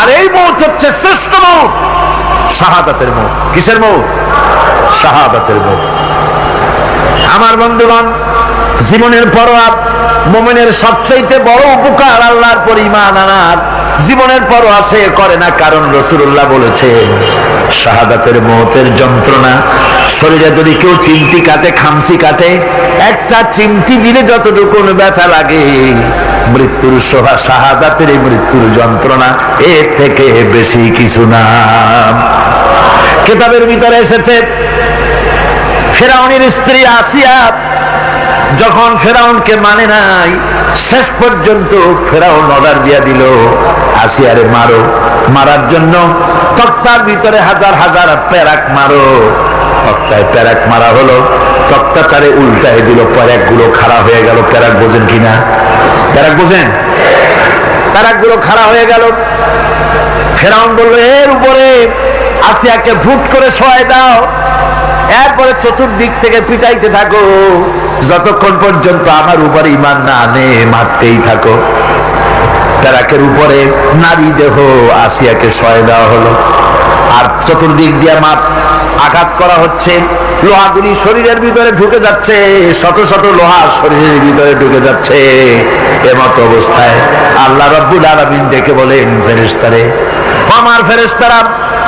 আর এই মৌত হচ্ছে শ্রেষ্ঠ মৌত, শাহাদাতের মৌত। কিসের মৌত? শাহাদাতের মৌত। আমার বন্ধুগণ, জীবনের পরোয়া মুমিনের সবচেয়ে বড় উপকার আল্লাহর পর ঈমান আনার। জীবনের পরোয়া সে করে না, কারণ রাসূলুল্লাহ বলেছেন শাহাদাতের মৌতের যন্ত্রণা, শরীরে যদি কেউ চিমটি কাটে, খামসি কাটে, একটা চিমটি দিলে যতটুকু ব্যথা লাগে, মৃত্যুর শাহাদাতের এই মৃত্যুর যন্ত্রণা এর থেকে বেশি কিছু না। কিতাবের ভিতরে এসেছে ফেরাউনের স্ত্রী আসিয়া যখন ফেরাউনকে মানে নাই, শেষ পর্যন্ত ফেরাউন অর্ডার দিয়া দিল আসিয়ারে মারো। মারার জন্য তক্তার ভিতরে হাজার হাজার প্যারাক মারো। তক্তায় প্যারাক মারা হলো, তক্তা তারে উল্টায় দিল, প্যারাক গুলো খাড়া হয়ে গেল। প্যারাক বোঝেন কিনা? প্যারাক বোঝেন? প্যারাক গুলো খাড়া হয়ে গেল। ফেরাউন বলল, এর উপরে আসিয়াকে ফুট করে শোয়াই দাও, এরপরে চতুর্দিক থেকে পিটাইতে থাকো, যতক্ষণ পর্যন্ত আমার উপরে ঈমান না আনে মারতেই থাকো। প্যারাকের উপরে নারী দেহ আসিয়াকে শোয়াই দেওয়া হলো, আর চতুর্দিক দিয়ে আঘাত করা হচ্ছে। লোহাগুলি শরীরের ভিতরে ঢুকে যাচ্ছে, শত শত লোহা শরীরের ভিতরে ঢুকে যাচ্ছে। এমত অবস্থায় আল্লাহ রাব্বুল আলামিন ডেকে বলেন, ফেরেশতারে, আমার ফেরেশতারা,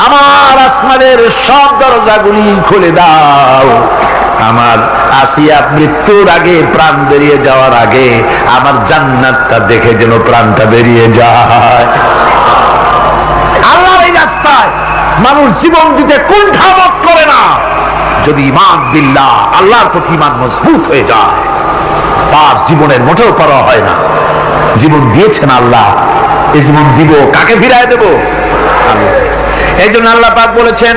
আমার আসমানের সব দরজাগুলি খুলে দাও। আমার আসিয়া মৃত্যুর আগে, প্রাণ বেরিয়ে যাওয়ার আগে আমার জান্নাতটা দেখে যেন প্রাণটা বেরিয়ে যায়। আল্লাহর এই রাস্তায় মানুষ জীবন দিতে কুণ্ঠাবোধ করে না যদি ঈমান বিল্লাহ, আল্লাহর প্রতি ঈমান মজবুত হয়ে যায়, তার জীবনের মোটেও পরোয়া হয় না। জীবন দিয়েছেন আল্লাহ, এই জীবন দিব, কাকে ফিরায় দেব? আল্লাহ। এই জন্য আল্লাহ পাক বলেছেন,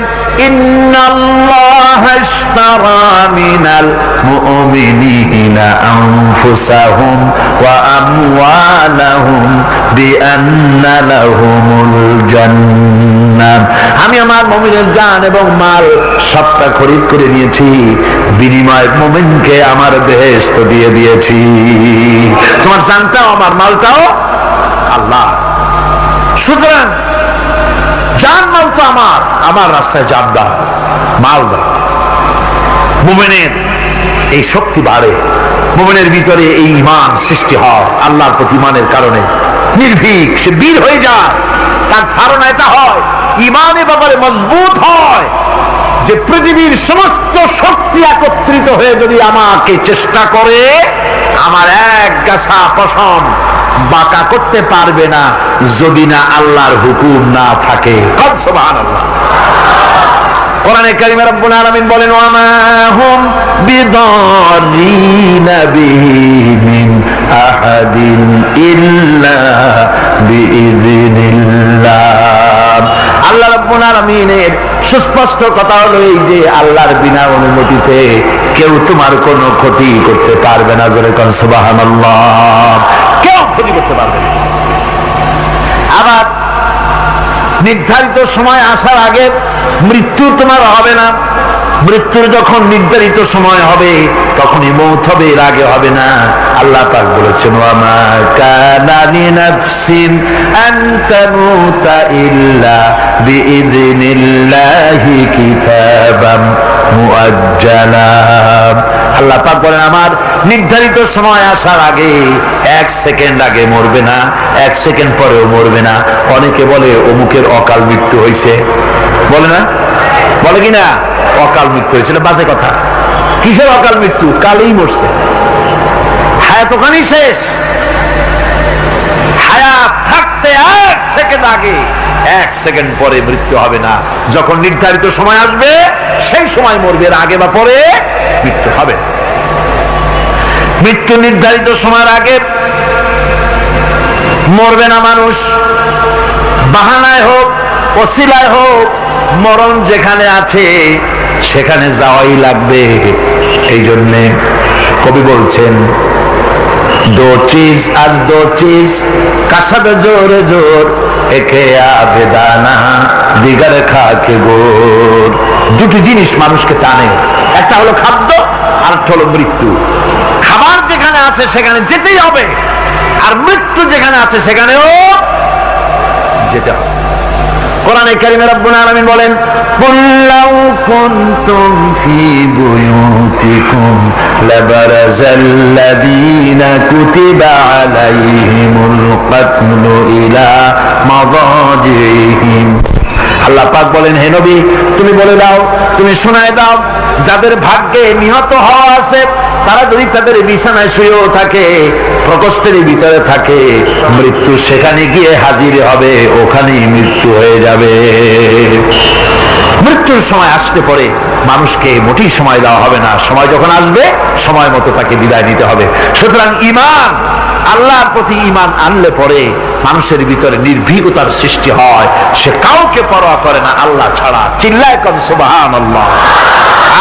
ইন্নাল্লাহা ইশতারা মিনাল মুমিনিনা আনফুসাহুম ওয়া আমওয়ালাহুম বিআন্না লাহুমুল জান্নাহ। আমি আমার মুমিনের জান এবং মাল সবটা খরিদ করে নিয়েছি, বিনিময়ে মুমিনকে আমার বেহেশত দিয়ে দিয়েছি। তোমার জানটাও আমার, মালটাও আল্লাহ। সুতরাং জান মাল তো আমার, আমার রাস্তায় জান দাও, মাল দাও। মুমিনের এই শক্তি বাড়ে, মুমিনের ভিতরে এই ঈমান সৃষ্টি হয় আল্লাহর প্রতি ঈমানের কারণে। নির্ভীক সে বীর হয়ে যায়, তার ধারণা এটা হয়, ঈমানের ব্যাপারে মজবুত হয় যে পৃথিবীর সমস্ত শক্তি একত্রিত হয়ে যদি আমাকে চেষ্টা করে, আমার এক গাছা পশম বাঁকা করতে পারবে না যদি না আল্লাহর হুকুম না থাকে। সুবহানাল্লাহ। কোরআনে কারিমে রব্বুল আলামিন বলেন, ওয়া মা হুম বিদারিনা বিহি মিন আহাদিন ইল্লা বিইজনিল্লাহ। আল্লাহ রাব্বুল আলামিনের সুস্পষ্ট কথা হলো এই যে আল্লাহর বিনা অনুমতিতে কেউ তোমার কোনো ক্ষতি করতে পারবে না। জোরে কোন সুবহানাল্লাহ। কেউ ক্ষতি করতে পারবে না। আবার নির্ধারিত সময় আসার আগে মৃত্যু তোমার হবে না। মৃত্যুর যখন নির্ধারিত সময় হবে তখনই মৌত হবে, এর আগে হবে না। আল্লাহ পাক বলেছেন, ওয়া মা কানা লিনাফসিন আন তামুতা ইল্লা বিইযনিল্লাহি কিতাবাম মুআজ্জালা। আল্লাহ পাক বলেন, আমার নির্ধারিত সময় আসার আগে, এক সেকেন্ড আগে মরবে না, এক সেকেন্ড পরেও মরবে না। অনেকে বলে অমুকের অকাল মৃত্যু হয়েছে, বলে না? বলে কিনা অকাল মৃত্যু হয়েছিল? বাজে কথা। কিসের অকাল মৃত্যু? কালেই মরছে, হায়াত ওখানেই শেষ। হায়াত থাকতে এক সেকেন্ড আগে, এক সেকেন্ড পরে মৃত্যু হবে না। যখন নির্ধারিত সময় আসবে সেই সময় মরবে, এর আগে বা পরে মৃত্যু হবে। মৃত্যু নির্ধারিত সময়ের আগে মরবে না মানুষ। বাহানায় হোক, ওসিলায় হোক, মরণ যেখানে আছে সেখানে যাওয়াই লাগবে। এই জন্যে কবি বলছেন, दो चीज आज दो चीज कसद जोर जोर एके आबेदाना दिगर खा के गोर। দুটি জিনিস মানুষকে টানে, একটা হলো খাদ্য আর একটা হলো মৃত্যু। খাবার যেখানে আছে সেখানে যেতেই হবে, আর মৃত্যু যেখানে আছে সেখানেও যেতে হবে। কোরআনে কারিমে রব্বুল আলামিন বলেন, কুল লাউ কুনতুম ফি বুয়ুতিকুম লাবারাজাল্লাযীনা কুতিবা আলাইহিমুল কাতলু ইলা মাদাজিহিম। আল্লাহ পাক বলেন, হে নবী তুমি বলে দাও, তুমি শোনায় দাও, যাদের ভাগ্যে নিহত হওয়া আছে তারা যদি তাদের বিছানায় শুয়েও থাকে, প্রকোষ্ঠের ভিতরে থাকে, মৃত্যু সেখানে গিয়ে হাজির হবে, ওখানেই মৃত্যু হয়ে যাবে। মৃত্যুর সময় আসতে পরে মানুষকে মোটেই সময় দেওয়া হবে না, সময় যখন আসবে সময় মতো তাকে বিদায় নিতে হবে। সুতরাং ঈমান, আল্লাহর প্রতি ঈমান আনলে পরে মানুষের ভিতরে নির্ভীকতার সৃষ্টি হয়, সে কাউকে পরোয়া করে না আল্লাহ ছাড়া। চিল্লায় কর সুবহানাল্লাহ,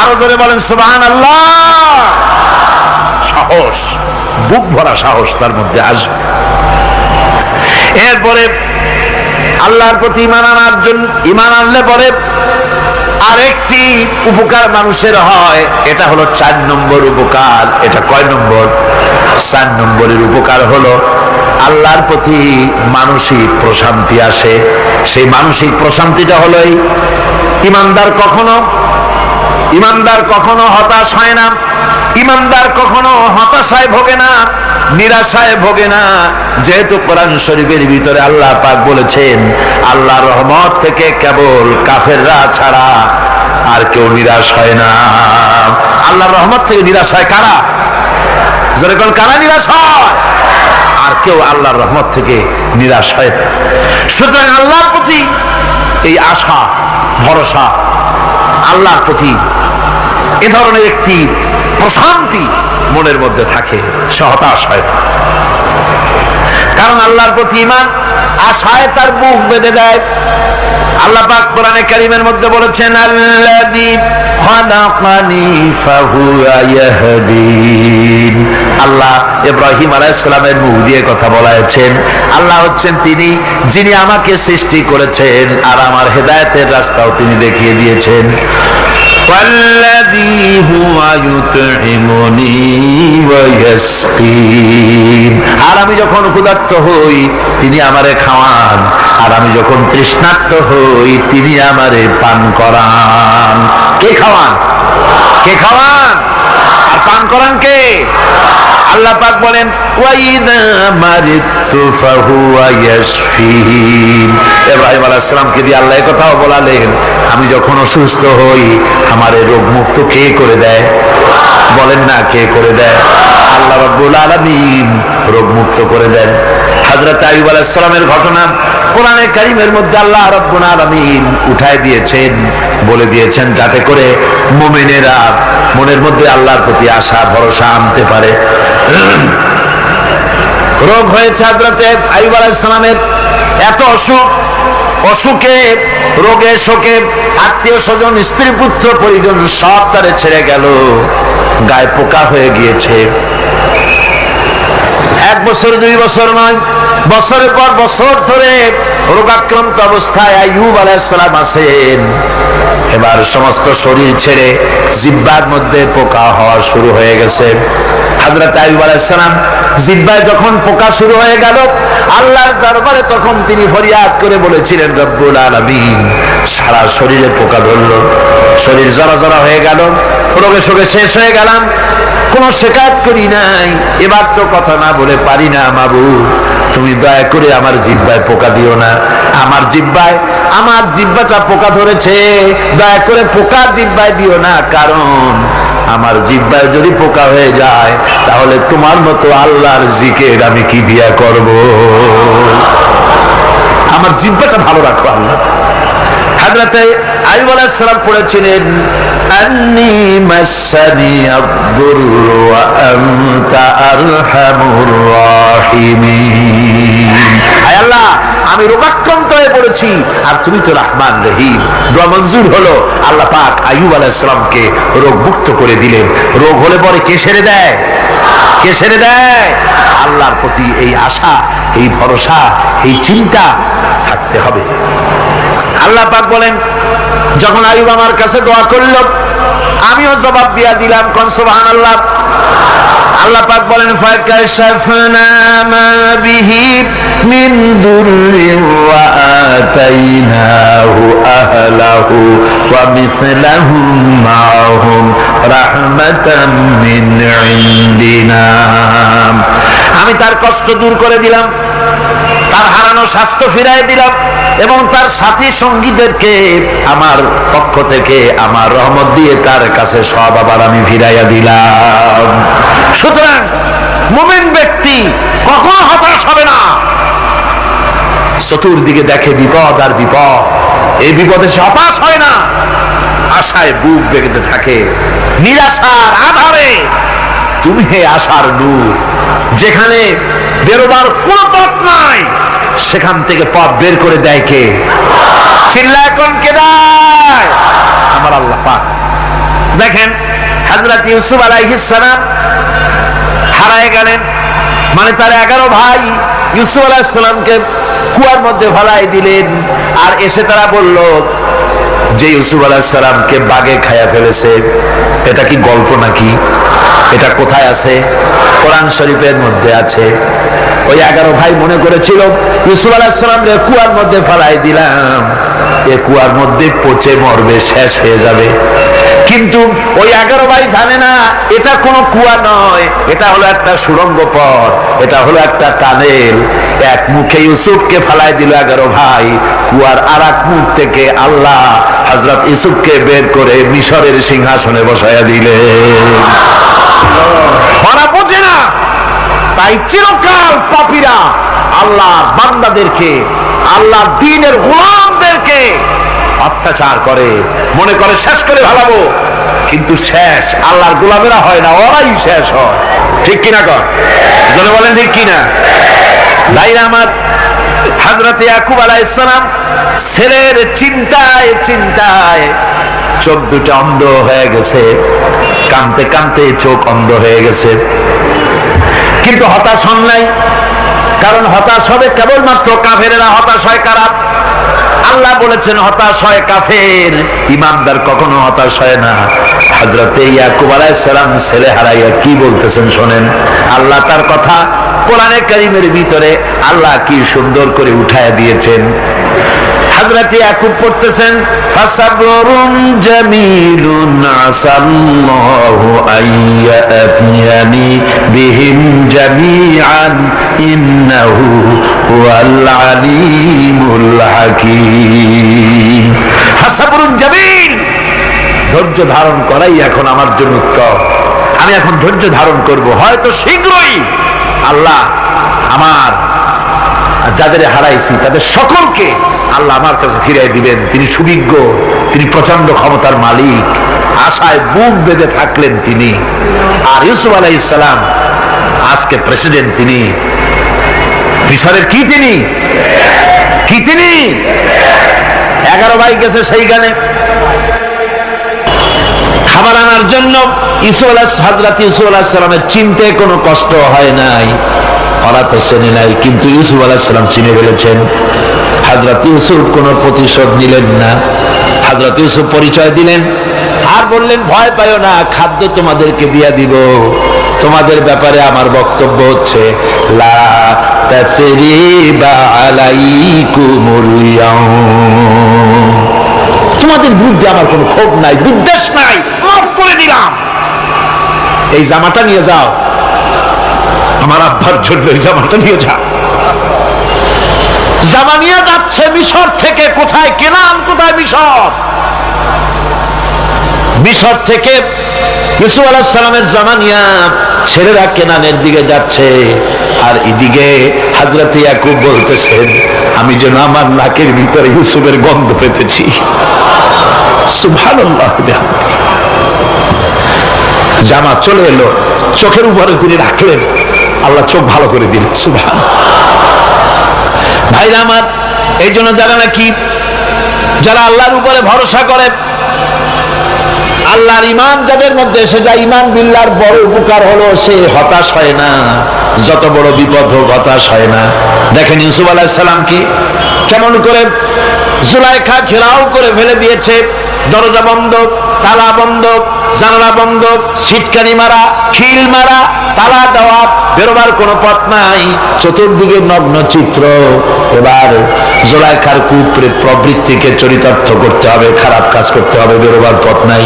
আরো জোরে বলেন সুবহানাল্লাহ। সাহস, বুক ভরা সাহস তার মধ্যে আসবে। এরপরে আল্লাহর প্রতি ঈমান আনার জন্য, ঈমান আনলে পরে আরেকটি উপকার মানুষের হয়, এটা হলো 4 নম্বর উপকার। এটা কয় নম্বর? 4 নম্বরের উপকার হলো আল্লাহর প্রতি মানসিক প্রশান্তি আসে। সেই মানসিক প্রশান্তিটা হলো এই, ইমানদার কখনো হতাশ হয় না, ইমানদার কখনো হতাশায় ভোগে না, নিরাশায় ভোগে না। যেহেতু কোরআন শরীফের ভিতরে আল্লাহ পাক বলেছেন, আল্লাহর রহমত থেকে কেবল কাফেররা ছাড়া আর কেউ নিরাশ হয় না। আল্লাহর রহমত থেকে নিরাশ হয় কারা? যেরকম কারা নিরাশ হয়? আর কেউ আল্লাহর রহমত থেকে নিরাশ হয় না। সুতরাং আল্লাহর প্রতি এই আশা, ভরসা, আল্লাহর প্রতি এ ধরনের একটি প্রশান্তি মনের মধ্যে থাকে, সে হতাশ হয় না। কারণ আল্লাহর প্রতি ঈমান আশায় তার বুক বেঁধে দেয়। আল্লাহ পাক কোরআনে কারীমের মধ্যে বলেছেন, আল্লাযী খালাকানি ফাহুয়া ইয়াহদিন। আল্লাহ ইব্রাহিম আলাইহিস সালামের মুখ দিয়ে কথা বলেছেন, আল্লাহ হচ্ছেন তিনি যিনি আমাকে সৃষ্টি করেছেন আর আমার হেদায়েতের রাস্তাও তিনি দেখিয়ে দিয়েছেন। ওয়াল্লাযী হুয়া ইউতঈমুনি ওয়া ইয়াসকিন। আর আমি যখন ক্ষুধার্ত হই তিনি আমারে খাওয়ান, আর আমি যখন তৃষ্ণার্ত হই তিনি আমারে পান করান। কে খাওয়ান? কে খাওয়ান আর পান করান কে? আল্লাহ পাক বলেন, ওয়াইদা মারিতু ফাহুয়া ইয়াশফিন। ইব্রাহিম আলাইহিস সালামকে দিয়ে আল্লাহ এই কথাও বলালেন, আমি যখন অসুস্থ হই আমারে রোগ মুক্ত কে করে দেয়? বলেন না, কে করে দেয়? আল্লাহ রাব্বুল আলামিন রোগ মুক্ত করে দেন। হযরত আইয়ুব আলাইহিস সালামের ঘটনা কোরআনে কারীমের মধ্যে আল্লাহ রাব্বুল আলামিন উঠায় দিয়েছেন, বলে দিয়েছেন যাতে করে মুমিনেরা মনের মধ্যে আল্লাহর প্রতি আশা ভরসা আনতে পারে। রোগ হয়েছে হযরত আইয়ুব আলাইহিস সালামের, এত অসুখ, অসুখে রোগে শোকে আত্মীয় স্বজন স্ত্রী পুত্র পরিজন সব তারে ছেড়ে গেল, গায়ে পোকা হয়ে গিয়েছে। 1 বছর 2 বছর নয়, বছরের পর বছর ধরে রোগাক্রান্ত অবস্থায় আইয়ুব আলাইহিস সালাম আছেন। এবার সমস্ত শরীর ছেড়ে জিহ্বার মধ্যে পোকা হওয়া শুরু হয়ে গেছে। হযরত আইয়ুব আলাইহিস সালাম জিহ্বায় যখন পোকা শুরু হয়ে গেল, আল্লাহর দরবারে তখন তিনি ফরিয়াদ করে বলেছিলেন, রব্বুল আলামিন সারা শরীরে পোকা ধরলো, শরীর জরা জরা হয়ে গেল, রোগে শোকে শেষ হয়ে গেলাম, কোনো শিকায়ত করি নাই, এবার তো কথা না বলে পারি না। মাবুদ তুমি দয়া করে আমার জিহ্বায় পোকা দিও না, আমার জিহ্বাটা পোকা ধরেছে, দয়া করে পোকা জিহ্বায় দিও না, কারণ আমার জিহ্বায় যদি পোকা হয়ে যায় তাহলে তোমার মতো আল্লাহর জিকির আমি কি দিয়া করব? আমার জিহ্বাটা ভালো রাখো আল্লাহ। হযরত আইয়ুব আলাইহিস সালাম পড়েছিলেন, আন্নী মাসানি আদ-দুররু ওয়া আনতা আরহামুর রাহিমিন। আয় আল্লাহ, আমি রোগাক্রান্ত হয়ে পড়েছি আর তুমি তো রহমান রহিম। দোয়া মঞ্জুর হলো, আল্লাহ পাক আইয়ুব আলাইহিস সালামকে রোগ মুক্ত করে দিলেন। রোগ হলে পরে কে সেরে দেয়? কে সেরে দেয়? আল্লাহর প্রতি এই আশা, এই ভরসা, এই চিন্তা থাকতে হবে। আল্লাহ পাক বলেন, যখন আইয়ুব আমার কাছে দোয়া করল আমিও জবাব দিয়া দিলাম। কোন সুবহানাল্লাহ। আল্লাহ পাক বলেন, ফাকাশাফনা মা বিহি মিন দুররি ওয়া আতাইনাহু আহলাহু ওয়া মিসলাহুম মাআহুম রাহমাতাম মিন ইনদিনা। আমি তার কষ্ট দূর করে দিলাম, তার হারানো স্বাস্থ্য ফিরাই দিলাম এবং তার সাথী সঙ্গীদেরকে আমার পক্ষ থেকে আমার রহমত দিয়ে তার কাছে সব আবার আমি ফিরাইয়া দিলাম। সুতরাং মুমিন ব্যক্তি কখনো হতাশ হবে না। চতুর্দিকে দেখে বিপদ আর বিপদ, এই বিপদে সে হতাশ হয় না, আশায় বুক বেঁধে থাকে। নিরাশার আধারে তুমি হে আশার নূর, যেখানে বেরোবার কোন পথ নাই সেখান থেকে পথ বের করে দেয় কে? চিল্লায় কোন কে দেয়? আমার আল্লাহ পাক। দেখেন হযরত ইউসুফ আলাইহিস সালাম হারায় গেলেন, মানে তার 11 ভাই ইউসুফ আলাইহিস সালামকে কুয়ার মধ্যে ফেলাই দিলেন। আর এসে তারা বলল যে ইউসুফ আলাইহিস সালামকে বাঘে খায়া ফেলেছে। এটা কি গল্প নাকি? এটা কোথায় আছে? কোরআন শরীফের মধ্যে আছে। ওই 11 ভাই মনে করেছিল ইউসুফ আলাইহিস সালামকে কুয়ার মধ্যে ফেলাই দিলাম, এ কুয়ার মধ্যে পচে মরবে, শেষ হয়ে যাবে। কিন্তু ওই 11 ভাই জানে না এটা কোনো কুয়া নয়, এটা হলো একটা সুড়ঙ্গ পথ, এটা হলো একটা টানেল। এক মুখে ইউসুফকে ফেলাই দিল 11 ভাই, কুয়ার আরেক মুখ থেকে আল্লাহ হযরত ইউসুফকে বের করে মিশরের সিংহাসনে বসায়া দিলেন। ওরা বোঝে না, তাই চিরকাল পাপীরা আল্লাহর বান্দাদেরকে, আল্লাহর দ্বীনের গোলামদেরকে অত্যাচার করে, মনে করে শেষ করে ভালাবো, কিন্তু শেষ আল্লাহর গোলামেরা হয় না, ওরাই শেষ হয়। ঠিক কিনা কর? জোরে বলেন ঠিক কিনা? ভাইরা আমার, হযরত ইয়াকুব আলাইহিস সালাম ছেলের চিন্তায় চিন্তায় চোখ দুটো অন্ধ হয়ে গেছে, কাঁদতে কাঁদতে চোখ অন্ধ হয়ে গেছে। কিন্তু হতাশ হন নাই, কারণ হতাশ হবে কেবলমাত্র কাফেরেরা। হতাশ হয় কারা? আল্লাহ বলেছেন হতাশ হয় কাফের, ইমানদার কখনো হতাশ হয় না। হযরত ইয়াকুব আলাইহিস সালাম ছেলে হারাইয়া কি বলতেছেন শোনেন। আল্লাহ তার কথা কোরআনে কারীমের ভিতরে আল্লাহ কি সুন্দর করে উঠায়া দিয়েছেন। হযরত ইয়াকুব পড়তেছেন ফাসাবরুন জামিলুন আসাল্লাহু আইয়াতিয়ানি বিহিম জামিআন ইন্নাহু হুয়াল আলিমুল হাকীম। ফাসাবরুন জামিল, ধৈর্য ধারণ করাই এখন আমার জন্য উত্তম। আমি এখন ধৈর্য ধারণ করব, হয়তো শীঘ্রই আল্লাহ আমার যাদের হারাইছি তাদের সকলকে আল্লাহ আমার কাছে ফিরিয়ে দিবেন। তিনি সুবিজ্ঞ, তিনি প্রচন্ড ক্ষমতার মালিক। আশায় বুক বেঁধে থাকলেন তিনি। আর ইউসুফ আলাইহিস সালাম আজকে প্রেসিডেন্ট, তিনি মিশরের কি তিনি 11 ভাই গেছে সেইখানে খাবার আনার জন্য। হযরত ইউসুফ আলাইহিস সালামের চিনতে কোনো কষ্ট হয় নাই, ওরা তো চেনে নাই, কিন্তু ইউসুফ আলাইহিস সালাম চিনে ফেলেছেন। হযরত ইউসুফ কোনো প্রতিশোধ নিলেন না। হযরত ইউসুফ পরিচয় দিলেন আর বললেন ভয় পাইও না, খাদ্য তোমাদেরকে দিয়া দিব। তোমাদের ব্যাপারে আমার বক্তব্য হচ্ছে লা তাসরিবা আলাইকুমুল ইয়াউম, তোমাদের বিরুদ্ধে আমার কোনো ক্ষোভ নাই, বিদ্বেষ নাই, মাফ করে দিলাম। এই জামাটা নিয়ে যাও, আমার আব্বার জন্য এই জামাটা নিয়ে যাও। জামা নিয়ে যাচ্ছে মিশর থেকে। কোথায়? কেনান। কোথায়? মিশর। মিশর থেকে ইউসুফ আলাইহিস সালামের জামা নিয়ে ছেলেরা কেনানের দিকে যাচ্ছে। আর এদিকে হযরত ইয়াকুব বলতেছেন আমি যেন আমার নাকের ভিতরে ইউসুফের গন্ধ পেতেছি। সুবহানাল্লাহ। জামা চলে এলো, চোখের উপরে তিনি রাখলেন, আল্লাহ চোখ ভালো করে দিলেন। সুবহানাল্লাহ। ভাইরা আমার, এই জন্য যারা আল্লাহর উপরে ভরসা করে, আল্লাহর ঈমান যাদের মধ্যে এসে যায়, ঈমান বিল্লাহর বড় উপকার হলো সে হতাশ হয় না। যত বড় বিপদ হোক হতাশ হয় না। দেখেন ইউসুফ আলাইহিস সালাম কি কেমন করে জুলাইখা ঘেরাও করে ফেলে দিয়েছে। দরজা বন্ধ, তালা বন্ধ, জানালা বন্ধ, সিটকানি মারা, খিল মারা, তালা দেওয়া, বেরোবার কোনো পথ নাই, চতুর্দিকে নগ্ন চিত্র। এবার জুলাইখার কুপ্রবৃত্তিকে চরিতার্থ করতে হবে, খারাপ কাজ করতে হবে, বেরোবার পথ নাই।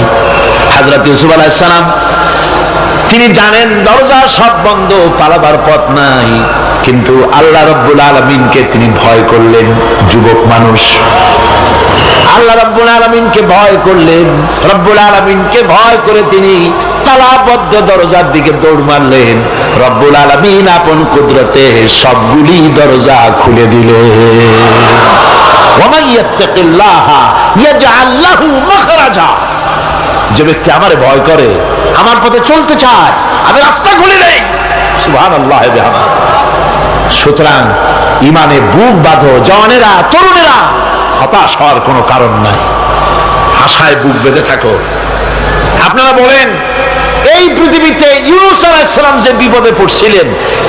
হযরত ইউসুফ আলাইহিস সালাম তিনি জানেন দরজা সব বন্ধ, পালাবার পথ নাই, কিন্তু আল্লাহ রাব্বুল আলামিনকে তিনি ভয় করলেন। যুবক মানুষ, আল্লাহ রাব্বুল আলামিনকে ভয় করলেন। রব্বুল আলামিনকে ভয় করে তিনি তালাবদ্ধ দরজার দিকে দৌড় মারলেন। রব্বুল আলামিন আপন কুদরতে সবগুলি দরজা খুলে দিলেন। ওয়া মান ইয়াত্তাকিল্লাহা ইয়াজআল লাহু মাখরাজা। যে ব্যক্তি আমারে ভয় করে, আমার পথে চলতে চায়, আমি রাস্তা খুলে দেই। সুবহানাল্লাহ ওয়া বিহামদিহি। সুতরাং ইমানে বুক বাঁধো জওয়ানেরা, তরুণেরা, হতাশ হওয়ার কোনো কারণ নাই, আশায় বুক বেঁধে থাকো। আপনারা বলেন এই পৃথিবীতে ইউনূস আলাইহিস সালাম যে বিপদে পড়ছিলেন,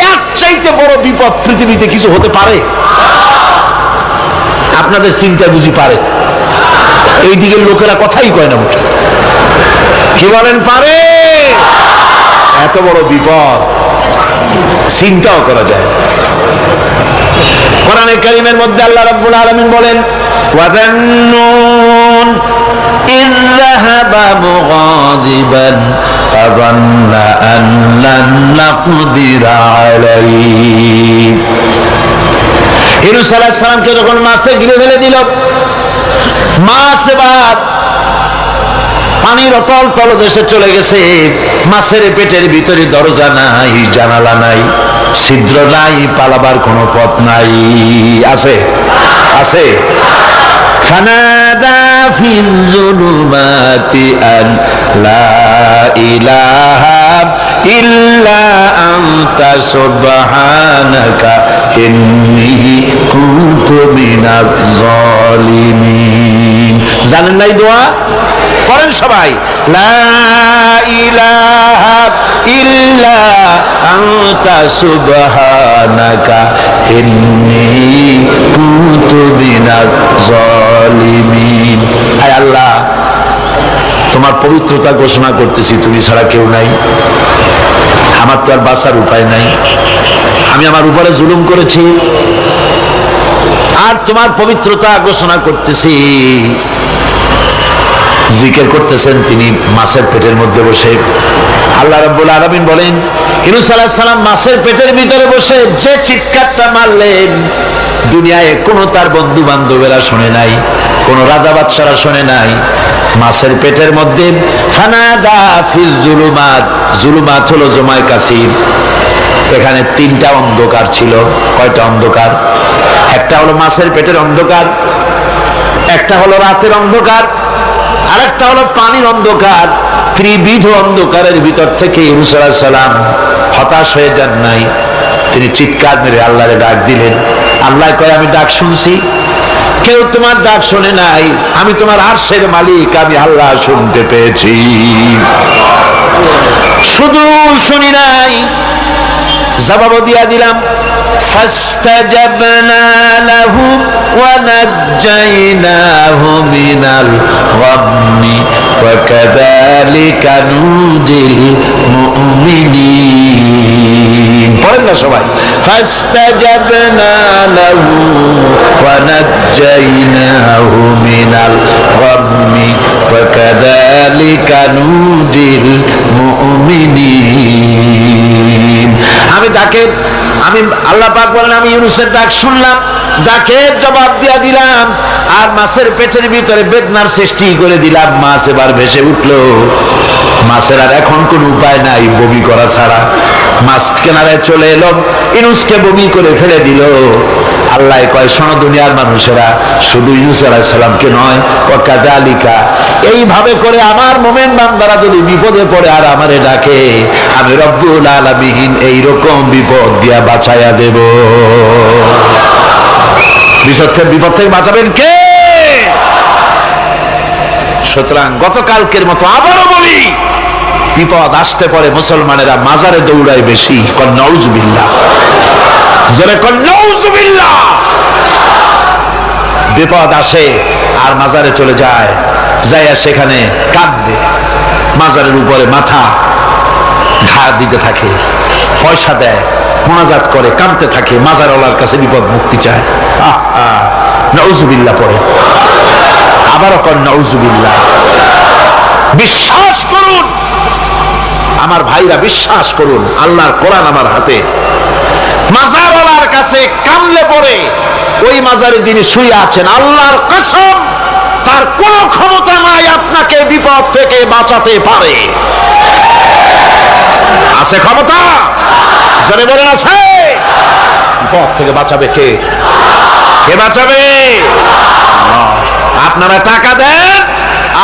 এর চাইতে বড় বিপদ পৃথিবীতে কিছু হতে পারে? আপনাদের চিন্তা বুঝি পারে? এই দিকের লোকেরা কথাই কয় না মুখে। কি বলেন পারে? এত বড় বিপদ চিন্তাও করা যায়। কোরআনে কারীমের মধ্যে আল্লাহ রাব্বুল আলামিন বলেন, ওয়াযান্নুন ইয যাহাবা মুগাদিবান ফাযান্না আন লান নাকদিরা আলাইহি। ইউনূস আলাইহিস সালামকে যখন মাছে গিলে ফেলে দিল, মাছ এবার পানির অতল তলদেশে চলে গেছে। মাছের পেটের ভিতরে দরজা নাই, জানালা নাই, ছিদ্র নাই, পালাবার কোনো পথ নাই। আছে? আছে? ফানাদা ফিল যুলুমাতি আন লা ইলাহা ইল্লা আনতা সুবহানাকা ইন্নী কুনতু মিনাজ জালিমিন। জানেন নাই দোয়া? করেন সবাই। লা ইলাহা ইল্লা আনতা সুবহানাকা ইন্নী কুনতু মিনাজ জালিমিন। আয় আল্লাহ, তোমার পবিত্রতা ঘোষণা করতেছি, তুমি ছাড়া কেউ নাই, আমার তো আর বাঁচার উপায় নাই, আমি আমার উপরে জুলুম করেছি, আর তোমার পবিত্রতা ঘোষণা করতেছি। জিকির করতেছেন তিনি মাছের পেটের মধ্যে বসে। আল্লাহ রাব্বুল আলামিন বলেন, ইউনূস আলাইহিস সালাম মাছের পেটের ভিতরে বসে যে চিৎকারটা মারলেন, দুনিয়ায় কোনো তার বন্ধু বান্ধবেরা শুনে নাই, কোন রাজা বাদশারা শুনে নাই। মাছের পেটের মধ্যে ফানাদা ফিল যুলুমাত, যুলুমাত হলো জমায় কাসির। এখানে তিনটা অন্ধকার ছিল। কয়টা অন্ধকার? একটা হলো মাছের পেটের অন্ধকার, একটা হলো রাতের অন্ধকার, আরেকটা হলো পানির অন্ধকার। ত্রিবিধ অন্ধকারের ভিতর থেকে ইউনূস আলাইহিস সালাম হতাশ হয়ে যান নাই, তিনি চিৎকার মেরে আল্লাহরে ডাক দিলেন। আল্লাহ কয়, আমি ডাক শুনছি, কেউ তোমার ডাক শোনে নাই, আমি তোমার আরশের মালিক, আমি আল্লাহ শুনতে পেয়েছি। শুধু শুনি নাই, জবাব দিয়া দিলাম। ফাস্তাজাবনা লাহু ওয়া নাজ্জাইনাহু মিনাল গাম্মি ওয়া কাযালিকা নুজিল মুমিনিন। পড়েন না সবাই। ফাস্তাজাবনা লাহু ওয়া নাজ্জাইনাহু মিনাল গাম্মি ওয়া কাযালিকা নুজিল মুমিনিন। আমি ডাকে, আমি আল্লাহ পাক বলেন, আমি ইউনূসের ডাক শুনলাম, ডাকের জবাব দিয়া দিলাম, আর মাছের পেটের ভিতরে বেদনার সৃষ্টি করে দিলাম। মাছ এবার ভেসে উঠলো। মাছের আর এখন কোন উপায় নাই বমি করা ছাড়া। মাছ কিনারায় চলে এলো, ইউনূসকে বমি করে ফেলে দিল। আল্লাহ কয়, শোনো দুনিয়ার মানুষেরা, শুধু ইউনূস আলাইহিস সালামকে নয়, ওয়া কাযালিকা, এইভাবে করে আমার মুমিন বান্দারা যদি বিপদে পড়ে আর আমারে ডাকে, আমি রব্বুল আলামিন এইরকম বিপদ দিয়া বাঁচাইয়া দেব। বিপদ থেকে বাঁচাবেন কে? সুতরাং গতকালকের মতো আবারও বলি, বিপদ আসতে পরে মুসলমানেরা মাজারে দৌড়ায় বেশি। কন নাউজুবিল্লাহ, জোরে কন নাউজুবিল্লাহ। বিপদ আসে আর মাজারে চলে যায়, যাইয়া সেখানে কাঁদবে, মাজারের উপরে মাথা ঘা দিতে থাকে। পয়সা দেয়, মোনাজাত করে, কাঁদতে থাকে, মাজারওয়ালার কাছে বিপদ মুক্তি চায়। নাউজুবিল্লাহ পড়ে, আবারও কর নাউজুবিল্লাহ। বিশ্বাস করুন আমার ভাইরা, বিশ্বাস করুন, আল্লাহর কোরআন আমার হাতে। মাজারওয়ালার কাছে কামলে পড়ে ওই মাজারে যিনি শুয়ে আছেন, আল্লাহর কসম তার কোনো ক্ষমতা নাই আপনাকে বিপদ থেকে বাঁচাতে পারে। আছে ক্ষমতা? জোরে বলেন আছে? বিপদ থেকে বাঁচাবে কে? কে বাঁচাবে? আপনারা টাকা দেন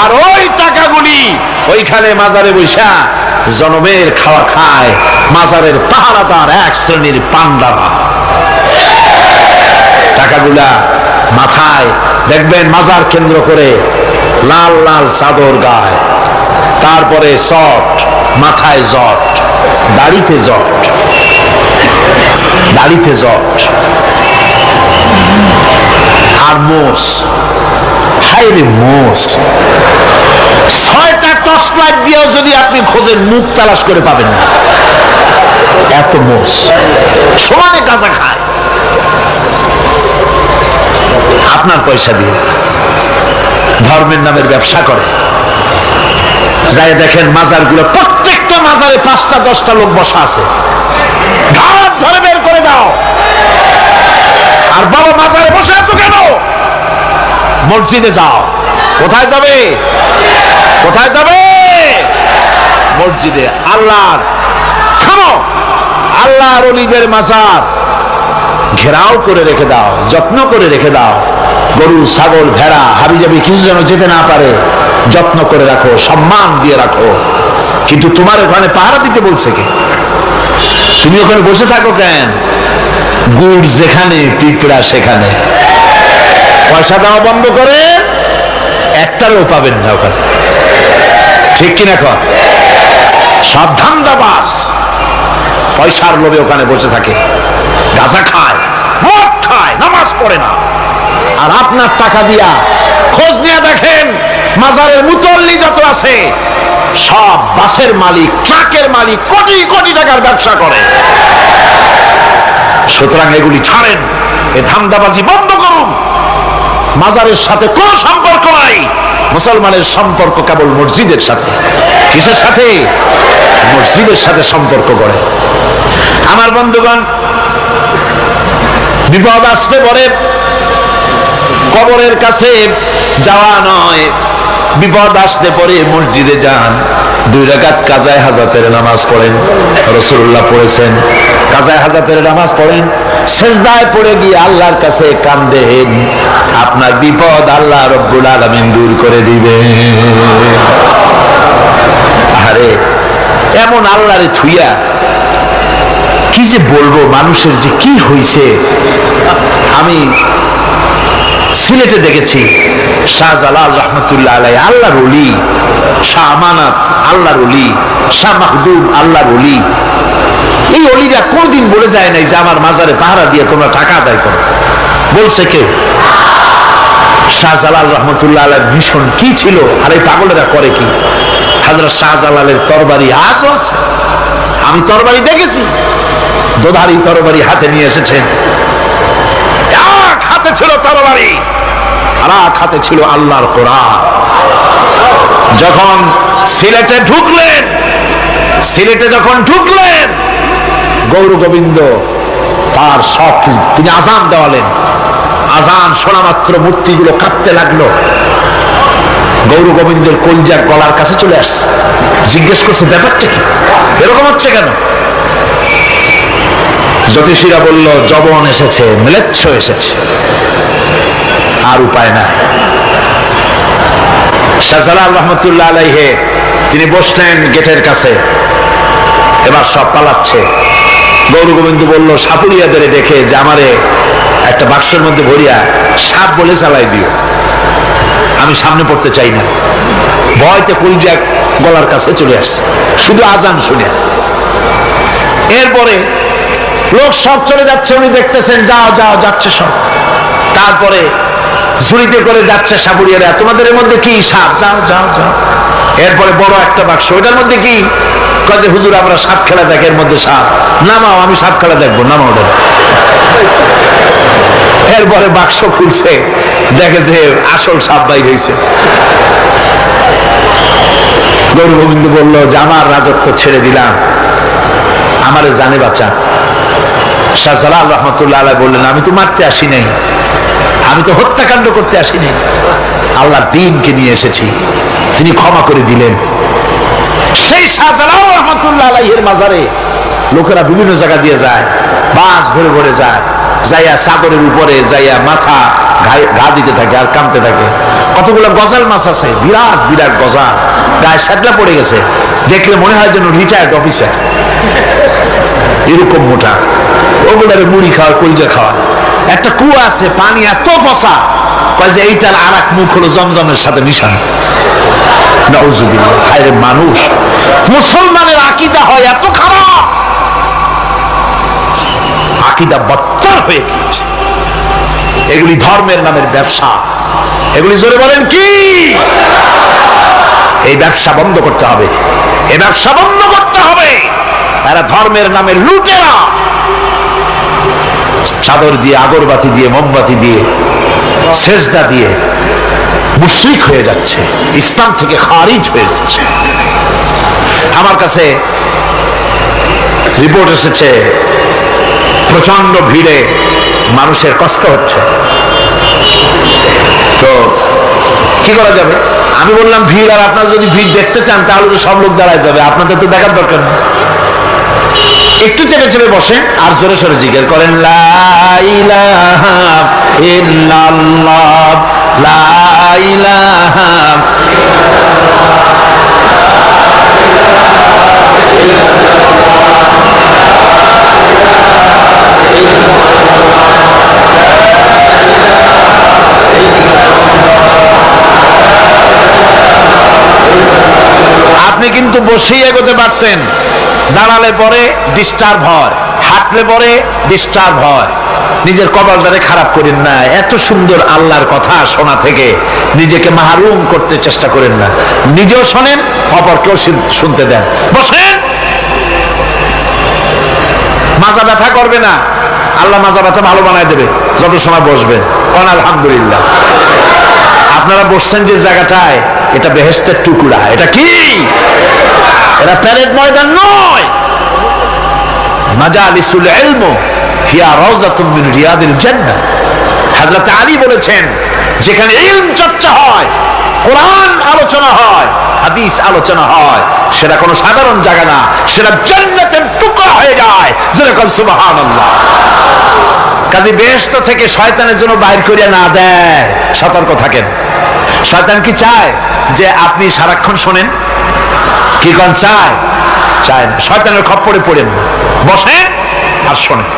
আর ওই টাকাগুলি ওইখানে মাজারে বৈশা জনমের খাওয়া খায় মাজারের পাহারাদার এক শ্রেণীর পান্ডারা। টাকাগুলা মাথায় দেখবেন মাজার কেন্দ্র করে লাল লাল চাদর গায়, তারপরে চট, মাথায় জট, দাড়িতে জট, দাড়িতে জট আর মোষ। হাইরে মোষ! 6টা টর্চ লাইট দিয়েও যদি আপনি খোঁজেন মুখ তালাশ করে পাবেন না, এত মোষ সমানে গাঁজা খায় আপনার পয়সা দিয়ে, ধর্মের নামের ব্যবসা করে। যাই দেখেন মাজারগুলো, প্রত্যেকটা মাজারে 5টা 10টা লোক বসা আছে, ঘাট ধরে বের করে দাও। আর বাবা মাজারে বসে আছো কেন? মসজিদে যাও। কোথায় যাবে? কোথায় যাবে? মসজিদে। আল্লাহর থামো, আল্লাহর ওলিদের মাজার ঘেরাও করে রেখে দাও, যত্ন করে রেখে দাও। গরু, ছাগল, ভেড়া, হাবিজাবি কিছু যেন যেতে না পারে, যত্ন করে রাখো, সম্মান দিয়ে রাখো। কিন্তু তোমার ওখানে পাহারা দিতে বলছে কে? তুমি ওখানে বসে থাকো কেন? গুড় যেখানে পিঁপড়া সেখানে। পয়সা দেওয়া বন্ধ করে একটারও পাবেন না ওখানে, ঠিক কিনা কর? সব ধান্দাবাজ পয়সার লোভে ওখানে বসে থাকে, গাঁজা খায়, মদ খায়, নামাজ পড়ে না। আর আপনার টাকা দিয়া খোঁজ নিয়ে দেখেন মাজারের মুতল্লি যত আছে সব বাসের মালিক, ট্রাকের মালিক, কোটি কোটি টাকার ব্যবসা করে। সুতরাং এগুলি ছাড়েন, এ ধান্দাবাজি বন্ধ করুন। মাজারের সাথে কোনো সম্পর্ক নাই, মুসলমানের সম্পর্ক কেবল মসজিদের সাথে। কিসের সাথে? মসজিদের সাথে সম্পর্ক করে। আমার বন্ধুগণ, বিপদ আসতে পরে কবরের কাছে যাওয়া নয়, বিপদ আসতে পরে মসজিদে যান, 2 রাকাত কাজায়ে হাজাতের নামাজ পড়েন। রাসূলুল্লাহ পড়েছেন, কাজায়ে হাজাতের নামাজ পড়েন, সিজদায় পড়ে গিয়ে আল্লাহর কাছে কাঁদেন, আপনার বিপদ আল্লাহ রব্বুল আলামিন দূর করে দিবেন। আরে এমন আল্লাহরে থুইয়া কি যে বলবো, মানুষের যে কি হইছে। আমি সিলেটে দেখেছি শাহজালাল রহমতুল্লাহ আলাইহি, আল্লাহর ওলি, শাহ আমানত আল্লাহর ওলি, শাহ মাখদুম আল্লাহর ওলি। এই ওলিরা কোনদিন বলে যায় নাই যে আমার মাজারে পাহারা দিয়ে তোমরা টাকা আদায় করো। বলছে কেউ? শাহজালাল রহমতুল্লাহ আলাইহির মিশন কি ছিল আর এই পাগলেরা করে কি? হযরত শাহজালালের তরবারি আজও আছে, আমি তরবারি দেখেছি, দোধারি তরবারি হাতে নিয়ে এসেছেন। এক হাতে ছিল তরবারি আর এক হাতে ছিল আল্লাহর কোরআন। যখন সিলেটে ঢুকলেন, গৌর গোবিন্দ তার সব তিনি আজান দেওয়ালেন। আজান শোনা মাত্র মূর্তিগুলো কাঁপতে লাগলো। গৌর গোবিন্দের কলজার গলার কাছে চলে আসছে, জিজ্ঞেস করছে ব্যাপারটা কি, এরকম হচ্ছে কেন? জ্যোতিষীরা বলল যবন এসেছে, ম্লেচ্ছ এসেছে, আর উপায় নাই। শাহজালাল রহমতুল্লাহ আলাইহি তিনি বসলেন গেটের কাছে, এবার সব পালাচ্ছে। গৌর গোবিন্দ বলল সাপুরিয়াদের ডেকে যে আমারে একটা বাক্সের মধ্যে ভরিয়া সাপ বলে চালাই দিও, আমি সামনে পড়তে চাই না। ভয়তে কলজা গলার কাছে চলে আসছে শুধু আজান শুনে। এরপরে লোক সব চলে যাচ্ছে, উনি দেখতেছেন যাও যাও যাচ্ছে সব। তারপরে ঝুড়িতে করে যাচ্ছে সাপুরিয়ারা, তোমাদের এর মধ্যে কি? সাপ। যাও যাও যাও। এরপরে বড় একটা বাক্স, ওটার মধ্যে কি? কাজে হুজুর আমরা সাপ খেলা দেখি, এর মধ্যে সাপ। নামাও, আমি সাপ খেলা দেখবো, নামাও ওটা। এরপরে বাক্স খুলছে, দেখে যে আসল সাপ বাইর হয়েছে। গৌর গোবিন্দ বলল যে আমার রাজত্ব ছেড়ে দিলাম, আমারে জানে বাঁচা। শাহ জালাল রহমতুল্লাহ আলাইহি বললেন, আমি তো মারতে আসি নাই, আমি তো হত্যাকাণ্ড করতে আসি নাই, আল্লাহর দ্বীনকে নিয়ে এসেছি। তিনি ক্ষমা করে দিলেন। সেই শাহ জালাল রহমতুল্লাহ আলাইহির মাজারে লোকেরা বিভিন্ন জায়গা দিয়ে যায়, বাস ভরে ভরে যায়, যাইয়া চাদরের উপরে যাইয়া মাথা ঘা দিতে থাকে আর কামতে থাকে। কতগুলো গজাল মাছ আছে, বিরাট বিরাট গজাল, গায়ে স্যাটলা পড়ে গেছে, দেখলে মনে হয় যেন রিটায়ার্ড অফিসার, এরকম মোটা। ওগুলারে মুড়ি খাওয়া, কলজা খাওয়া। একটা কুয়া আছে, পানি এত পচা, কয় যে এইটার আর এক মুখ হলো জমজমের সাথে মিশানো। নাউজুবিল্লাহ। হায়রে মানুষ, মুসলমানের আকীদা হয় এত খারাপ, আকীদা বত্তর হয়ে গিয়েছে। এগুলি ধর্মের নামের ব্যবসা, এগুলি জোরে বলেন কি? এই ব্যবসা বন্ধ করতে হবে, এই ব্যবসা বন্ধ করতে হবে। এরা ধর্মের নামে লুটেরা, চাদর দিয়ে, আগরবাতি দিয়ে, মোমবাতি দিয়ে, সেজদা দিয়ে মুশরিক হয়ে যাচ্ছে, ইসলাম থেকে খারিজ হয়ে যাচ্ছে। আমার কাছে রিপোর্ট এসেছে, প্রচন্ড ভিড়ে মানুষের কষ্ট হচ্ছে, তো কি করা যাবে? আমি বললাম ভিড়, আর আপনারা যদি ভিড় দেখতে চান তাহলে তো সব লোক দাঁড়ায় যাবে, আপনাদের তো দেখার দরকার নেই। একটু চেপে চেপে বসেন আর জোরে সোরে জিকির করেন, লা ইলাহা ইল্লাল্লাহ, লা ইলাহা। আপনি কিন্তু বসেই এগোতে পারতেন, দাঁড়ালে পরে ডিস্টার্ব হয়, হাঁটলে পরে ডিস্টার্ব হয়। নিজের কপালটারে খারাপ করেন না, এত সুন্দর আল্লাহর কথা শোনা থেকে নিজেকে মাহরুম করতে চেষ্টা করেন না। নিজেও শোনেন, অপরকেও শুনতে দেন। বসেন, মাজা ব্যথা করবে না, আল্লাহ মাজা ব্যথা ভালো বানায় দেবে যত সময় বসবেন। আলহামদুলিল্লাহ। আপনারা বসছেন যে জায়গাটায়, এটা বেহেশতের টুকরা। এটা কি? এটা প্যারেড ময়দান নয়। মাজালিসুল ইলম হিয়া রাওযাতুম মিন রিয়াদিল জান্নাহ। হযরত আলী বলেছেন, যেখানে ইলম চর্চা হয়, কোরআন আলোচনা হয়, হাদিস আলোচনা হয়, সেটা কোনো সাধারণ জায়গা না, সেটা জান্নাতের টুকরা হয়ে যায়। যেরকম সুবহানাল্লাহ। কাজী বেহেশত থেকে শয়তানের জন্য বাইর করিয়া না দেয়, সতর্ক থাকেন। শয়তান কি চায় যে আপনি সারাক্ষণ শোনেন? কি কোন চায়? চায় না। শয়তানের খপ্পরে পড়েন, বসেন আর শোনেন।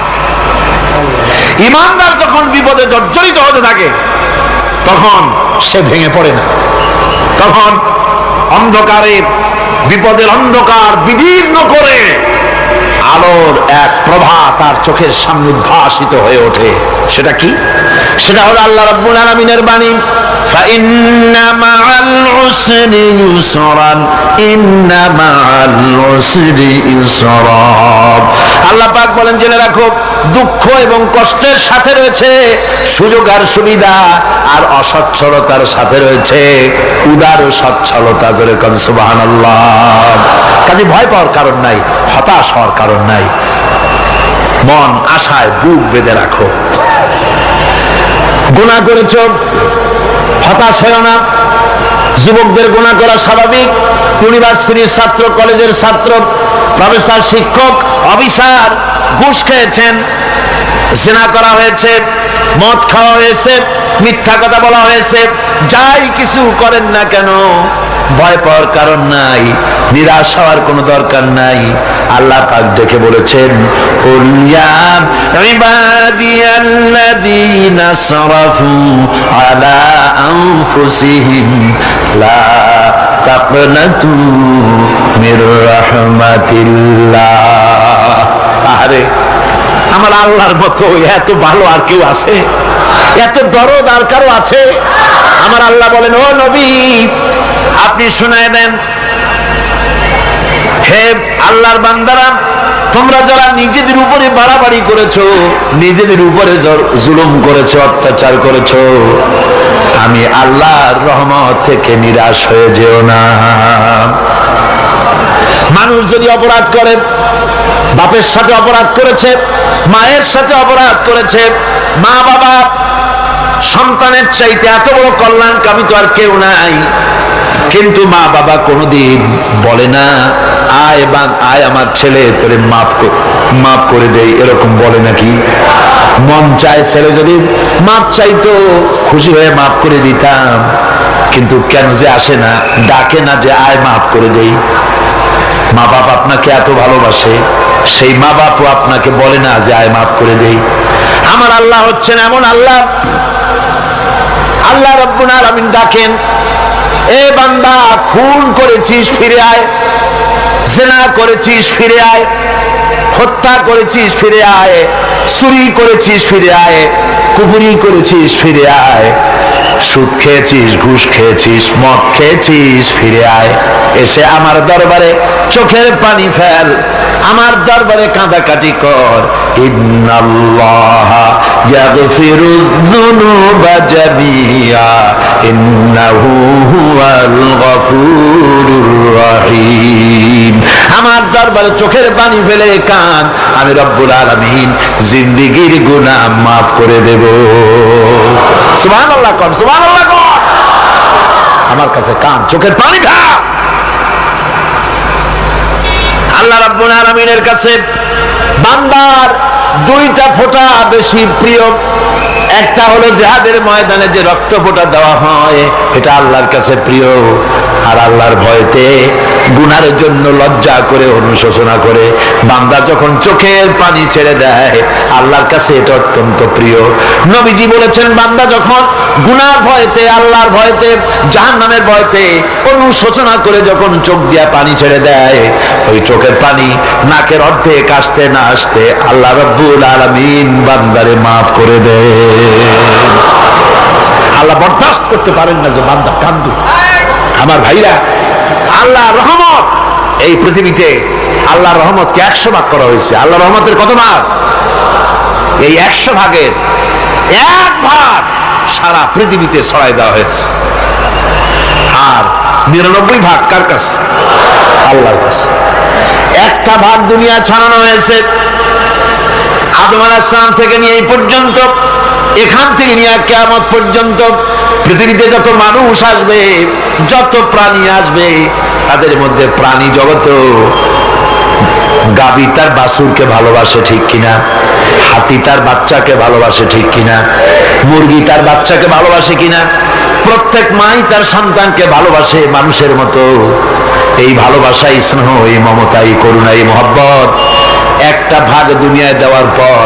ইমানদার যখন বিপদে জর্জরিত হতে থাকে তখন সে ভেঙে পড়ে না, তখন অন্ধকারে, বিপদের অন্ধকার বিদীর্ণ করে আলোর এক প্রভা তার চোখের সামনে উদ্ভাসিত হয়ে ওঠে। সেটা কি? সেটা হলো আল্লাহ রাব্বুল আলামিনের বাণী, ফাইন্না মাআল উসরি ইউসরান, ইন্না মাআল উসরি ইউসরা। আল্লাহ পাক বলেন, জেনে রাখো, দুঃখ এবং কষ্টের সাথে রয়েছে সুযোগ আর সুবিধা, আর অসচ্ছলতার সাথে রয়েছে উদার সচ্ছলতা। জোরে কোন সুবহানাল্লাহ। কাজে ভয় পাওয়ার কারণ নাই, হতাশ হওয়ার কারণ নাই। মন আশায় বুক বেঁধে রাখো। গুনাহ করেছ, হতাশ হও না। যুবকদের গুনাহ করা স্বাভাবিক। ইউনিভার্সিটির ছাত্র, কলেজের ছাত্র, প্রফেসর, শিক্ষক, অফিসার ঘুষ খেয়েছেন, জিনা করা হয়েছে, মদ খাওয়া হয়েছে, মিথ্যা কথা বলা হয়েছে, যাই কিছু করেন না কেন ভয় পাওয়ার কারণ নাই, নিরাশ হওয়ার কোনো দরকার নাই। আল্লাহ পাক ডেকে বলেছেন, কুল ইয়া ইবাদিয়াল্লাযীনা সারাফু আলা আনফুসিহিম লা তাকনাতু মির রাহমাতিল্লাহ। আরে আমার আল্লাহর মতো এত ভালো আর কেউ আছে? এত দরদ আর কারো আছে? আমার আল্লাহ বলেন, ও নবী আপনি শুনায় দেন, হে আল্লাহর বান্দারা, তোমরা যারা নিজেদের উপরে বাড়াবাড়ি করেছো, নিজেদের উপরে জুলুম করেছো, অত্যাচার করেছো, আমি আল্লাহর রহমত থেকে নিরাশ হয়ে যেও না। মানুষ যদি অপরাধ করে, বাপের সাথে অপরাধ করেছে, মায়ের সাথে অপরাধ করেছে, মা বাবা সন্তানের চাইতে এত বড় কল্যাণকামী তো আর কেউ নাই, কিন্তু মা বাবা কোনোদিন বলে না আয় আয় আমার ছেলে তোরে মাফ করে দেই, এরকম বলে নাকি? মন চায় ছেলে যদি মাপ চাইতো, খুশি হয়ে মাফ করে দিতাম, কিন্তু কেন যে আসে না, ডাকে না যে আয় মাফ করে দেই। মা বাপ আপনাকে এত ভালোবাসে, সেই মা বাপও আপনাকে বলে না যে আয় মাফ করে দেই। আমার আল্লাহ হচ্ছেন এমন আল্লাহ, আল্লাহ রাব্বুল আলামিন ডাকেন, এ বান্দা খুন করেছিস ফিরে আয়, জিনা করেছিস ফিরে আয়, হত্যা করেছিস ফিরে আয়, চুরি করেছিস ফিরে আয়, কুফরি করেছিস ফিরে আয়, সুদ খেয়েছিস, ঘুষ খেয়েছিস, মদ খেয়েছিস ফিরে আয়, এসে আমার দরবারে চোখের পানি ফেল, আমার দরবারে কাঁদাকাটি কর। ইন্নাল্লাহা ইয়াগফিরুয যুনুবা জামিআ ইন্নাহু হুয়াল গফুরুর রহিম। আমার দরবারে চোখের পানি ফেলে কান, আমি রব্বুল আলামিন জিন্দেগীর গুনাহ মাফ করে দেব। সুবহানাল্লাহ কর, সুবহানাল্লাহ কর। আমার কাছে কান, চোখের পানি খা। আল্লাহ রাব্বুল আলামিনের কাছে বান্দার দুইটা ফোঁটা বেশি প্রিয়। একটা হলো জিহাদের ময়দানে যে রক্ত ফোঁটা দেওয়া হয়, এটা আল্লাহর কাছে প্রিয়। আর আল্লাহর ভয়তে গুনার জন্য লজ্জা করে, অনুশোচনা করে বান্দা যখন চোখের পানি ছেড়ে দেয়, আল্লাহর কাছে এটা অত্যন্ত প্রিয়। নবীজি বলেছেন, বান্দা যখন গুনার ভয়তে, আল্লাহর ভয়তে, জাহান্নামের ভয়তে অনুশোচনা করে যখন চোখ দিয়া পানি ছেড়ে দেয়, ওই চোখের পানি নাকের অর্ধেক আসতে না আসতে আল্লাহ রাব্বুল আলামিন বান্দারে মাফ করে দেয়। আল্লাহ বরদাস্ত করতে পারেন না যে বান্দা কান্দে। আমার ভাইরা, আল্লাহ রহমত, এই পৃথিবীতে আল্লাহর রহমতকে 100 ভাগ করা হয়েছে। আল্লাহর রহমতের কত ভাগ? এই 100 ভাগের 1 ভাগ সারা পৃথিবীতে ছড়াই দেওয়া হয়েছে। আর 99 ভাগ কার কাছে? আল্লাহর কাছে। একটা ভাগ দুনিয়া ছড়ানো হয়েছে আদম আলাইহিস সালাম থেকে নিয়ে এই পর্যন্ত, এখান থেকে নিয়ে কিয়ামত পর্যন্ত পৃথিবীতে যত মানুষ আসবে, যত প্রাণী আসবে, তাদের মধ্যে প্রাণী জগত গাভী তার বাছুরকে ভালোবাসে ঠিক কিনা, হাতি তার বাচ্চাকে ভালোবাসে ঠিক কিনা, মুরগি তার বাচ্চাকে ভালোবাসে কিনা, প্রত্যেক মাই তার সন্তানকে ভালোবাসে মানুষের মতো। এই ভালোবাসা, এই স্নেহ, এই মমতা, এই করুণা, এই মহব্বত একটা ভাগ দুনিয়ায় দেওয়ার পর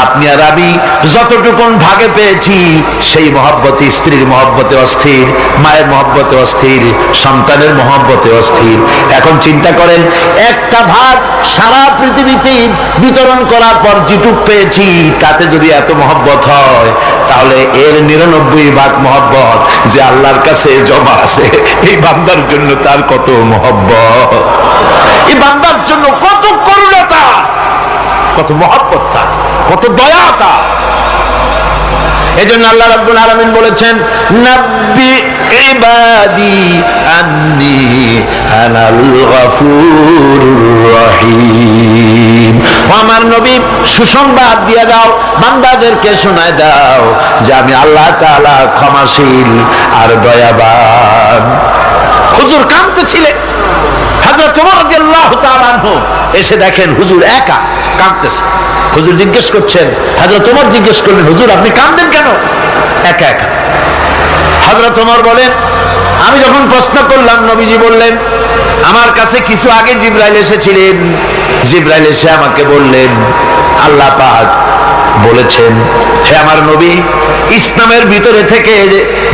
আপনি আর আমি যতটুকুন ভাগে পেয়েছি, সেই মহব্বতে, স্ত্রীর মহব্বতে অস্থির, মায়ের মহব্বতে অস্থির, সন্তানের মহব্বতে অস্থির। এখন চিন্তা করেন, একটা ভাগ সারা পৃথিবীতে বিতরণ করার পর যেটুক পেয়েছি, তাতে যদি এত মহব্বত হয়, তাহলে এর 99 ভাগ মহব্বত যে আল্লাহর কাছে জমা আছে, এই বান্দার জন্য তার কত মহব্বত, এই বান্দার জন্য কত করুণতা, কত মহব্বত, কত দয়াতা। এজন্য আল্লাহ রাব্বুল আলামিন বলেছেন, নাব্বি ইবাদি আন্নী আনাল গফুরুর রহিম। আমার নবী সুসংবাদ দিয়ে দাও, বান্দাদেরকে শোনায় দাও যে আমি আল্লাহ তাআলা ক্ষমাশীল আর দয়াবান। হুজুর কাঁদতেছিলেন, হযরত ওমর রাদিয়াল্লাহু তাআলা আনহু এসে দেখেন হুজুর একা কাঁদতেছে। হুজুর জিজ্ঞেস করছেন, হযরত ওমর জিজ্ঞেস করলেন, হুজুর আপনি কাঁদেন কেন একা একা? হযরত ওমর বলেন, আমি যখন প্রশ্ন করলাম, নবীজি বললেন, আমার কাছে কিছু আগে জিবরাইল এসেছিলেন, জিবরাইল এসে আমাকে বললেন, আল্লাহ পাক বলেছেন, হে আমার নবী, ইসলামের ভিতরে থেকে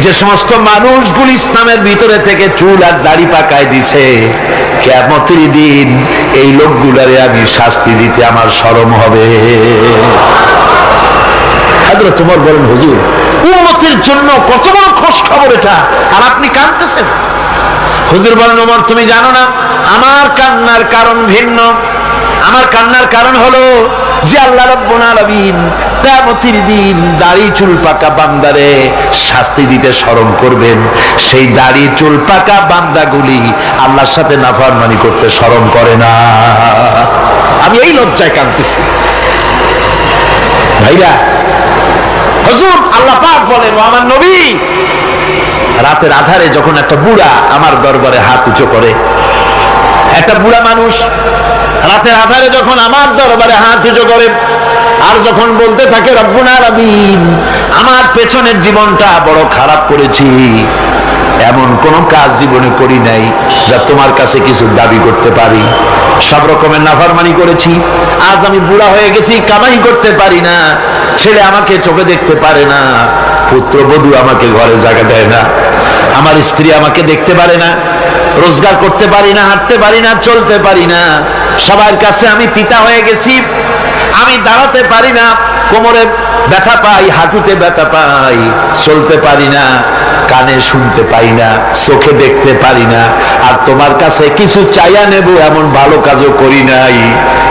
যে সমস্ত মানুষগুলো ইসলামের ভিতরে থেকে চুল আর দাড়ি পাকায় দিছে, কিয়ামতের দিন এই লোকগুলারে আমি শাস্তি দিতে আমার শরম হবে। হযরত ওমর বলেন, হুজুর উম্মতের জন্য কত বড় খোঁজ খবর এটা, আর আপনি কাঁদতেছেন। হুজুর বলেন, ওমর তুমি জানো না আমার কান্নার কারণ ভিন্ন। আমার কান্নার কারণ হলো যে আল্লাহ রাব্বুল আলামিন কিয়ামতের দিন দাড়ি চুল পাকা বান্দারে শাস্তি দিতে শরম করবেন। সেই দাড়ি চুল পাকা বান্দাগুলি আল্লাহর সাথে নাফরমানি করতে শরম করে না। আমি এই লজ্জায় কাঁদতেছি। ভাইরা, হুজুর আল্লাহ পাক বলেন, ও আমার নবী, রাতের আধারে যখন একটা বুড়া আমার দরবারে হাত উঁচু করে, একটা বুড়া মানুষ রাতের আধারে যখন আমার দরবারে হাত উঁচু করে আর যখন বলতে থাকে, রব্বুল আলামিন আমার পেছনের জীবনটা বড় খারাপ করেছি, এমন কোন কাজ জীবনে করি নাই যা তোমার কাছে কিছু দাবি করতে পারি, সব রকমের নাফরমানি করেছি, আজ আমি বুড়া হয়ে গেছি, কামাই করতে পারি না, ছেলে আমাকে চোখে দেখতে পারে না, পুত্রবধূ আমাকে ঘরে জায়গা দেয় না, আমার স্ত্রী আমাকে দেখতে পারে না, রোজগার করতে পারি না, হাঁটতে পারি না, চলতে পারি না, সবার কাছে আমি তিতা হয়ে গেছি, আমি দাঁড়াতে পারি না, কোমরে ব্যথা পাই, হাঁটুতে ব্যথা পাই, চলতে পারি না, কানে শুনতে পাই না, চোখে দেখতে পারি না, আর তোমার কাছে কিছু চাইয়া নেব এমন ভালো কাজও করি নাই।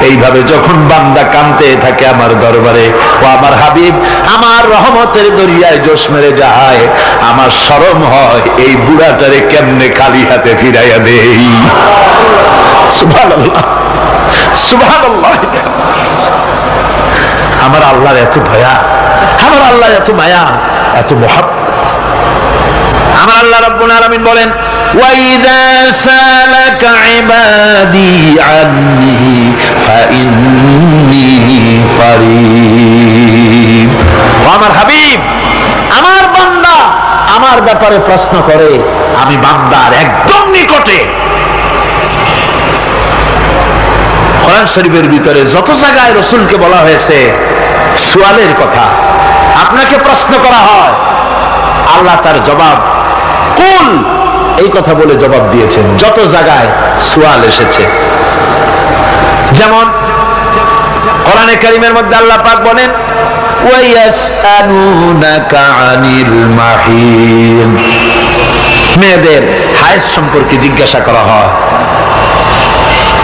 এইভাবে যখন বান্দা কাঁদতে থাকে আমার দরবারে, ও আমার হাবিব আমার রহমতের দরিয়ায় জোশ মেরে যায়, আমার শরম হয় এই বুড়াটারে কেমনে খালি হাতে ফিরাইয়া দেই। সুবহানাল্লাহ, সুবহানাল্লাহ। আমার আল্লাহর এত দয়া, আমার আল্লাহর এত মায়া, এত মহব্বত। আমার আল্লাহ রাব্বুল আলামিন বলেন, ওয়াইযা সালাকা ইবাদি আন্নী ফাইন্নী করিব। আমার হাবিব, আমার বান্দা আমার ব্যাপারে প্রশ্ন করে, আমি বান্দার একদম নিকটে। কোরআন শরীফের ভিতরে যত জায়গায় রাসূলকে বলা হয়েছে সুয়ালের কথা, আপনাকে প্রশ্ন করা হয়, আল্লাহ তার জবাব কুল এই কথা বলে জবাব দিয়েছেন। যত জায়গায় সুয়াল এসেছে, যেমন কোরআনে কারীমের মধ্যে আল্লাহ পাক বলেন, ওয়ায়াসআলুনাকা আনিল মাহিদ, মেয়েদের হায়েজ সম্পর্কে জিজ্ঞাসা করা হয়,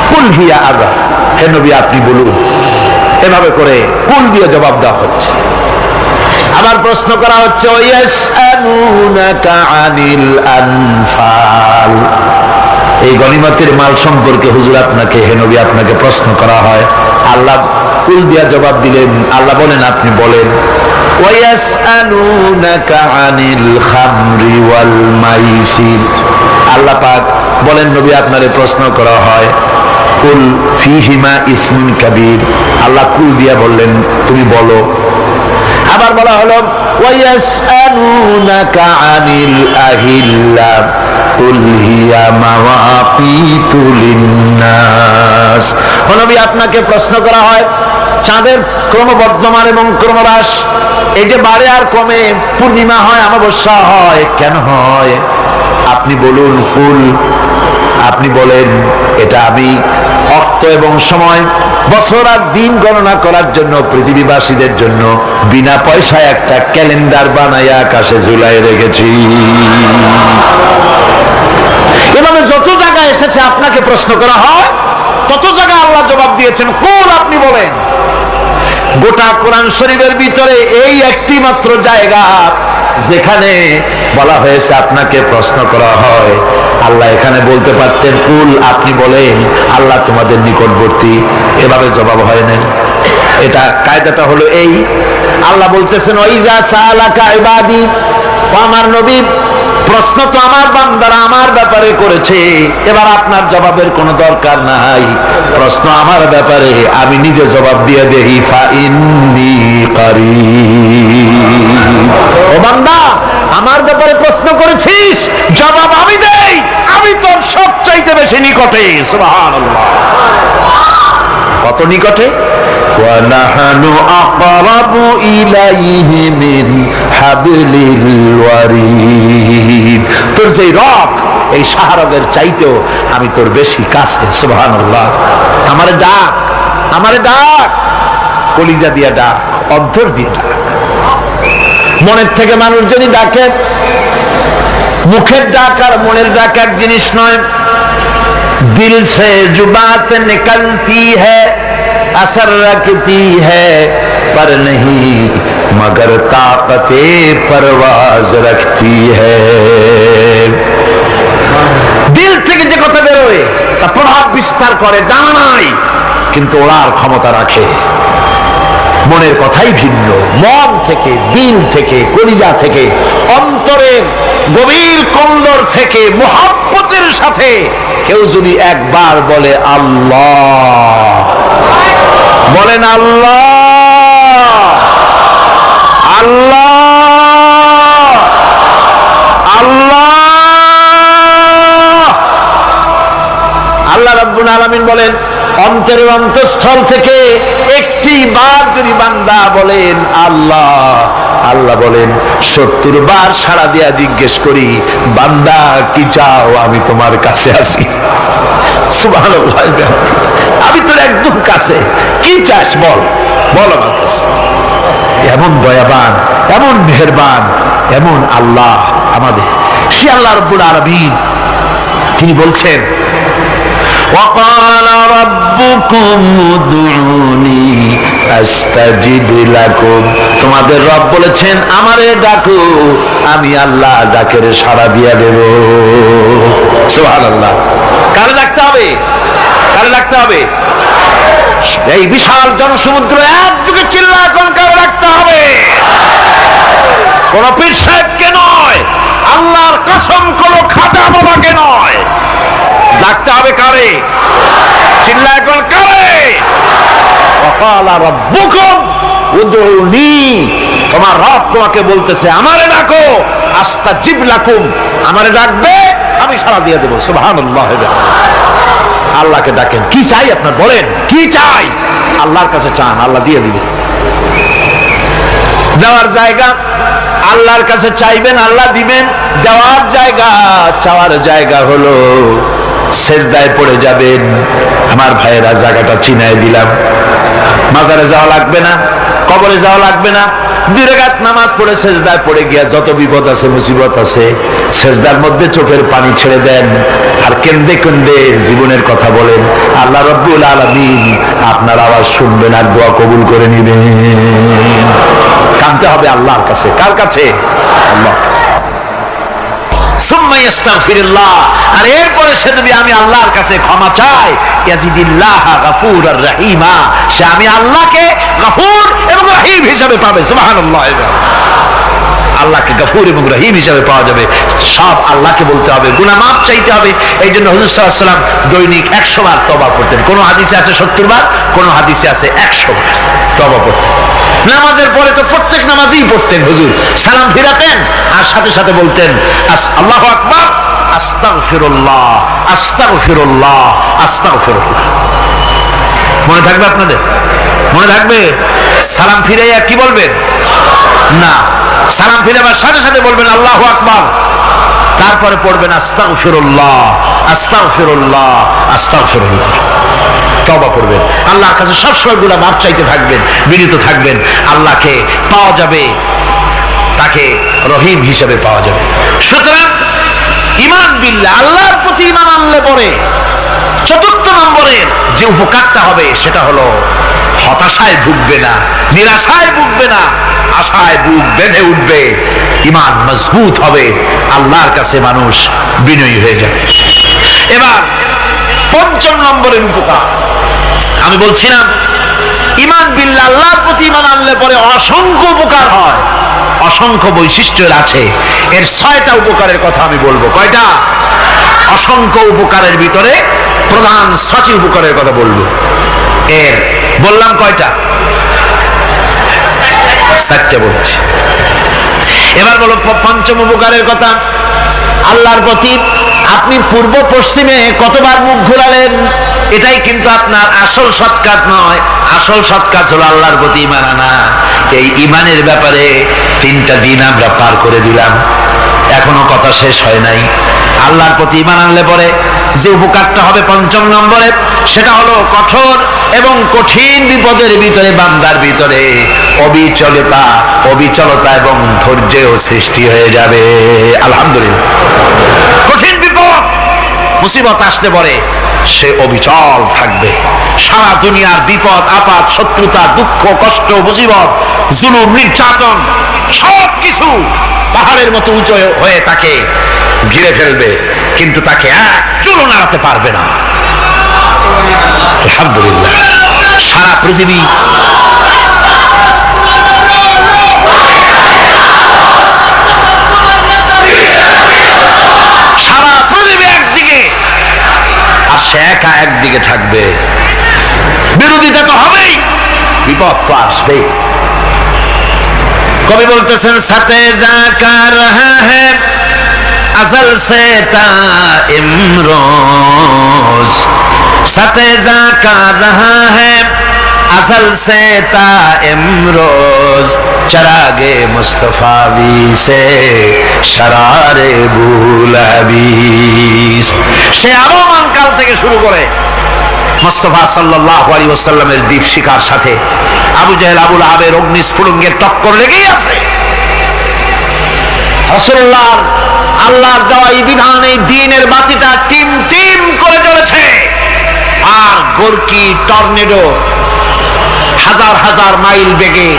কুল হিয়া আযা, হে নবী আপনি বলুন। এভাবে করে কুল দিয়ে জবাব দেওয়া হচ্ছে। আবার প্রশ্ন করা হচ্ছে, ওয়ায়াসআলুনাকা আনিল আনফাল, এই গনিমতের মাল সম্পর্কে হুজুর আপনাকে, হে নবী আপনাকে প্রশ্ন করা হয়। আল্লাহ কুল দিয়ে জবাব দিলেন, আল্লাহ বলেন আপনি বলেন। ওয়ায়াসআলুনাকা আনিল খামরি ওয়াল মাইসির, আল্লাহ পাক বলেন নবী আপনারে প্রশ্ন করা হয়, কুল ফীহিমা ইসমুন কাবীর, আল্লাহ কুল দিয়া বললেন তুমি বলো। আবার বলা হলো, ওয়ায়াসআলুনাকা আনিল আহিল্লা কুল হিয়া মাওয়াকিতু লিন্নাস, ও নবী আপনাকে প্রশ্ন করা হয় চাঁদের ক্রমবর্ধমান এবং ক্রমহ্রাস, এই যে বাড়ে আর কমে, পূর্ণিমা হয় অমাবস্যা হয়, কেন হয় আপনি বলুন। কুল, আপনি বলেন এটা আমি অক্ত এবং সময়, বছর আর দিন গণনা করার জন্য পৃথিবীবাসীদের জন্য বিনা পয়সায় একটা ক্যালেন্ডার বানাইয়া আকাশে ঝুলাই রেখেছি। এভাবে যত জায়গায় এসেছে আপনাকে প্রশ্ন করা হয়, তত জায়গায় আল্লাহ জবাব দিয়েছেন কুল আপনি বলেন। গোটা কোরআন শরীফের ভিতরে এই একটি মাত্র জায়গা যেখানে বলা হয়েছে আপনাকে প্রশ্ন করা হয়, আল্লাহ এখানে বলতে পারতেন কুল আপনি বলেন, আল্লাহ তোমাদের নিকটবর্তী, এভাবে জবাব হয় নাই। এটা কায়দাটা হলো এই, আল্লাহ বলতেছেন ওয়াইজা সালাকা ইবাদি, ও আমার নবী প্রশ্ন তো আমার বান্দারা আমার ব্যাপারে করেছে, এবার আপনার জবাবের কোনো দরকার নাই, প্রশ্ন আমার ব্যাপারে আমি নিজে জবাব দিয়ে দেই, ফাইন্নী করিব। ও বান্দা আমার ব্যাপারে প্রশ্ন করেছিস, জবাব আমি দেই, আমি তোর সবচাইতে বেশি নিকটে। সুবহানাল্লাহ, কত নিকটে? ওয়া নাহানু আকরাবু ইলাইহি মিন হাবলিল ওয়ারিদ, তোর যে রগ এই শাহরগের চাইতেও আমি তোর বেশি কাছে। সুবহানাল্লাহ, আমারে ডাক, আমারে ডাক, কলিজা দিয়ে ডাক, অন্তর দিয়ে ডাক। মনের থেকে মানুষ যদি ডাকে, মুখের ডাক আর মনের ডাক এক জিনিস নয়। দিল সে জুবাত নিকলতি है असर रखती है पर नहीं मगर ताकते परवाज रखती है। দিল থেকে যে কথা বেরোয় তা প্রভাব বিস্তার করে, ডানা নাই কিন্তু ওড়ার ক্ষমতা রাখে। মনের কথাই ভিন্ন। মন থেকে, দিল থেকে, কলিজা থেকে, অন্তরের গভীর কন্দর থেকে মুহাব্বতের সাথে কেউ যদি একবার বলে আল্লাহ, বলেন আল্লাহ, আল্লাহ, আল্লাহ। আল্লাহ রাব্বুল আলামিন বলেন, অন্তরের অন্তঃস্থল থেকে একটি বার যদি বান্দা বলেন আল্লাহ, আল্লাহ বলেন 70 বার সাড়া দিয়া জিজ্ঞেস করি, বান্দা কি চাও, আমি তোমার কাছে আছি। সুবহানাল্লাহ, আমি তোর একদম কাছে, কি চাস বল, বল আমার কাছে। এমন দয়াবান, এমন মেহেরবান, এমন আল্লাহ আমাদের। সে আল্লাহ রাব্বুল আলামিন তিনি বলছেন, وقال ربكم ادعوني استجب لكم। তোমাদের রব বলেছেন আমারে ডাকো, আমি আল্লাহ ডাকের সাড়া দিয়া দেব। সুবহানাল্লাহ। কারে ডাকতে হবে? কারে ডাকতে হবে? এই বিশাল জনসমুদ্র একদিকে চিল্লা এখন কারে ডাকতে হবে? কোন পীর সাহেবকে নয়, আল্লাহর কসম কোন খাজা বাবাকে নয়, ডাকতে হবে কারে? চিল্লা এখন কারে? ওয়াকালা রাব্বুকুম উদউনি, তোমার রব তোমাকে বলতেছে আমারে ডাকো, আস্তাজিব লাকুম, আমারে ডাকবে আমি সাড়া দিয়ে দেব। সুবহানাল্লাহ। আল্লাহকে ডাকেন, কি চাই আপনার বলেন, কি চাই? আল্লাহর কাছে চান, আল্লাহ দিয়ে দিবেন। দেওয়ার জায়গা আল্লাহর কাছে চাইবেন, আল্লাহ দিবেন। দেওয়ার জায়গা, চাওয়ার জায়গা হলো সেজদায় পড়ে যাবেন। আমার ভাইয়েরা, জায়গাটা চিনাই দিলাম। মাজারে যাওয়া লাগবে না, কবরে যাওয়া লাগবে না। 2 রাকাত নামাজ পড়ে সেজদায় পড়ে গিয়া যত বিপদ আছে, মুসিবত আছে, সেজদার মধ্যে চোখের পানি ছেড়ে দেন আর কেন্দে কেন্দে জীবনের কথা বলেন। আল্লাহ রাব্বুল আলামিন আপনার আওয়াজ শুনবেন আর দোয়া কবুল করে নেবেন। কাঁদতে হবে আল্লাহর কাছে। কার কাছে? আল্লাহর কাছে। আর এরপরে সে যদি আমি আল্লাহর কাছে ক্ষমা চাই, ইয়াজিদিল্লাহ গাফুরার রহিমা, সে আমি আল্লাহকে গফুর এবং রহিম হিসাবে পাবে। সুবহানাল্লাহ। আল্লাহকে গফুর এবং রহিম হিসাবে পাওয়া যাবে। সব আল্লাহকে বলতে হবে, গুনাহ মাফ চাইতে হবে। এই জন্য হুজুর সাল্লাল্লাহু আলাইহি ওয়াসাল্লাম দৈনিক 100 বার তওবা করতেন। কোন হাদিসে আছে 70 বার, কোন হাদিসে আছে 100 বার তওবা করতেন। নামাজের পরে তো প্রত্যেক নামাজই পড়তেন হুজুর, সালাম ফিরাতেন আর সাথে সাথে বলতেন আল্লাহু আকবার, আস্তাগফিরুল্লাহ, আস্তাগফিরুল্লাহ, আস্তাগফিরুল্লাহ। মনে থাকবে আপনাদের? মনে থাকবে? সালাম ফিরাইয়া কি বলবেন? না, সালাম ফিরাবার সাথে সাথে বলবেন আল্লাহু আকবার, তারপরে পড়বেন আস্তাগফিরুল্লাহ, আস্তাগফিরুল্লাহ, আস্তাগফিরুল্লাহ। তওবা করবেন, আল্লাহর কাছে সবসময় গুনাহ মাফ চাইতে থাকবেন, বিনীত থাকবেন। আল্লাহকে পাওয়া যাবে, তাকে রহিম হিসেবে পাওয়া যাবে। সুতরাং ঈমান বিল্লাহ, আল্লাহর প্রতি ঈমান আনলে পরে 4 নম্বরের যে উপকারটা হবে সেটা হলো হতাশায় ভুগবে না, নিরাশায় ভুগবে না, আশায় বুক বেঁধে উঠবে, ঈমান মজবুত হবে, আল্লাহর কাছে মানুষ বিনয়ী হয়ে যাবে। এবার 5 নম্বরের উপকার আমি বলছিলাম, ঈমান বিল্লাহ, আল্লাহর প্রতি ঈমান আনলে পরে অসংখ্য উপকার হয়, অসংখ্য বৈশিষ্ট্য আছে। এর 6টা উপকারের কথা আমি বলবো। কয়টা? অসংখ্য উপকারের ভিতরে প্রধান 6টি উপকারের কথা বলবো। এর বললাম কয়টা? 7টে বলছি। এবার বলো 5ম উপকারের কথা। আল্লাহর প্রতি আপনি পূর্ব পশ্চিমে কতবার মুখ ঘোরালেন, এটাই কিন্তু আপনার আসল সৎ কাজ নয়। আসল সৎ কাজ হলো আল্লাহর প্রতি ঈমান আনা। এই ঈমানের ব্যাপারে 3টা দিন আমরা পার করে দিলাম, এখনো কথা শেষ হয় নাই। আল্লাহর প্রতি ঈমান আনলে পরে যে উপকারটা হবে পঞ্চম নম্বরে, সেটা হলো কঠোর এবং কঠিন বিপদের ভিতরে বান্দার ভিতরে অবিচলতা এবং ধৈর্যের সৃষ্টি হয়ে যাবে। আলহামদুলিল্লাহ। কঠিন বিপদ মুসিবত আসলে পরে সে অবিচল থাকবে। সারা দুনিয়ার বিপদ আপদ, শত্রুতা, দুঃখ, কষ্ট, মুসিবত, জুলুম, নির্যাতন সবকিছু পাহাড়ের মতো উঁচু হয়ে তাকে ঘিরে ফেলবে, কিন্তু তাকে এক চুলও নাড়াতে পারবে না। আলহামদুলিল্লাহ। সারা পৃথিবী একদিকে আর সে একা একদিকে থাকবে। বিরোধিতা তো হবেই, বিপদ তো আসবেই। কবি বলতেছেন, সাথে জাকা রহা হ্যায় আসল সে তা ইমরোজ, সাথে জাকা রহা হ্যায় আসল সে তা ইমরোজ, চরাগে মুস্তফাবি সে শরারে বুলহাবিস। সে আবহমান কাল থেকে শুরু করে মুস্তাফা সাল্লাল্লাহু আলাইহি ওয়াসাল্লামের দীপ শিখার সাথে আবু জাহেল, আবুল আহাবের অগ্নিস্ফুলিঙ্গের টক্কর লেগেই আছে। রাসূলুল্লাহ আল্লাহর দেওয়া এই বিধান, এই দ্বীনের বাতিটা টিম টিম করে জ্বলেছে। আর গোরকি, টর্নেডো, হাজার হাজার মাইল বেগে